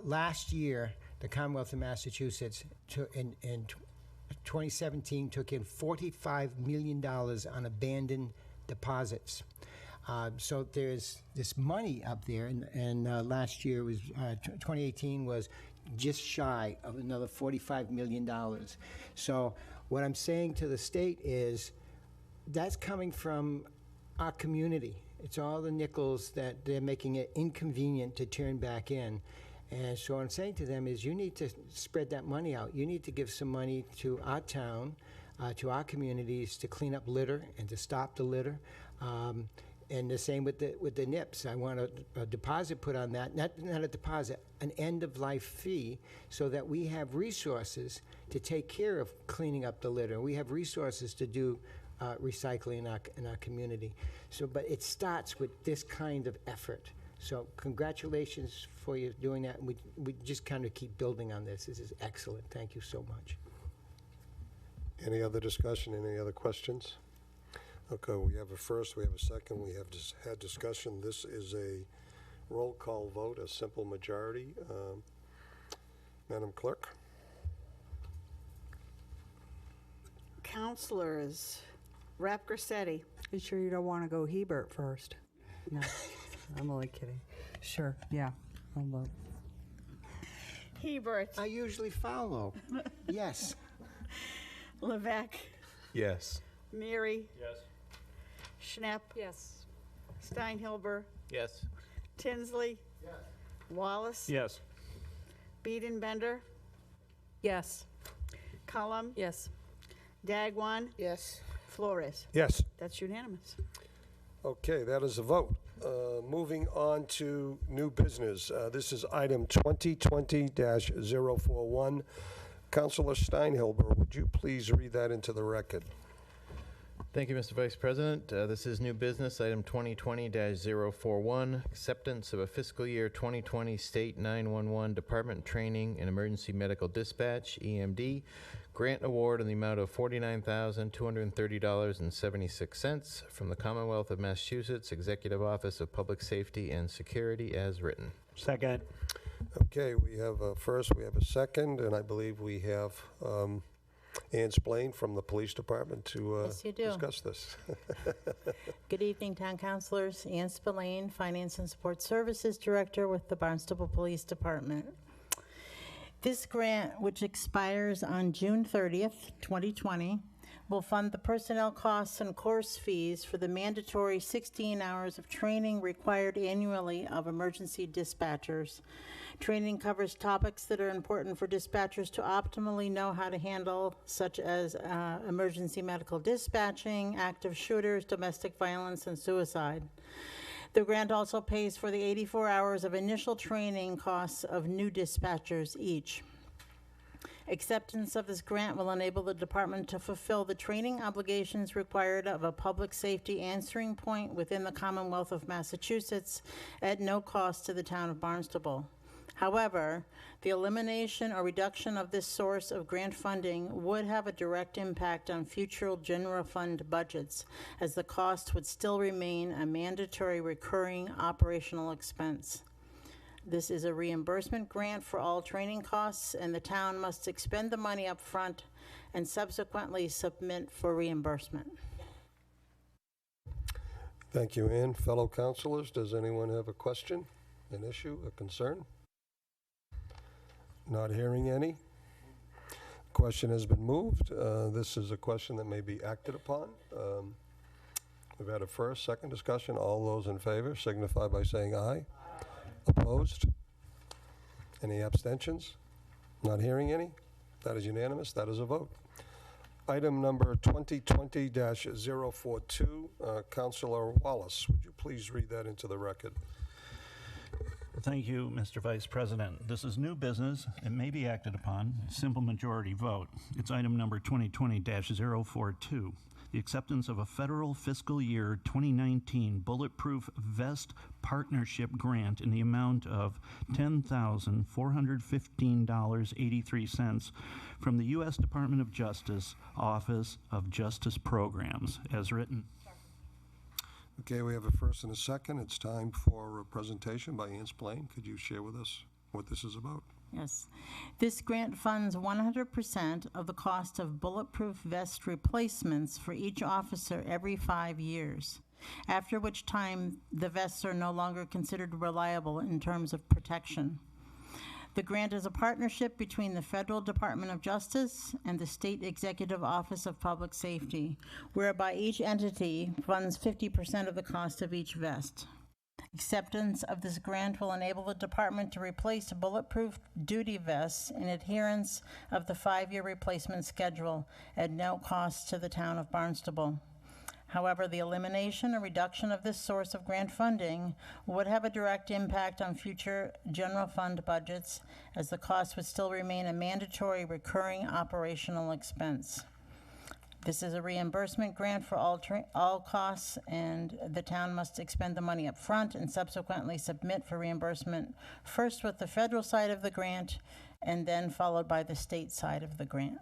Last year, the Commonwealth of Massachusetts in 2017 took in $45 million on abandoned deposits. So there's this money up there, and last year was 2018 was just shy of another $45 million. So what I'm saying to the state is that's coming from our community. It's all the nickels that they're making it inconvenient to turn back in. And so what I'm saying to them is you need to spread that money out. You need to give some money to our town, to our communities to clean up litter and to stop the litter. And the same with the NIPS. I want a deposit put on that, not a deposit, an end-of-life fee, so that we have resources to take care of cleaning up the litter. We have resources to do recycling in our community. So, but it starts with this kind of effort. So congratulations for you doing that. We just kind of keep building on this. This is excellent. Thank you so much. Any other discussion, any other questions? Okay, we have a first, we have a second, we have just had discussion. This is a roll call vote, a simple majority. Madam Clerk? Counselors, Rep. Grissetti. You sure you don't want to go Hebert first? No, I'm only kidding. Sure, yeah, I'll vote. Hebert. I usually follow. Yes. Levesque. Yes. Miri. Yes. Schnepp. Yes. Steinhilber. Yes. Tinsley. Yes. Wallace. Yes. Biedenbender. Yes. Cullum. Yes. Dagwan. Yes. Flores. Yes. That's unanimous. Okay, that is a vote. Moving on to new business. This is item 2020-041. Councilor Steinhilber, would you please read that into the record? Thank you, Mr. Vice President. This is new business, item 2020-041, acceptance of a fiscal year 2020 State 911 Department Training and Emergency Medical Dispatch, EMD, grant award in the amount of $49,230.76 from the Commonwealth of Massachusetts Executive Office of Public Safety and Security as written. Second. Okay, we have a first, we have a second, and I believe we have Ann Splain from the Police Department to Yes, you do. discuss this. Good evening, Town Councilors. Ann Spillane, Finance and Support Services Director with the Barnstable Police Department. This grant, which expires on June 30th, 2020, will fund the personnel costs and course fees for the mandatory 16 hours of training required annually of emergency dispatchers. Training covers topics that are important for dispatchers to optimally know how to handle, such as emergency medical dispatching, active shooters, domestic violence, and suicide. The grant also pays for the 84 hours of initial training costs of new dispatchers each. Acceptance of this grant will enable the department to fulfill the training obligations required of a public safety answering point within the Commonwealth of Massachusetts at no cost to the town of Barnstable. However, the elimination or reduction of this source of grant funding would have a direct impact on future general fund budgets, as the cost would still remain a mandatory recurring operational expense. This is a reimbursement grant for all training costs, and the town must expend the money up front and subsequently submit for reimbursement. Thank you, Ann. Fellow councilors, does anyone have a question, an issue, a concern? Not hearing any. Question has been moved. This is a question that may be acted upon. We've had a first, second discussion. All those in favor signify by saying aye. Opposed? Any abstentions? Not hearing any? That is unanimous. That is a vote. Item number 2020-042, Councilor Wallace, would you please read that into the record? Thank you, Mr. Vice President. This is new business. It may be acted upon. Simple majority vote. It's item number 2020-042. The acceptance of a federal fiscal year 2019 Bulletproof Vest Partnership Grant in the amount of $10,415.83 from the U.S. Department of Justice, Office of Justice Programs, as written. Okay, we have a first and a second. It's time for a presentation by Ann Splain. Could you share with us what this is about? Yes. This grant funds 100% of the cost of bulletproof vest replacements for each officer every 5 years, after which time the vests are no longer considered reliable in terms of protection. The grant is a partnership between the Federal Department of Justice and the State Executive Office of Public Safety, whereby each entity funds 50% of the cost of each vest. Acceptance of this grant will enable the department to replace bulletproof duty vests in adherence of the 5-year replacement schedule at no cost to the town of Barnstable. However, the elimination or reduction of this source of grant funding would have a direct impact on future general fund budgets, as the cost would still remain a mandatory recurring operational expense. This is a reimbursement grant for all costs, and the town must expend the money up front and subsequently submit for reimbursement, first with the federal side of the grant and then followed by the state side of the grant.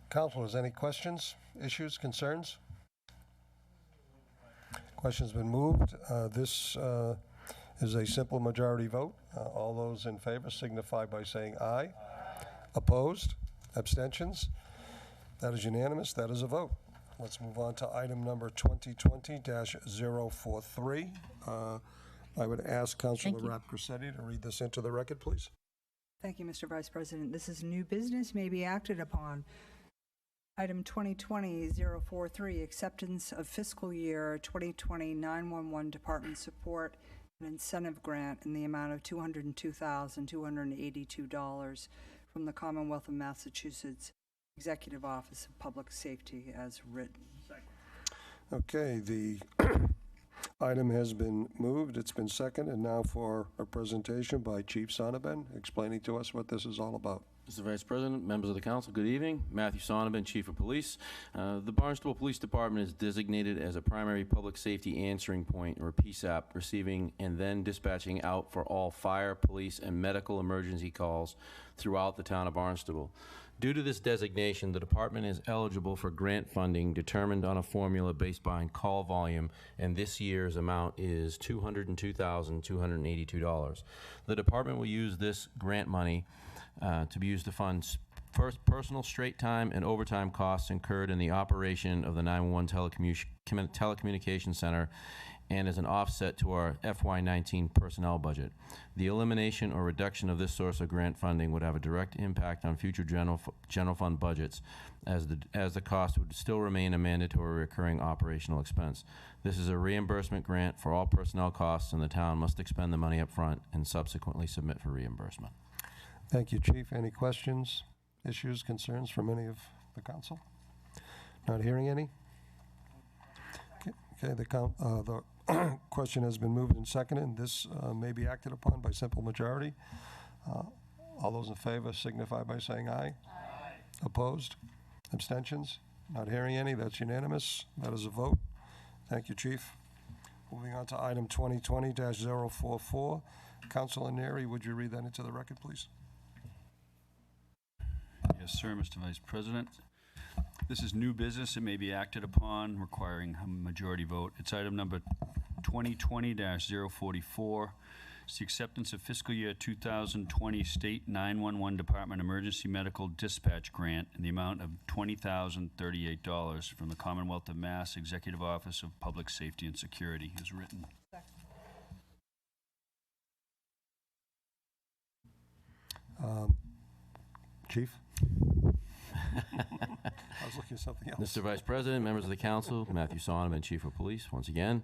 Councilors, any questions, issues, concerns? Question's been moved. This is a simple majority vote. All those in favor signify by saying aye. Opposed? Abstentions? That is unanimous. That is a vote. Let's move on to item number 2020-043. I would ask Councilor Rapcrossetti to read this into the record, please. Thank you, Mr. Vice President. This is new business, may be acted upon. Item 2020-043, acceptance of fiscal year 2020 911 Department Support and Incentive Grant in the amount of $202,282 from the Commonwealth of Massachusetts Executive Office of Public Safety as written. Okay, the item has been moved. It's been seconded. And now for a presentation by Chief Sonnabend explaining to us what this is all about. Mr. Vice President, members of the council, good evening. Matthew Sonnabend, Chief of Police. The Barnstable Police Department is designated as a primary public safety answering point, or PSAP, receiving and then dispatching out for all fire, police, and medical emergency calls throughout the town of Barnstable. Due to this designation, the department is eligible for grant funding determined on a formula based on call volume, and this year's amount is $202,282. The department will use this grant money to be used to fund first personal straight time and overtime costs incurred in the operation of the 911 telecommunications center, and as an offset to our FY19 personnel budget. The elimination or reduction of this source of grant funding would have a direct impact on future general fund budgets, as the cost would still remain a mandatory recurring operational expense. This is a reimbursement grant for all personnel costs, and the town must expend the money up front and subsequently submit for reimbursement. Thank you, Chief. Any questions, issues, concerns from any of the council? Not hearing any? Okay, the question has been moved and seconded. This may be acted upon by simple majority. All those in favor signify by saying aye. Aye. Opposed? Abstentions? Not hearing any. That's unanimous. That is a vote. Thank you, Chief. Moving on to item 2020-044. Councilor Neri, would you read that into the record, please? Yes, sir, Mr. Vice President. This is new business. It may be acted upon, requiring a majority vote. It's item number 2020-044. It's the acceptance of fiscal year 2020 State 911 Department Emergency Medical Dispatch Grant in the amount of $20,038 from the Commonwealth of Mass Executive Office of Public Safety and Security, as written. Chief? I was looking at something else. Mr. Vice President, members of the council, Matthew Sonnabend, Chief of Police, once again.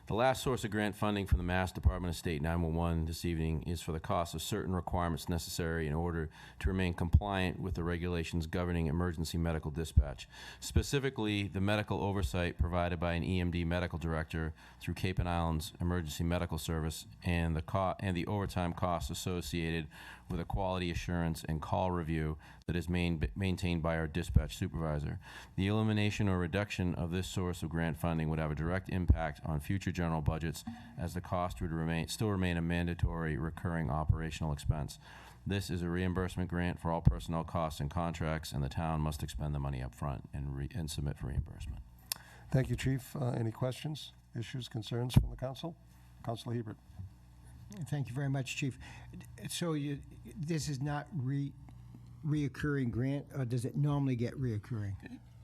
The last source of grant funding from the Mass Department of State 911 this evening is for the cost of certain requirements necessary in order to remain compliant with the regulations governing emergency medical dispatch. Specifically, the medical oversight provided by an EMD medical director through Cape and Islands Emergency Medical Service, and the overtime costs associated with a quality assurance and call review that is maintained by our dispatch supervisor. The elimination or reduction of this source of grant funding would have a direct impact on future general budgets, as the cost would still remain a mandatory recurring operational expense. This is a reimbursement grant for all personnel costs and contracts, and the town must expend the money up front and submit for reimbursement. Thank you, Chief. Any questions, issues, concerns from the council? Councilor Hebert. Thank you very much, Chief. So this is not reoccurring grant, or does it normally get reoccurring?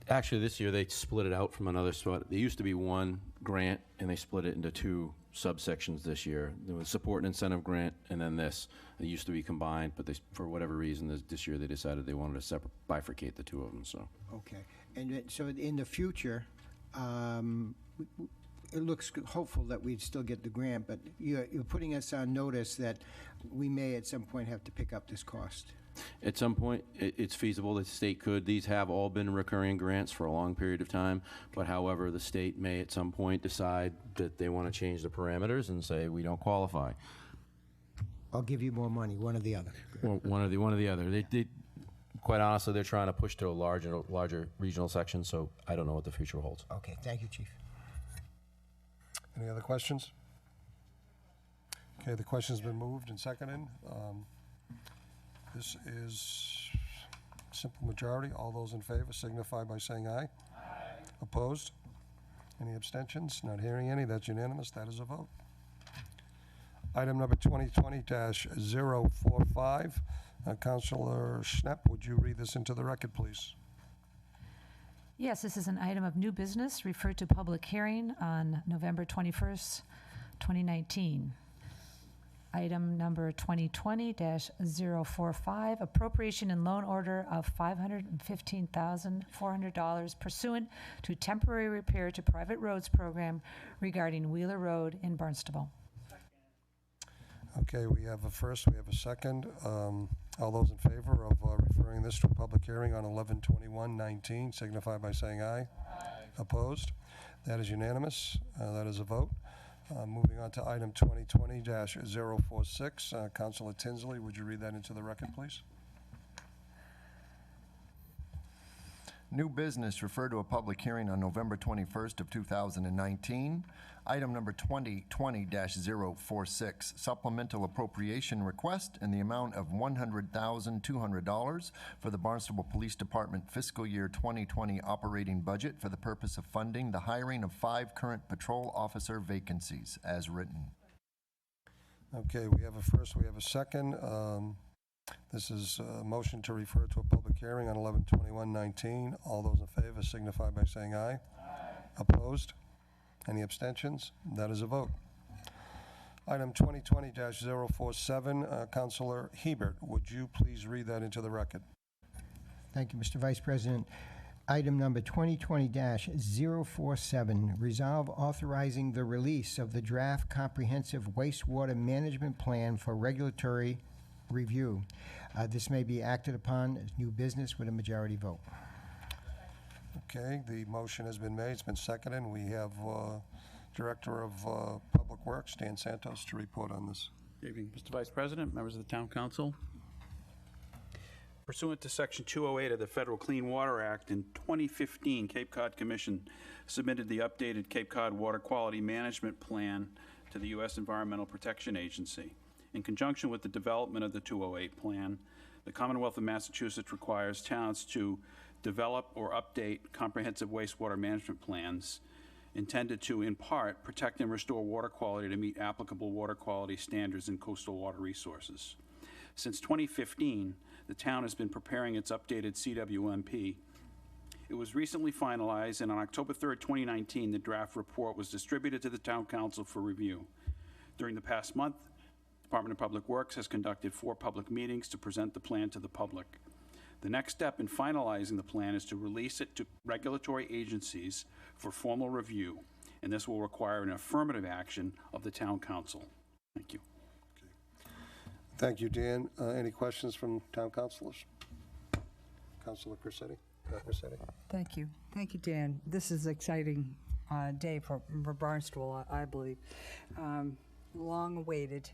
Actually, this year they split it out from another spot. There used to be one grant, and they split it into two subsections this year. There was support and incentive grant, and then this. They used to be combined, but for whatever reason, this year they decided they wanted to bifurcate the two of them. So. Okay, and so in the future, it looks hopeful that we'd still get the grant, but you're putting us on notice that we may at some point have to pick up this cost. At some point, it's feasible that the state could. These have all been recurring grants for a long period of time, but however, the state may at some point decide that they want to change the parameters and say, we don't qualify. I'll give you more money, one or the other. Well, one or the other. They quite honestly, they're trying to push to a larger regional section, so I don't know what the future holds. Okay, thank you, Chief. Any other questions? Okay, the question's been moved and seconded. This is simple majority. All those in favor signify by saying aye. Aye. Opposed? Any abstentions? Not hearing any. That's unanimous. That is a vote. Item number 2020-045. Councilor Schnepp, would you read this into the record, please? Yes, this is an item of new business referred to public hearing on November 21st, 2019. Item number 2020-045, appropriation and loan order of $515,400 pursuant to temporary repair to private roads program regarding Wheeler Road in Barnstable. Okay, we have a first, we have a second. All those in favor of referring this to a public hearing on 11/21/19 signify by saying aye. Aye. Opposed? That is unanimous. That is a vote. Moving on to item 2020-046. Councilor Tinsley, would you read that into the record, please? New business referred to a public hearing on November 21st of 2019. Item number 2020-046, supplemental appropriation request in the amount of $100,200 for the Barnstable Police Department fiscal year 2020 operating budget for the purpose of funding the hiring of 5 current patrol officer vacancies as written. Okay, we have a first, we have a second. This is a motion to refer to a public hearing on 11/21/19. All those in favor signify by saying aye. Aye. Opposed? Any abstentions? That is a vote. Item 2020-047, Councilor Hebert, would you please read that into the record? Thank you, Mr. Vice President. Item number 2020-047, resolve authorizing the release of the draft comprehensive wastewater management plan for regulatory review. This may be acted upon as new business with a majority vote. Okay, the motion has been made, it's been seconded, and we have Director of Public Works, Dan Santos, to report on this. Good evening, Mr. Vice President, members of the Town Council. Pursuant to Section 208 of the Federal Clean Water Act, in 2015, Cape Cod Commission submitted the updated Cape Cod Water Quality Management Plan to the U.S. Environmental Protection Agency. In conjunction with the development of the 208 plan, the Commonwealth of Massachusetts requires towns to develop or update comprehensive wastewater management plans intended to, in part, protect and restore water quality to meet applicable water quality standards in coastal water resources. Since 2015, the town has been preparing its updated CWMP. It was recently finalized, and on October 3rd, 2019, the draft report was distributed to the Town Council for review. During the past month, the Department of Public Works has conducted 4 public meetings to present the plan to the public. The next step in finalizing the plan is to release it to regulatory agencies for formal review, and this will require an affirmative action of the Town Council. Thank you. Thank you, Dan. Any questions from town councilors? Councilor Crissetti? Thank you. Thank you, Dan. This is an exciting day for Barnstable, I believe. Long awaited.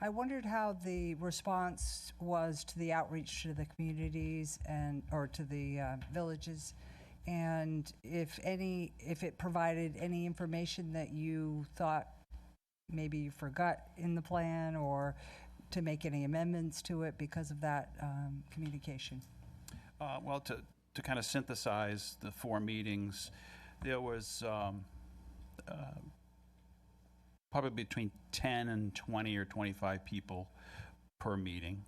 I wondered how the response was to the outreach to the communities or to the villages, and if it provided any information that you thought maybe you forgot in the plan, or to make any amendments to it because of that communication. Well, to kind of synthesize the 4 meetings, there was probably between 10 and 20 or 25 people per meeting,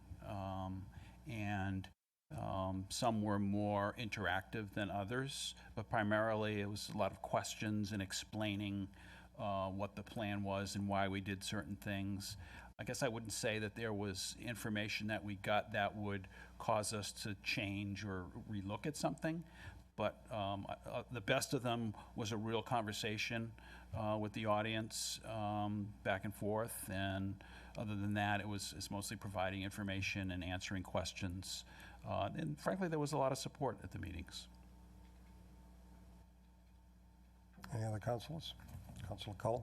and some were more interactive than others, but primarily it was a lot of questions and explaining what the plan was and why we did certain things. I guess I wouldn't say that there was information that we got that would cause us to change or relook at something, but the best of them was a real conversation with the audience, back and forth, and Other than that, it's mostly providing information and answering questions. And frankly, there was a lot of support at the meetings. Any other councilors? Councilor Cullum?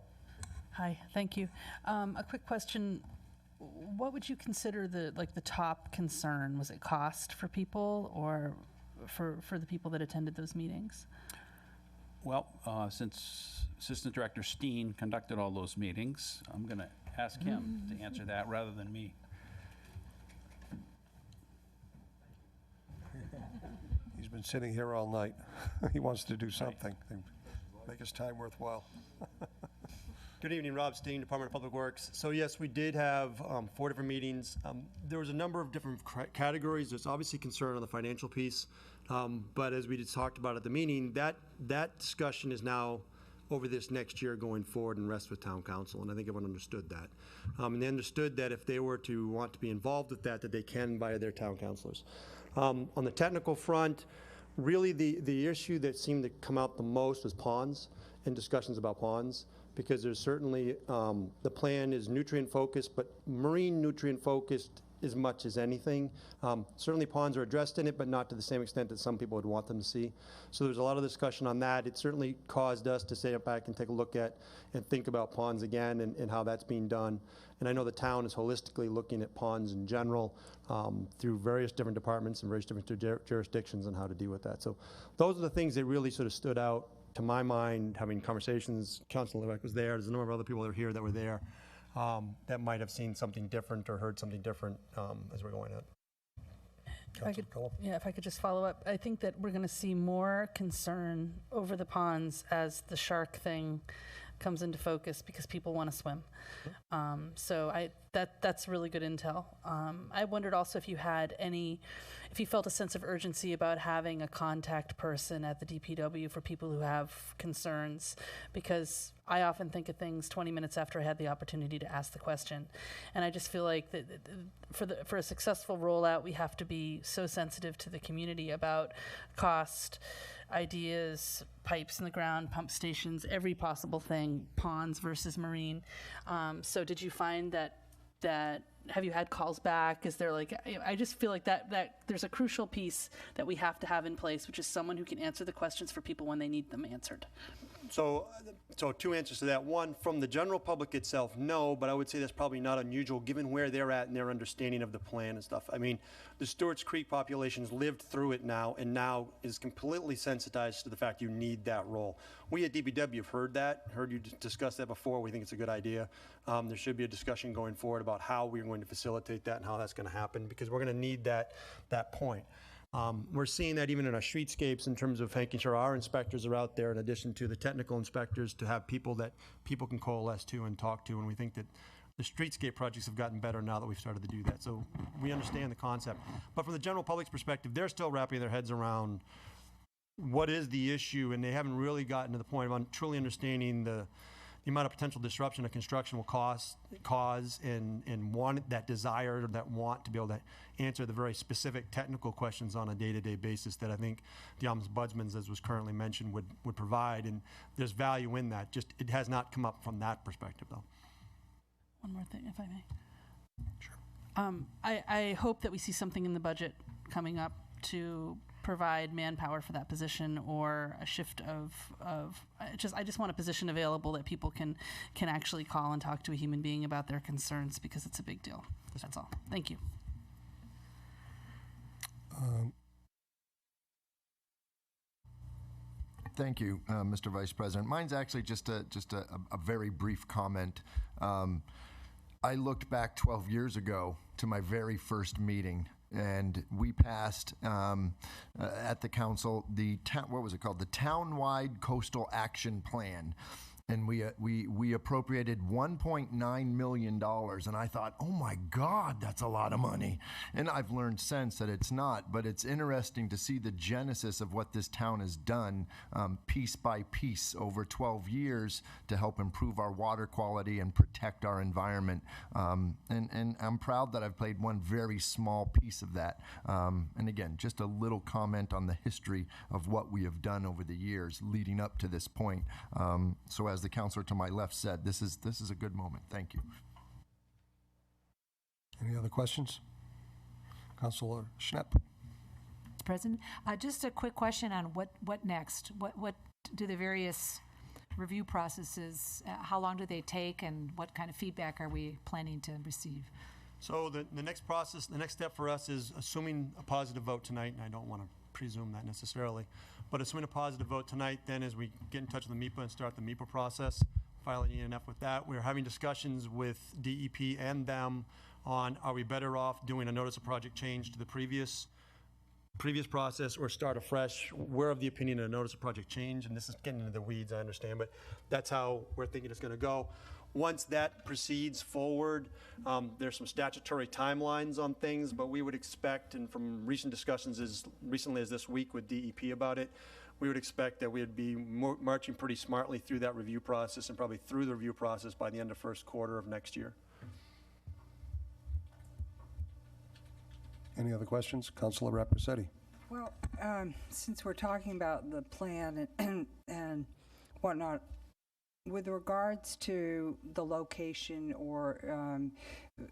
Hi, thank you. A quick question. What would you consider the top concern? Was it cost for people or for the people that attended those meetings? Well, since Assistant Director Steen conducted all those meetings, I'm going to ask him to answer that rather than me. He's been sitting here all night. He wants to do something, make his time worthwhile. Good evening, Rob Steen, Department of Public Works. So yes, we did have 4 different meetings. There was a number of different categories. There's obviously concern on the financial piece, but as we just talked about at the meeting, that discussion is now over this next year going forward and rests with Town Council, and I think everyone understood that. And they understood that if they were to want to be involved with that they can via their town councilors. On the technical front, really the issue that seemed to come out the most was ponds and discussions about ponds, because there's certainly, the plan is nutrient focused, but marine nutrient focused as much as anything. Certainly ponds are addressed in it, but not to the same extent that some people would want them to see. So there's a lot of discussion on that. It certainly caused us to sit back and take a look at and think about ponds again and how that's being done. And I know the town is holistically looking at ponds in general through various different departments and various different jurisdictions and how to deal with that. So those are the things that really sort of stood out to my mind, having conversations. Councilor Levesque was there. There's a number of other people that were here that were there that might have seen something different or heard something different as we're going out. If I could just follow up, I think that we're going to see more concern over the ponds as the shark thing comes into focus because people want to swim. So that's really good intel. I wondered also if you felt a sense of urgency about having a contact person at the DPW for people who have concerns, because I often think of things 20 minutes after I had the opportunity to ask the question. And I just feel like that for a successful rollout, we have to be so sensitive to the community about cost, ideas, pipes in the ground, pump stations, every possible thing, ponds versus marine. So did you find that have you had calls back? Is there I just feel like that there's a crucial piece that we have to have in place, which is someone who can answer the questions for people when they need them answered. So 2 answers to that. One, from the general public itself, no, but I would say that's probably not unusual given where they're at and their understanding of the plan and stuff. I mean, the Stewart's Creek population's lived through it now and now is completely sensitized to the fact you need that role. We at DPW have heard you discuss that before. We think it's a good idea. There should be a discussion going forward about how we're going to facilitate that and how that's going to happen, because we're going to need that point. We're seeing that even in our streetscapes in terms of making sure our inspectors are out there in addition to the technical inspectors, to have people that people can coalesce to and talk to. And we think that the streetscape projects have gotten better now that we've started to do that. So we understand the concept. But from the general public's perspective, they're still wrapping their heads around what is the issue, and they haven't really gotten to the point of truly understanding the amount of potential disruption a construction will cause and want that desire or that want to be able to answer the very specific technical questions on a day-to-day basis that I think the ombudsman, as was currently mentioned, would provide. And there's value in that. Just it has not come up from that perspective, though. One more thing, if I may. Sure. I hope that we see something in the budget coming up to provide manpower for that position, or a shift I just want a position available that people can actually call and talk to a human being about their concerns, because it's a big deal. That's all. Thank you. Thank you, Mr. Vice President. Mine's actually just a very brief comment. I looked back 12 years ago to my very first meeting, and we passed at the council the what was it called? The Townwide Coastal Action Plan. And we appropriated $1.9 million, and I thought, oh my God, that's a lot of money. And I've learned since that it's not, but it's interesting to see the genesis of what this town has done piece by piece over 12 years to help improve our water quality and protect our environment. And I'm proud that I've played one very small piece of that. And again, just a little comment on the history of what we have done over the years leading up to this point. So as the counselor to my left said, this is a good moment. Thank you. Any other questions? Councilor Schnapp? President, just a quick question on what next? What do the various review processes, how long do they take, and what kind of feedback are we planning to receive? So the next process, the next step for us is assuming a positive vote tonight, and I don't want to presume that necessarily, but assuming a positive vote tonight, then as we get in touch with the MEPA and start the MEPA process, filing ENF with that, we're having discussions with DEP and them on, are we better off doing a notice of project change to the previous process or start afresh? We're of the opinion of a notice of project change, and this is getting into the weeds, I understand, but that's how we're thinking it's going to go. Once that proceeds forward, there's some statutory timelines on things, but we would expect, and from recent discussions as recently as this week with DEP about it, we would expect that we would be marching pretty smartly through that review process and probably through the review process by the end of first quarter of next year. Any other questions? Councilor Raposetti? Well, since we're talking about the plan and whatnot, with regards to the location or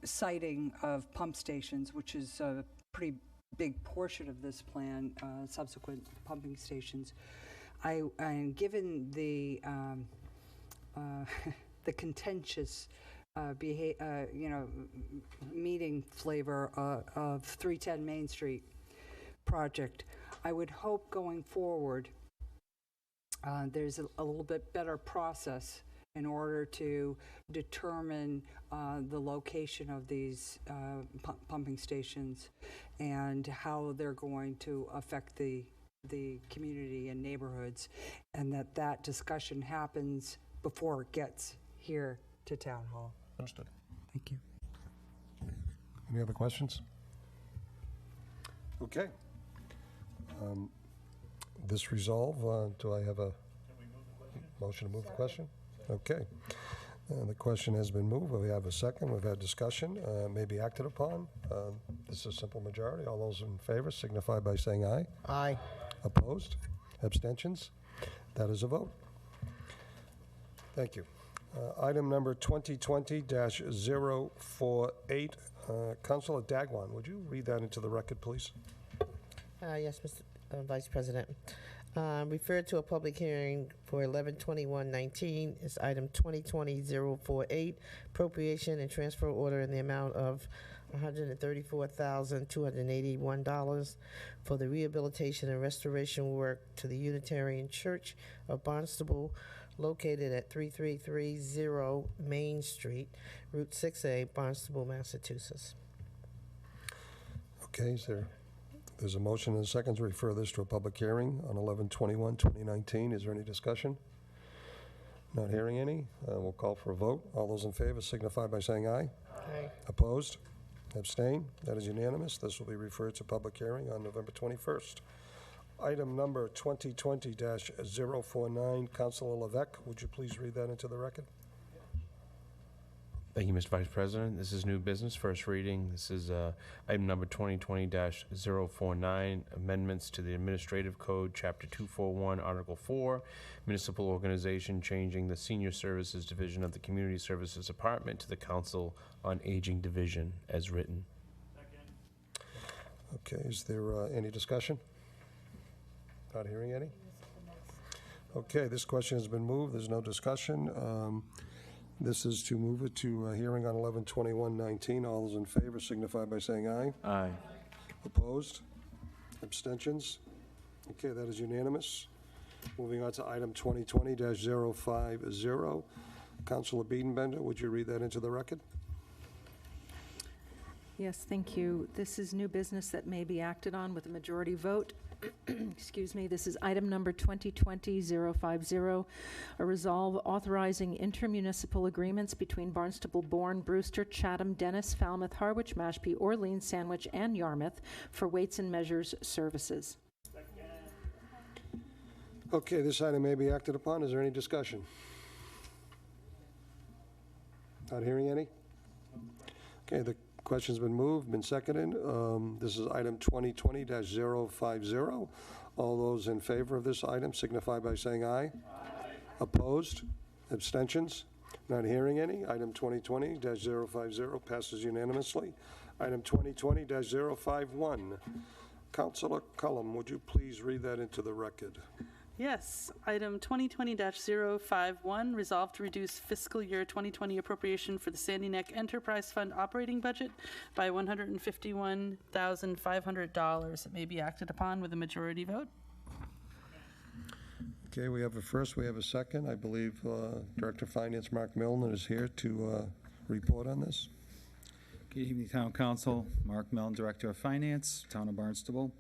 siting of pump stations, which is a pretty big portion of this plan, subsequent pumping stations, and given the the contentious meeting flavor of 310 Main Street project, I would hope going forward there's a little bit better process in order to determine the location of these pumping stations and how they're going to affect the community and neighborhoods, and that discussion happens before it gets here to Town Hall. Understood. Thank you. Any other questions? Okay. This resolve, do I have a motion to move the question? Okay. The question has been moved. We have a second. We've had discussion. May be acted upon. This is a simple majority. All those in favor signify by saying aye. Aye. Opposed? Abstentions? That is a vote. Thank you. Item number 2020-048. Councilor Dagwan, would you read that into the record, please? Yes, Mr. Vice President. Referred to a public hearing for 11/21/19 is item 2020-048, appropriation and transfer order in the amount of $134,281 for the rehabilitation and restoration work to the Unitarian Church of Barnstable, located at 3330 Main Street, Route 6A, Barnstable, Massachusetts. Okay, there's a motion and a second to refer this to a public hearing on 11/21/2019. Is there any discussion? Not hearing any. We'll call for a vote. All those in favor signify by saying aye. Aye. Opposed? Abstain? That is unanimous. This will be referred to public hearing on November 21st. Item number 2020-049, Councilor Levesque, would you please read that into the record? Thank you, Mr. Vice President. This is new business, first reading. This is item number 2020-049, amendments to the Administrative Code, Chapter 241, Article 4, Municipal Organization, changing the Senior Services Division of the Community Services Department to the Council on Aging Division, as written. Okay, is there any discussion? Not hearing any? Okay, this question has been moved. There's no discussion. This is to move it to a hearing on 11/21/19. All those in favor signify by saying aye. Aye. Opposed? Abstentions? Okay, that is unanimous. Moving on to item 2020-050. Councilor Biedenbender, would you read that into the record? Yes, thank you. This is new business that may be acted on with a majority vote. Excuse me, this is item number 2020-050, a resolve authorizing intermunicipal agreements between Barnstable, Bourne, Brewster, Chatham, Dennis, Falmouth, Harwich, Mashpee, Orleans, Sandwich, and Yarmouth for weights and measures services. Okay, this item may be acted upon. Is there any discussion? Not hearing any? Okay, the question's been moved, been seconded. This is item 2020-050. All those in favor of this item signify by saying aye. Aye. Opposed? Abstentions? Not hearing any. Item 2020-050 passes unanimously. Item 2020-051. Counselor Cullum, would you please read that into the record? Yes, item 2020-051, resolved to reduce fiscal year 2020 appropriation for the Sandy Neck Enterprise Fund operating budget by $151,500. It may be acted upon with a majority vote. Okay, we have a first, we have a second. I believe Director of Finance Mark Milner is here to report on this. Good evening, Town Council. Mark Milne, Director of Finance, Town of Barnstable.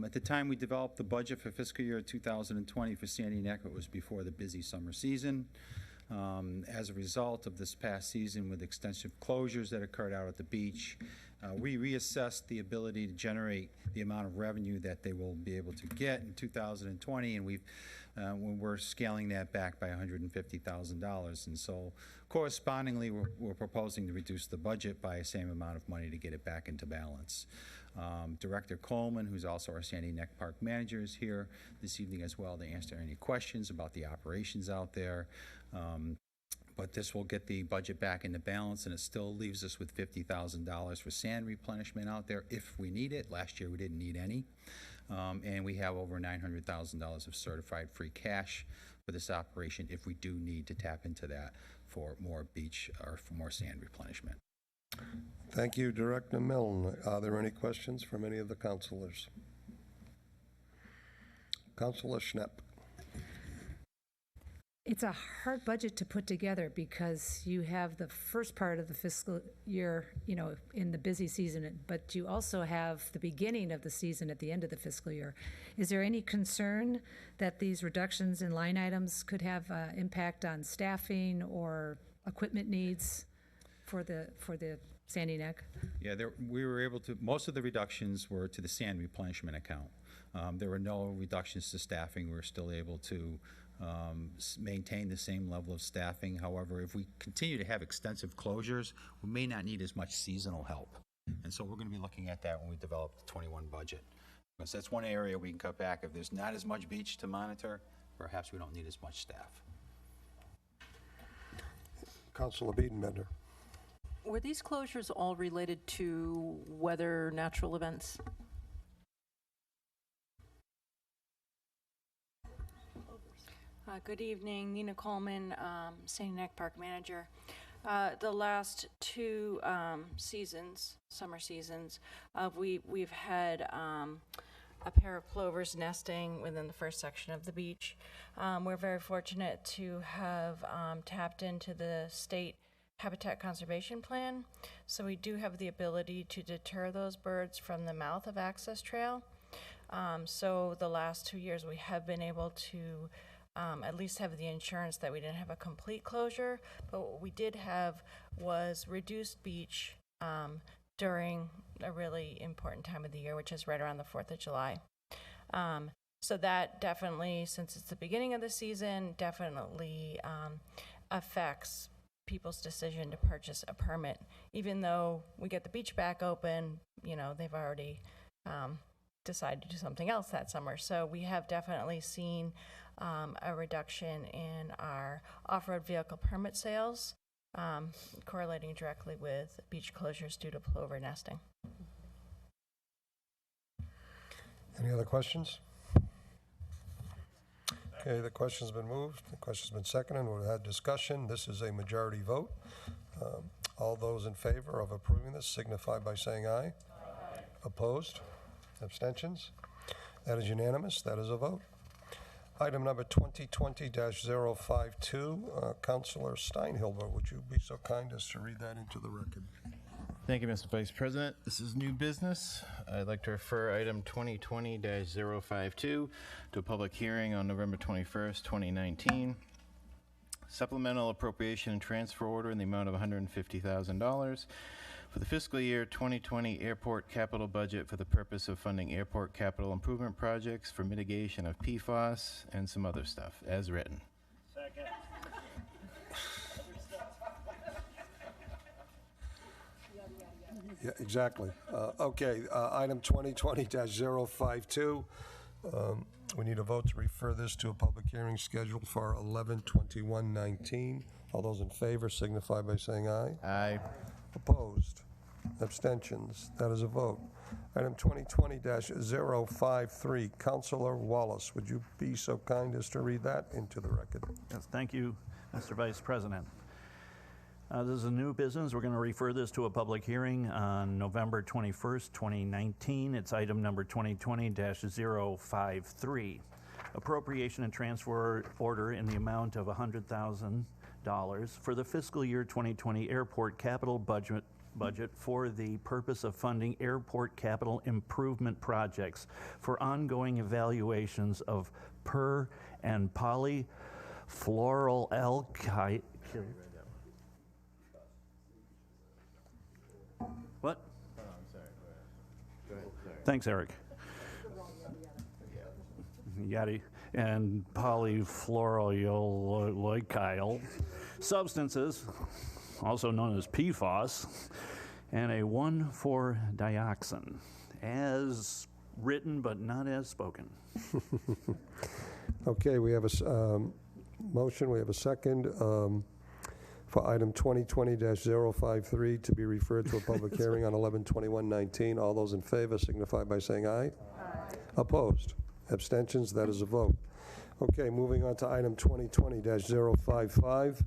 At the time we developed the budget for fiscal year 2020 for Sandy Neck, it was before the busy summer season. As a result of this past season with extensive closures that occurred out at the beach, we reassessed the ability to generate the amount of revenue that they will be able to get in 2020, and we're scaling that back by $150,000. And so correspondingly, we're proposing to reduce the budget by the same amount of money to get it back into balance. Director Coleman, who's also our Sandy Neck Park manager, is here this evening as well to answer any questions about the operations out there. But this will get the budget back into balance, and it still leaves us with $50,000 for sand replenishment out there if we need it. Last year we didn't need any. And we have over $900,000 of certified free cash for this operation if we do need to tap into that for more beach or for more sand replenishment. Thank you, Director Milne. Are there any questions from any of the councilors? Councilor Schnapp. It's a hard budget to put together because you have the first part of the fiscal year, in the busy season, but you also have the beginning of the season at the end of the fiscal year. Is there any concern that these reductions in line items could have impact on staffing or equipment needs for the Sandy Neck? Yeah, we were able to, most of the reductions were to the sand replenishment account. There were no reductions to staffing. We were still able to maintain the same level of staffing. However, if we continue to have extensive closures, we may not need as much seasonal help. And so we're going to be looking at that when we develop the 21 budget. Because that's one area we can cut back. If there's not as much beach to monitor, perhaps we don't need as much staff. Councilor Biedenbender. Were these closures all related to weather, natural events? Good evening, Nina Coleman, Sandy Neck Park Manager. The last two seasons, summer seasons, we've had a pair of plovers nesting within the first section of the beach. We're very fortunate to have tapped into the state Habitat Conservation Plan, so we do have the ability to deter those birds from the mouth of Access Trail. So the last 2 years we have been able to at least have the insurance that we didn't have a complete closure, but what we did have was reduced beach during a really important time of the year, which is right around the 4th of July. So that definitely, since it's the beginning of the season, definitely affects people's decision to purchase a permit. Even though we get the beach back open, they've already decided to do something else that summer. So we have definitely seen a reduction in our off-road vehicle permit sales, correlating directly with beach closures due to plover nesting. Any other questions? Okay, the question's been moved, the question's been seconded, we've had discussion. This is a majority vote. All those in favor of approving this signify by saying aye. Aye. Opposed? Abstentions? That is unanimous. That is a vote. Item number 2020-052, Councilor Steinhilber, would you be so kind as to read that into the record? Thank you, Mr. Vice President. This is new business. I'd like to refer item 2020-052 to a public hearing on November 21st, 2019. Supplemental appropriation and transfer order in the amount of $150,000 for the fiscal year 2020 airport capital budget for the purpose of funding airport capital improvement projects for mitigation of PFAS and some other stuff, as written. Second. Yeah, exactly. Okay, item 2020-052. We need a vote to refer this to a public hearing scheduled for 11/21/19. All those in favor signify by saying aye. Aye. Opposed? Abstentions? That is a vote. Item 2020-053, Councilor Wallace, would you be so kind as to read that into the record? Yes, thank you, Mr. Vice President. This is a new business. We're going to refer this to a public hearing on November 21st, 2019. It's item number 2020-053. Appropriation and transfer order in the amount of $100,000 for the fiscal year 2020 airport capital budget for the purpose of funding airport capital improvement projects for ongoing evaluations of per and polyfluoroalkyl. What? Oh, I'm sorry. Go ahead. Sorry. Thanks, Eric. Yadi and polyfluoroalkyl substances, also known as PFAS, and a 1,4-dioxin, as written but not as spoken. Okay, we have a motion, we have a second for item 2020-053 to be referred to a public hearing on 11/21/19. All those in favor signify by saying aye. Aye. Opposed? Abstentions? That is a vote. Okay, moving on to item 2020-055.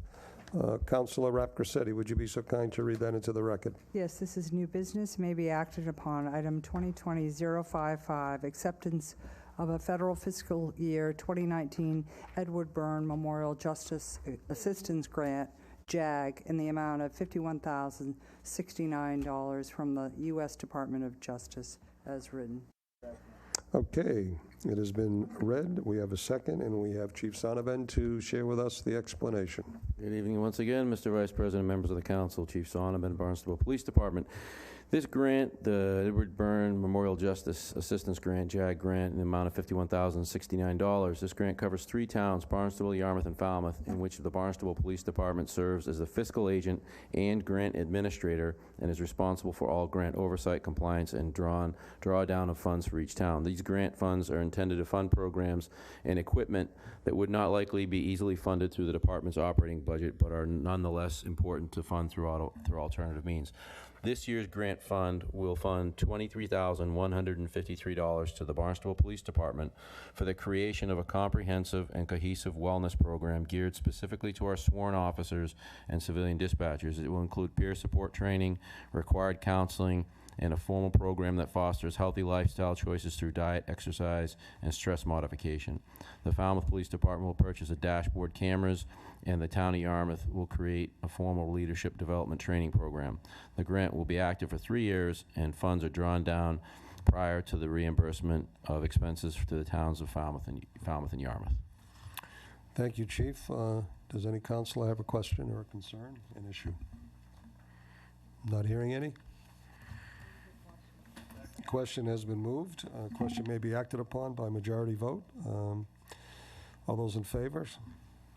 Councilor Rapcrassetti, would you be so kind to read that into the record? Yes, this is new business, may be acted upon. Item 2020-055, acceptance of a federal fiscal year 2019 Edward Byrne Memorial Justice Assistance Grant, JAG, in the amount of $51,069 from the U.S. Department of Justice, as written. Okay, it has been read. We have a second, and we have Chief Sonnabend to share with us the explanation. Good evening once again, Mr. Vice President, members of the council, Chief Sonnabend, Barnstable Police Department. This grant, the Edward Byrne Memorial Justice Assistance Grant, JAG grant, in the amount of $51,069. This grant covers 3 towns, Barnstable, Yarmouth, and Falmouth, in which the Barnstable Police Department serves as the fiscal agent and grant administrator and is responsible for all grant oversight, compliance, and drawdown of funds for each town. These grant funds are intended to fund programs and equipment that would not likely be easily funded through the department's operating budget, but are nonetheless important to fund through alternative means. This year's grant fund will fund $23,153 to the Barnstable Police Department for the creation of a comprehensive and cohesive wellness program geared specifically to our sworn officers and civilian dispatchers. It will include peer support training, required counseling, and a formal program that fosters healthy lifestyle choices through diet, exercise, and stress modification. The Falmouth Police Department will purchase a dashboard cameras, and the town of Yarmouth will create a formal leadership development training program. The grant will be active for 3 years, and funds are drawn down prior to the reimbursement of expenses to the towns of Falmouth and Yarmouth. Thank you, Chief. Does any councilor have a question or a concern, an issue? Not hearing any? Question has been moved. Question may be acted upon by majority vote. All those in favor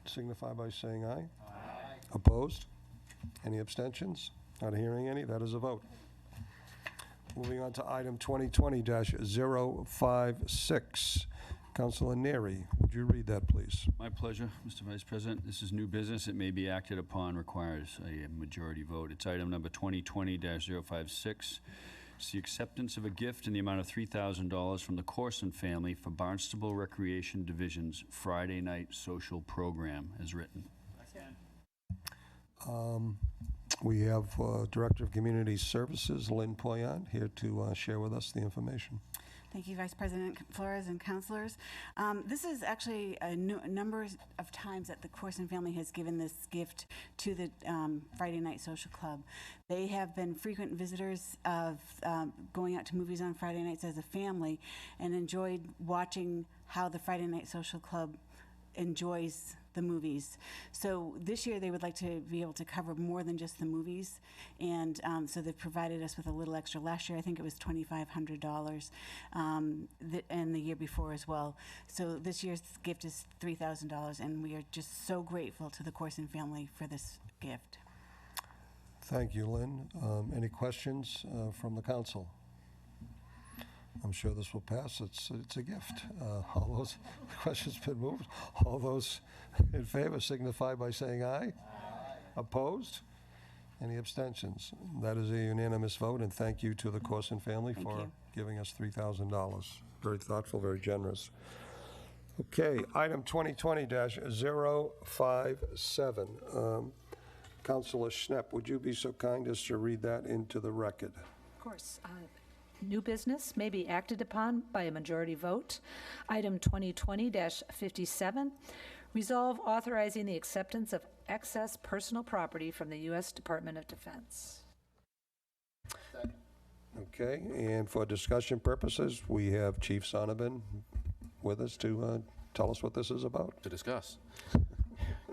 signify by saying aye. Aye. Opposed? Any abstentions? Not hearing any. That is a vote. Moving on to item 2020-056. Councilor Neary, would you read that, please? My pleasure, Mr. Vice President. This is new business. It may be acted upon, requires a majority vote. It's item number 2020-056. It's the acceptance of a gift in the amount of $3,000 from the Corson family for Barnstable Recreation Division's Friday night social program, as written. We have Director of Community Services, Lynn Poyant, here to share with us the information. Thank you, Vice President Flores and councilors. This is actually a number of times that the Corson family has given this gift to the Friday Night Social Club. They have been frequent visitors of going out to movies on Friday nights as a family and enjoyed watching how the Friday Night Social Club enjoys the movies. So this year they would like to be able to cover more than just the movies, and so they've provided us with a little extra. Last year I think it was $2,500, and the year before as well. So this year's gift is $3,000, and we are just so grateful to the Corson family for this gift. Thank you, Lynn. Any questions from the council? I'm sure this will pass. It's a gift. All those, the question's been moved. All those in favor signify by saying aye. Opposed? Any abstentions? That is a unanimous vote, and thank you to the Corson family for giving us $3,000. Very thoughtful, very generous. Okay, item 2020-057. Councilor Schnepp, would you be so kind as to read that into the record? Of course. New business may be acted upon by a majority vote. Item 2020-57, resolve authorizing the acceptance of excess personal property from the U.S. Department of Defense. Okay, and for discussion purposes, we have Chief Sonneman with us to tell us what this is about. To discuss.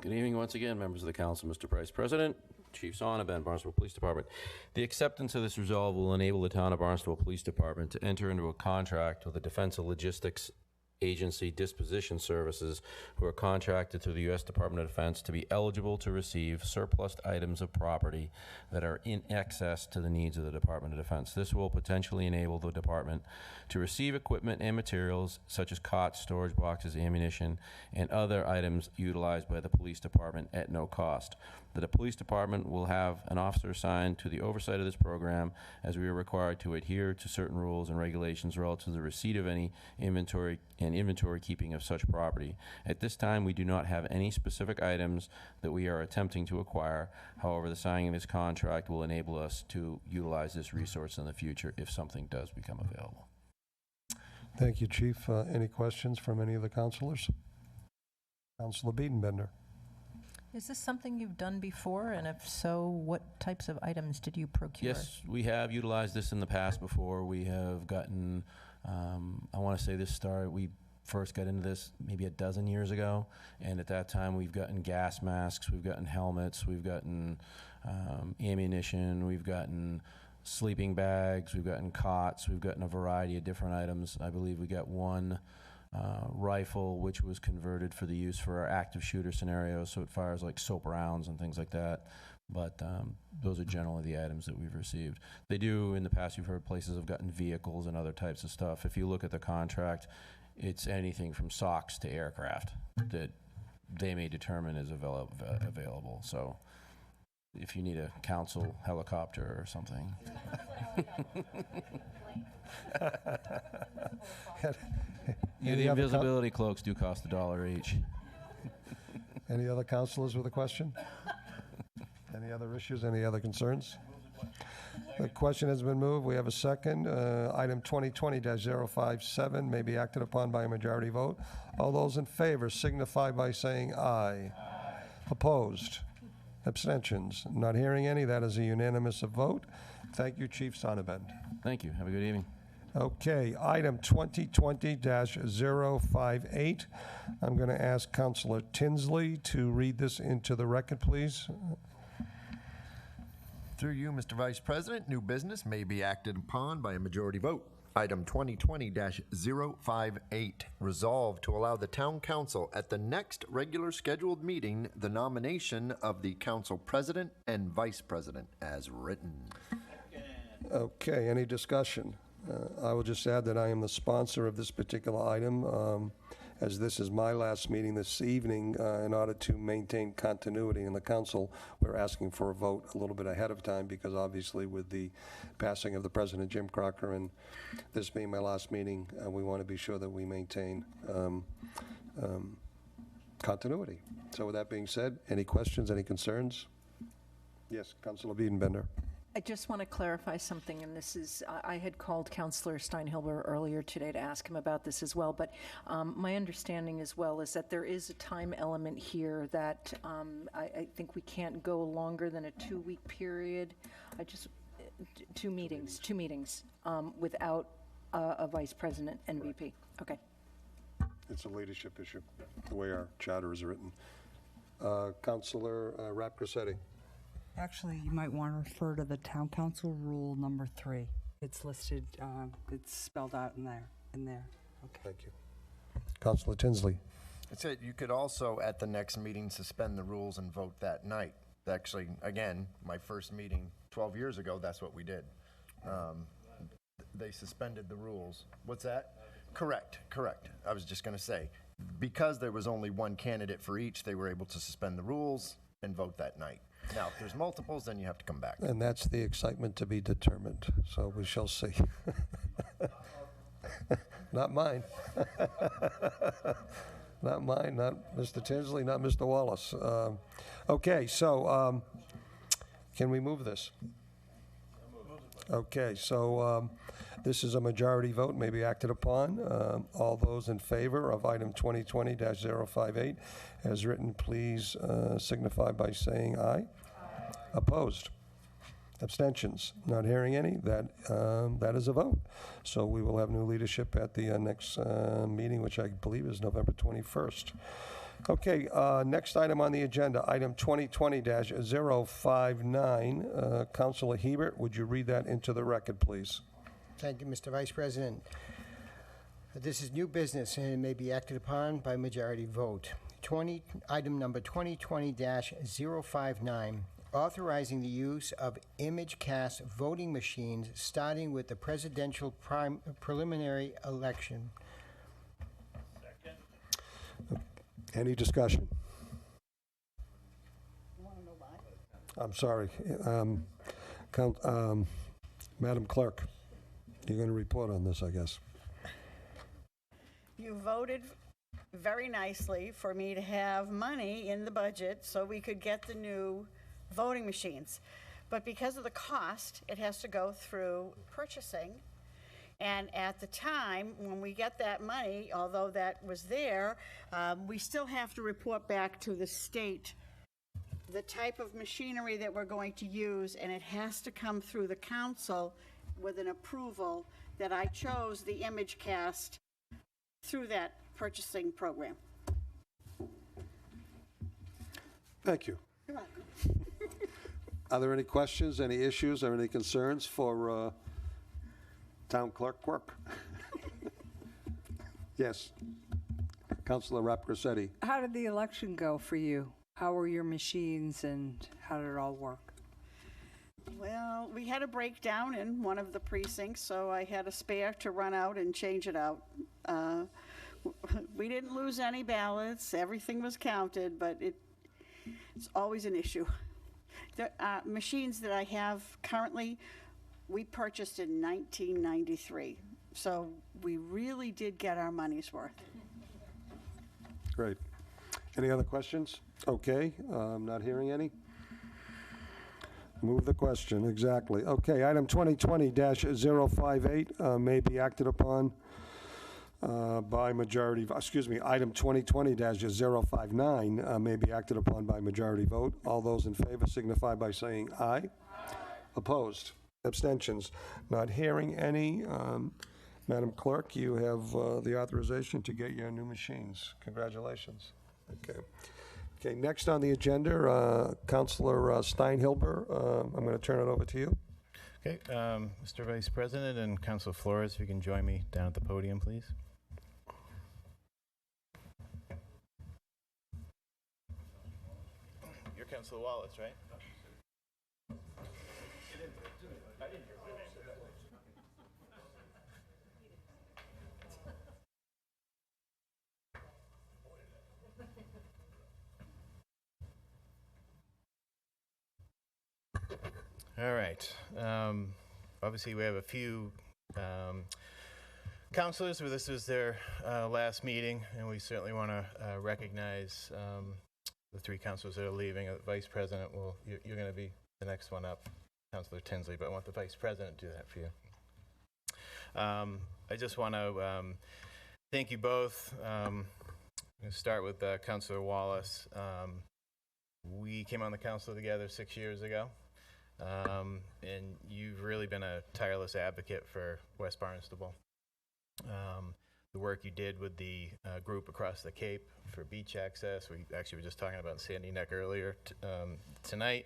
Good evening once again, members of the council, Mr. Vice President, Chief Sonneman, Barnstable Police Department. The acceptance of this resolve will enable the town of Barnstable Police Department to enter into a contract with the Defense Logistics Agency Disposition Services, who are contracted through the U.S. Department of Defense, to be eligible to receive surplus items of property that are in excess to the needs of the Department of Defense. This will potentially enable the department to receive equipment and materials such as cots, storage boxes, ammunition, and other items utilized by the police department at no cost. The police department will have an officer assigned to the oversight of this program, as we are required to adhere to certain rules and regulations relative to the receipt of any inventory and inventory keeping of such property. At this time, we do not have any specific items that we are attempting to acquire. However, the signing of this contract will enable us to utilize this resource in the future if something does become available. Thank you, Chief. Any questions from any of the councilors? Councilor Biedenbender. Is this something you've done before, and if so, what types of items did you procure? Yes, we have utilized this in the past before. We have gotten, I want to say this started, we first got into this maybe a dozen years ago, and at that time we've gotten gas masks, we've gotten helmets, we've gotten ammunition, we've gotten sleeping bags, we've gotten cots, we've gotten a variety of different items. I believe we got one rifle, which was converted for the use for our active shooter scenarios, so it fires like soap rounds and things like that. But those are generally the items that we've received. They do, in the past, you've heard places have gotten vehicles and other types of stuff. If you look at the contract, it's anything from socks to aircraft that they may determine is available. So if you need a council helicopter or something. Yeah, the invisibility cloaks do cost $1 each. Any other councilors with a question? Any other issues, any other concerns? The question has been moved. We have a second. Item 2020-057 may be acted upon by a majority vote. All those in favor signify by saying aye. Opposed? Abstentions? Not hearing any. That is a unanimous vote. Thank you, Chief Sonneman. Thank you. Have a good evening. Okay, item 2020-058. I'm going to ask Councilor Tinsley to read this into the record, please. Through you, Mr. Vice President, new business may be acted upon by a majority vote. Item 2020-058, resolve to allow the town council at the next regular scheduled meeting the nomination of the council president and vice president as written. Okay, any discussion? I will just add that I am the sponsor of this particular item, as this is my last meeting this evening. In order to maintain continuity in the council, we're asking for a vote a little bit ahead of time, because obviously with the passing of the President Jim Crocker and this being my last meeting, we want to be sure that we maintain continuity. So with that being said, any questions, any concerns? Yes, Councilor Biedenbender. I just want to clarify something, and this is, I had called Councilor Steinhilber earlier today to ask him about this as well, but my understanding as well is that there is a time element here that I think we can't go longer than a 2-week period. Two meetings, without a vice president and VP. Okay. It's a leadership issue, the way our charter is written. Councilor Rapcrossetti. Actually, you might want to refer to the Town Council Rule number 3. It's listed, it's spelled out in there. Okay. Thank you. Councilor Tinsley. It said you could also, at the next meeting, suspend the rules and vote that night. Actually, again, my first meeting 12 years ago, that's what we did. they suspended the rules. What's that? Correct. I was just going to say, because there was only one candidate for each, they were able to suspend the rules and vote that night. Now, if there's multiples, then you have to come back. And that's the excitement to be determined, so we shall see. Not mine. Not mine, not Mr. Tinsley, not Mr. Wallace. Okay, so can we move this? Okay, so this is a majority vote, may be acted upon. All those in favor of item 2020-058 as written, please signify by saying aye. Opposed? Abstentions? Not hearing any. That is a vote. So we will have new leadership at the next meeting, which I believe is November 21st. Okay, next item on the agenda, item 2020-059. Councilor Hebert, would you read that into the record, please? Thank you, Mr. Vice President. This is new business and it may be acted upon by majority vote. Item number 2020-059, authorizing the use of image-cast voting machines starting with the presidential preliminary election. Any discussion? I'm sorry. Madam Clerk, you're going to report on this, I guess. You voted very nicely for me to have money in the budget so we could get the new voting machines. But because of the cost, it has to go through purchasing. And at the time, when we get that money, although that was there, we still have to report back to the state the type of machinery that we're going to use, and it has to come through the council with an approval that I chose the image cast through that purchasing program. Thank you. You're welcome. Are there any questions, any issues, or any concerns for town clerk work? Yes. Councilor Rappacetti. How did the election go for you? How were your machines and how did it all work? Well, we had a breakdown in one of the precincts, so I had a spare to run out and change it out. We didn't lose any ballots. Everything was counted, but it's always an issue. The machines that I have currently, we purchased in 1993, so we really did get our money's worth. Great. Any other questions? Okay, I'm not hearing any. Move the question, exactly. Okay, item 2020-058 may be acted upon by majority, item 2020-059 may be acted upon by majority vote. All those in favor signify by saying aye. Opposed? Abstentions? Not hearing any. Madam Clerk, you have the authorization to get your new machines. Congratulations. Okay. Okay, next on the agenda, Councilor Steinhilber, I'm going to turn it over to you. Okay, Mr. Vice President and Councilor Flores, if you can join me down at the podium, please. You're Councilor Wallace, right? All right. Obviously, we have a few counselors where this was their last meeting, and we certainly want to recognize the three counselors that are leaving. Vice President, you're going to be the next one up, Councilor Tinsley, but I want the Vice President to do that for you. I just want to thank you both. I'm going to start with Councilor Wallace. We came on the council together 6 years ago. And you've really been a tireless advocate for West Barnstable. The work you did with the group across the Cape for beach access, we actually were just talking about Sandy Neck earlier tonight.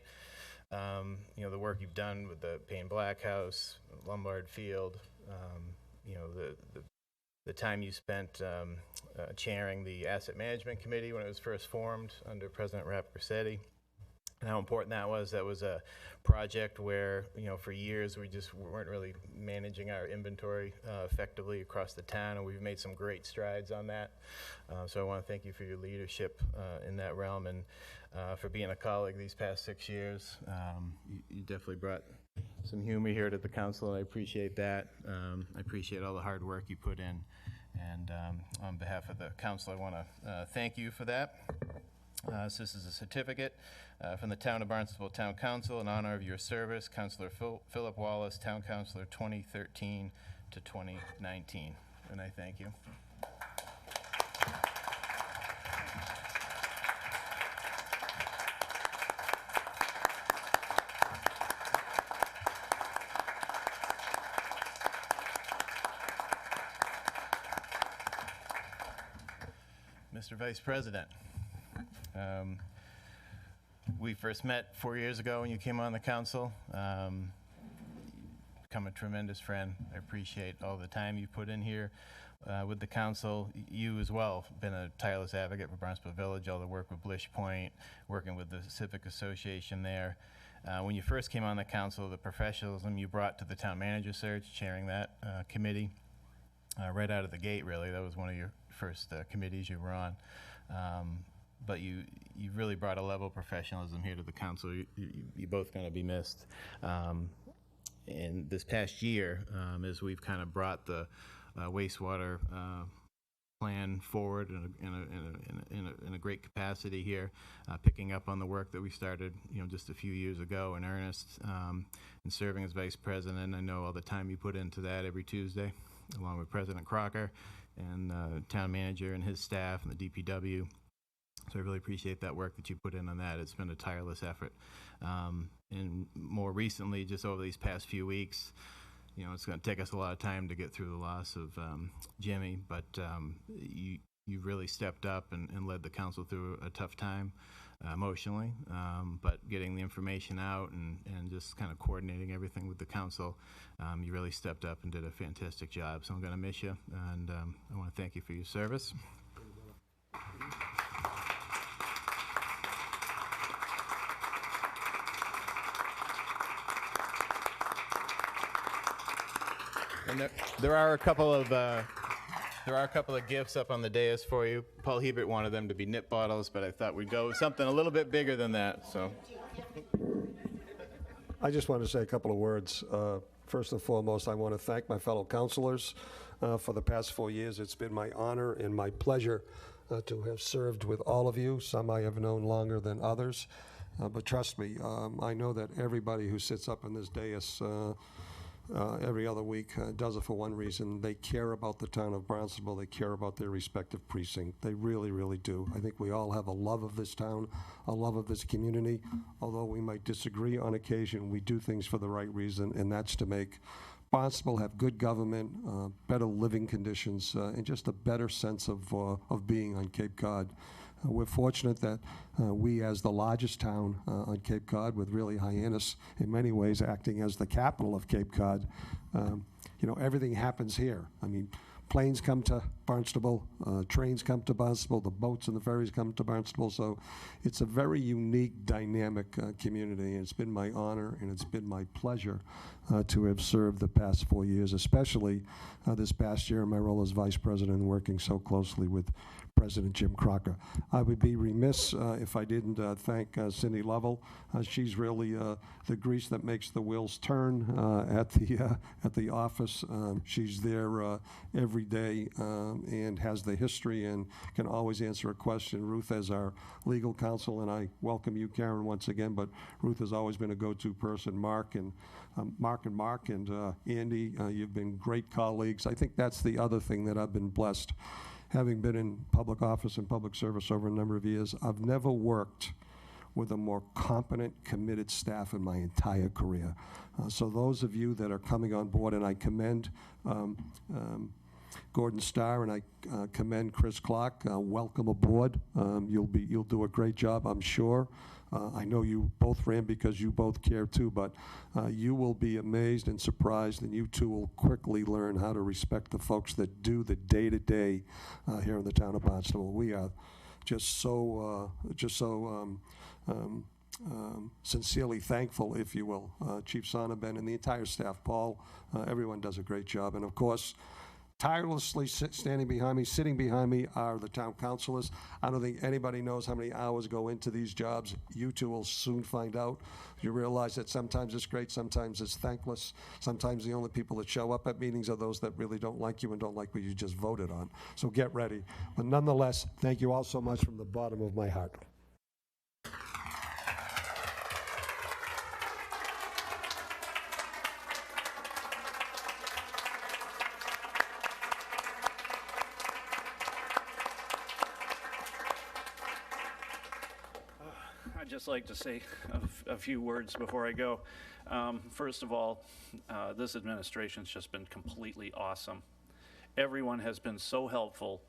The work you've done with the Payne Black House, Lombard Field, the time you spent chairing the Asset Management Committee when it was first formed under President Rappacetti. and how important that was. That was a project where, for years we just weren't really managing our inventory effectively across the town, and we've made some great strides on that. So I want to thank you for your leadership in that realm, and for being a colleague these past 6 years. You definitely brought some humor here to the council, and I appreciate that. I appreciate all the hard work you put in, and on behalf of the council, I want to thank you for that. So this is a certificate from the Town of Barnstable Town Council in honor of your service, Councilor Philip Wallace, Town Councilor 2013 to 2019, and I thank you. Mr. Vice President, we first met 4 years ago when you came on the council. Become a tremendous friend. I appreciate all the time you put in here with the council. You as well been a tireless advocate for Barnstable Village, all the work with Blish Point, working with the Civic Association there. When you first came on the council, the professionalism you brought to the town manager search, chairing that committee, right out of the gate, really. That was one of your first committees you were on. But you really brought a level of professionalism here to the council. You're both going to be missed. And this past year, as we've kind of brought the wastewater plan forward in a great capacity here, picking up on the work that we started, just a few years ago in earnest, and serving as vice president. I know all the time you put into that every Tuesday, along with President Crocker and town manager and his staff and the DPW. So I really appreciate that work that you put in on that. It's been a tireless effort. And more recently, just over these past few weeks, it's going to take us a lot of time to get through the loss of Jimmy, but you really stepped up and led the council through a tough time emotionally, but getting the information out and just kind of coordinating everything with the council, you really stepped up and did a fantastic job. So I'm going to miss you, and I want to thank you for your service. And there are a couple of gifts up on the dais for you. Paul Hebert wanted them to be nip bottles, but I thought we'd go with something a little bit bigger than that. So, I just want to say a couple of words. First and foremost, I want to thank my fellow councilors for the past 4 years. It's been my honor and my pleasure to have served with all of you. Some I have known longer than others, but trust me, I know that everybody who sits up in this dais every other week does it for one reason. They care about the town of Barnstable. They care about their respective precinct. They really, really do. I think we all have a love of this town, a love of this community. Although we might disagree on occasion, we do things for the right reason, and that's to make Barnstable have good government, better living conditions, and just a better sense of being on Cape Cod. We're fortunate that we, as the largest town on Cape Cod, with really Hyannis in many ways acting as the capital of Cape Cod, everything happens here. I mean, planes come to Barnstable, trains come to Barnstable, the boats and the ferries come to Barnstable. So it's a very unique, dynamic community. And it's been my honor and it's been my pleasure to have served the past 4 years, especially this past year in my role as vice president, working so closely with President Jim Crocker. I would be remiss if I didn't thank Cindy Lovell. She's really the grease that makes the wheels turn at the office. She's there every day and has the history and can always answer a question. Ruth, as our legal counsel, and I welcome you, Karen, once again, but Ruth has always been a go-to person. Mark and Andy, you've been great colleagues. I think that's the other thing that I've been blessed. Having been in public office and public service over a number of years, I've never worked with a more competent, committed staff in my entire career. So those of you that are coming on board, and I commend Gordon Starr and I commend Chris Clark, welcome aboard. You'll do a great job, I'm sure. I know you both ran because you both care too, but you will be amazed and surprised, and you too will quickly learn how to respect the folks that do the day-to-day here in the town of Barnstable. We are just so sincerely thankful, if you will. Chief Sonnabend and the entire staff, Paul, everyone does a great job. And of course, tirelessly standing behind me, sitting behind me are the town councilors. I don't think anybody knows how many hours go into these jobs. You two will soon find out. You realize that sometimes it's great, sometimes it's thankless. Sometimes the only people that show up at meetings are those that really don't like you and don't like what you just voted on. So get ready. But nonetheless, thank you all so much from the bottom of my heart. I'd just like to say a few words before I go. First of all, this administration's just been completely awesome. Everyone has been so helpful,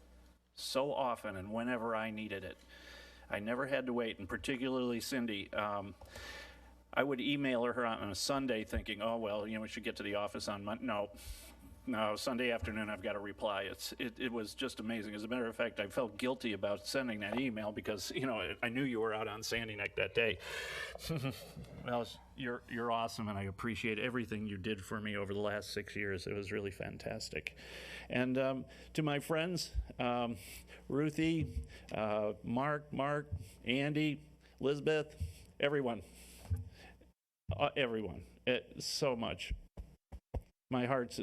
so often, and whenever I needed it. I never had to wait, and particularly Cindy. I would email her on a Sunday thinking, oh, well, you know, we should get to the office on Monday. No, Sunday afternoon I've got to reply. It was just amazing. As a matter of fact, I felt guilty about sending that email because, you know, I knew you were out on Sandy Neck that day. Well, you're awesome, and I appreciate everything you did for me over the last 6 years. It was really fantastic. And to my friends, Ruthie, Mark, Andy, Elizabeth, everyone, so much. My heart's,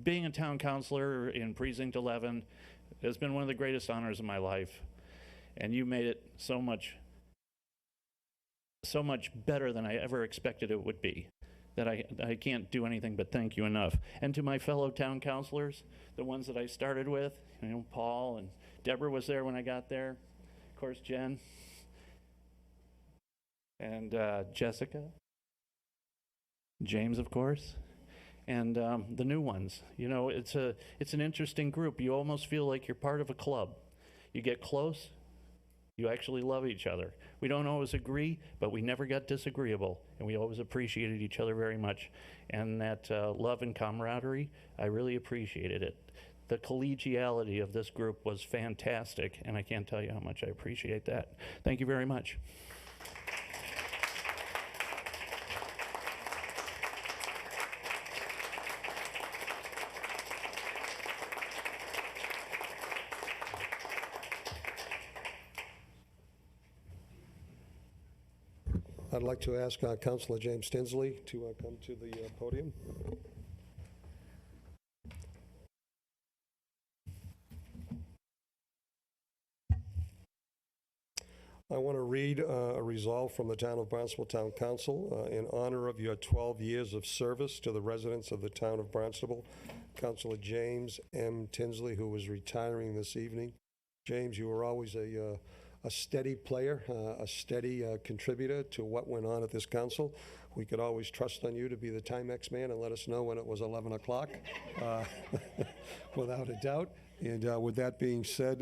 being a town councilor in Precinct 11 has been one of the greatest honors of my life. And you made it so much better than I ever expected it would be, that I can't do anything but thank you enough. And to my fellow town councilors, the ones that I started with, you know, Paul and Deborah was there when I got there, of course, Jen, and Jessica, James, of course. And the new ones. You know, it's an interesting group. You almost feel like you're part of a club. You get close, you actually love each other. We don't always agree, but we never got disagreeable, and we always appreciated each other very much. And that love and camaraderie, I really appreciated it. The collegiality of this group was fantastic, and I can't tell you how much I appreciate that. Thank you very much. I'd like to ask Councilor James Tinsley to come to the podium. I want to read a resolve from the Town of Barnstable Town Council in honor of your 12 years of service to the residents of the Town of Barnstable. Councilor James M. Tinsley, who is retiring this evening. James, you were always a steady player, a steady contributor to what went on at this council. We could always trust on you to be the Timex man and let us know when it was 11 o'clock, without a doubt. And with that being said,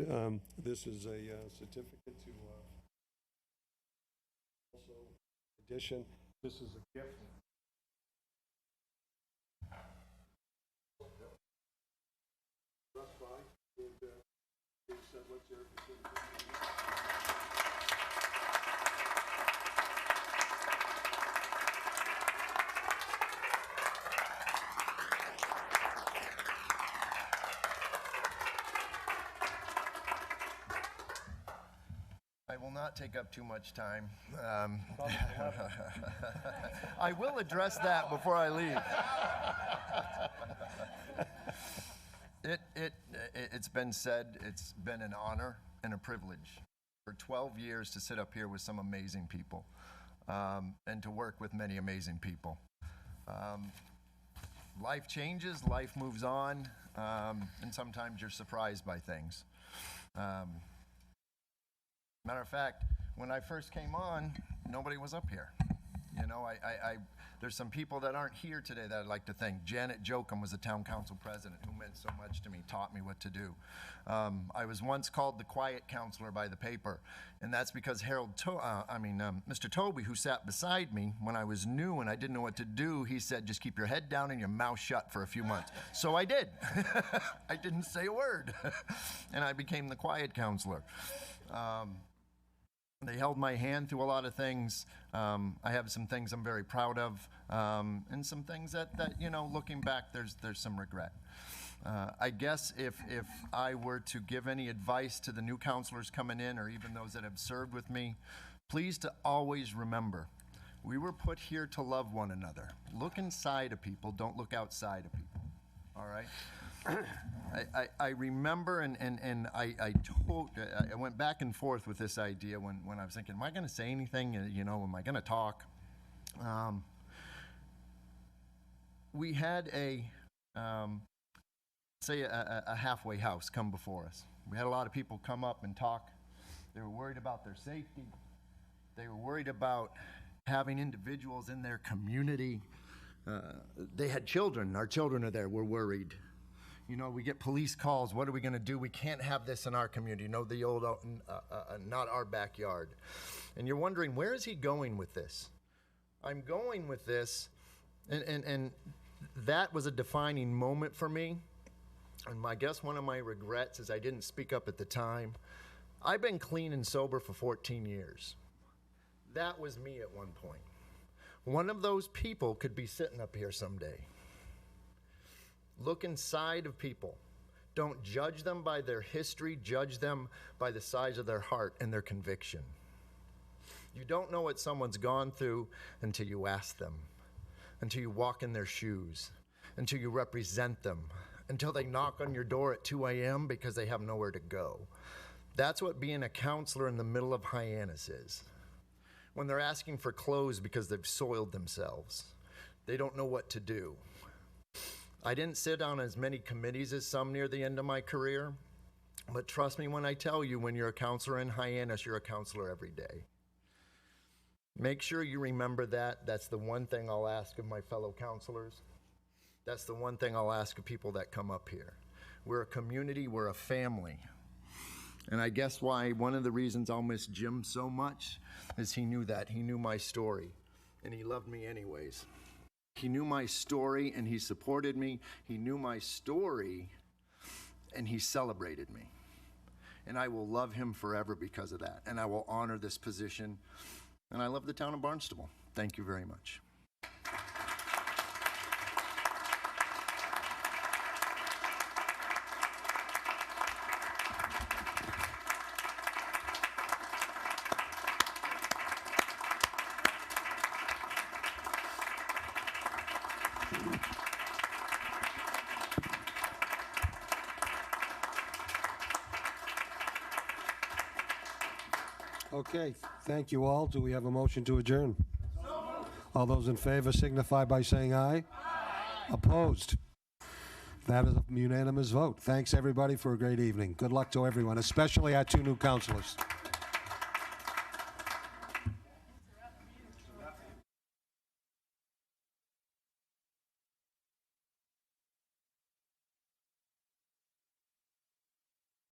this is a certificate to also addition. This is a gift. I will not take up too much time. I will address that before I leave. It's been said, it's been an honor and a privilege for 12 years to sit up here with some amazing people and to work with many amazing people. Life changes, life moves on, and sometimes you're surprised by things. Matter of fact, when I first came on, nobody was up here. You know, there's some people that aren't here today that I'd like to thank. Janet Jochum was the town council president who meant so much to me, taught me what to do. I was once called the quiet counselor by the paper, and that's because Mr. Toby, who sat beside me when I was new and I didn't know what to do, he said, just keep your head down and your mouth shut for a few months. So I did. I didn't say a word, and I became the quiet counselor. They held my hand through a lot of things. I have some things I'm very proud of, and some things that looking back, there's some regret. I guess if I were to give any advice to the new counselors coming in, or even those that have served with me, please to always remember, we were put here to love one another. Look inside of people, don't look outside of people, all right? I remember, and I went back and forth with this idea when I was thinking, am I going to say anything? Am I going to talk? We had a halfway house come before us. We had a lot of people come up and talk. They were worried about their safety. They were worried about having individuals in their community. They had children. Our children are there. We're worried. We get police calls. What are we going to do? We can't have this in our community. The old, not our backyard. And you're wondering, where is he going with this? I'm going with this, and that was a defining moment for me. And I guess one of my regrets is I didn't speak up at the time. I've been clean and sober for 14 years. That was me at one point. One of those people could be sitting up here someday. Look inside of people. Don't judge them by their history. Judge them by the size of their heart and their conviction. You don't know what someone's gone through until you ask them, until you walk in their shoes, until you represent them, until they knock on your door at 2 a.m. because they have nowhere to go. That's what being a counselor in the middle of Hyannis is. When they're asking for clothes because they've soiled themselves, they don't know what to do. I didn't sit on as many committees as some near the end of my career, but trust me when I tell you, when you're a counselor in Hyannis, you're a counselor every day. Make sure you remember that. That's the one thing I'll ask of my fellow counselors. That's the one thing I'll ask of people that come up here. We're a community, we're a family. And I guess why one of the reasons I'll miss Jim so much is he knew that. He knew my story, and he loved me anyways. He knew my story, and he supported me. He knew my story, and he celebrated me. And I will love him forever because of that, and I will honor this position. And I love the town of Barnstable. Thank you very much. Okay, thank you all. Do we have a motion to adjourn? All those in favor signify by saying aye. Aye. Opposed? That is a unanimous vote. Thanks, everybody, for a great evening. Good luck to everyone, especially our two new counselors.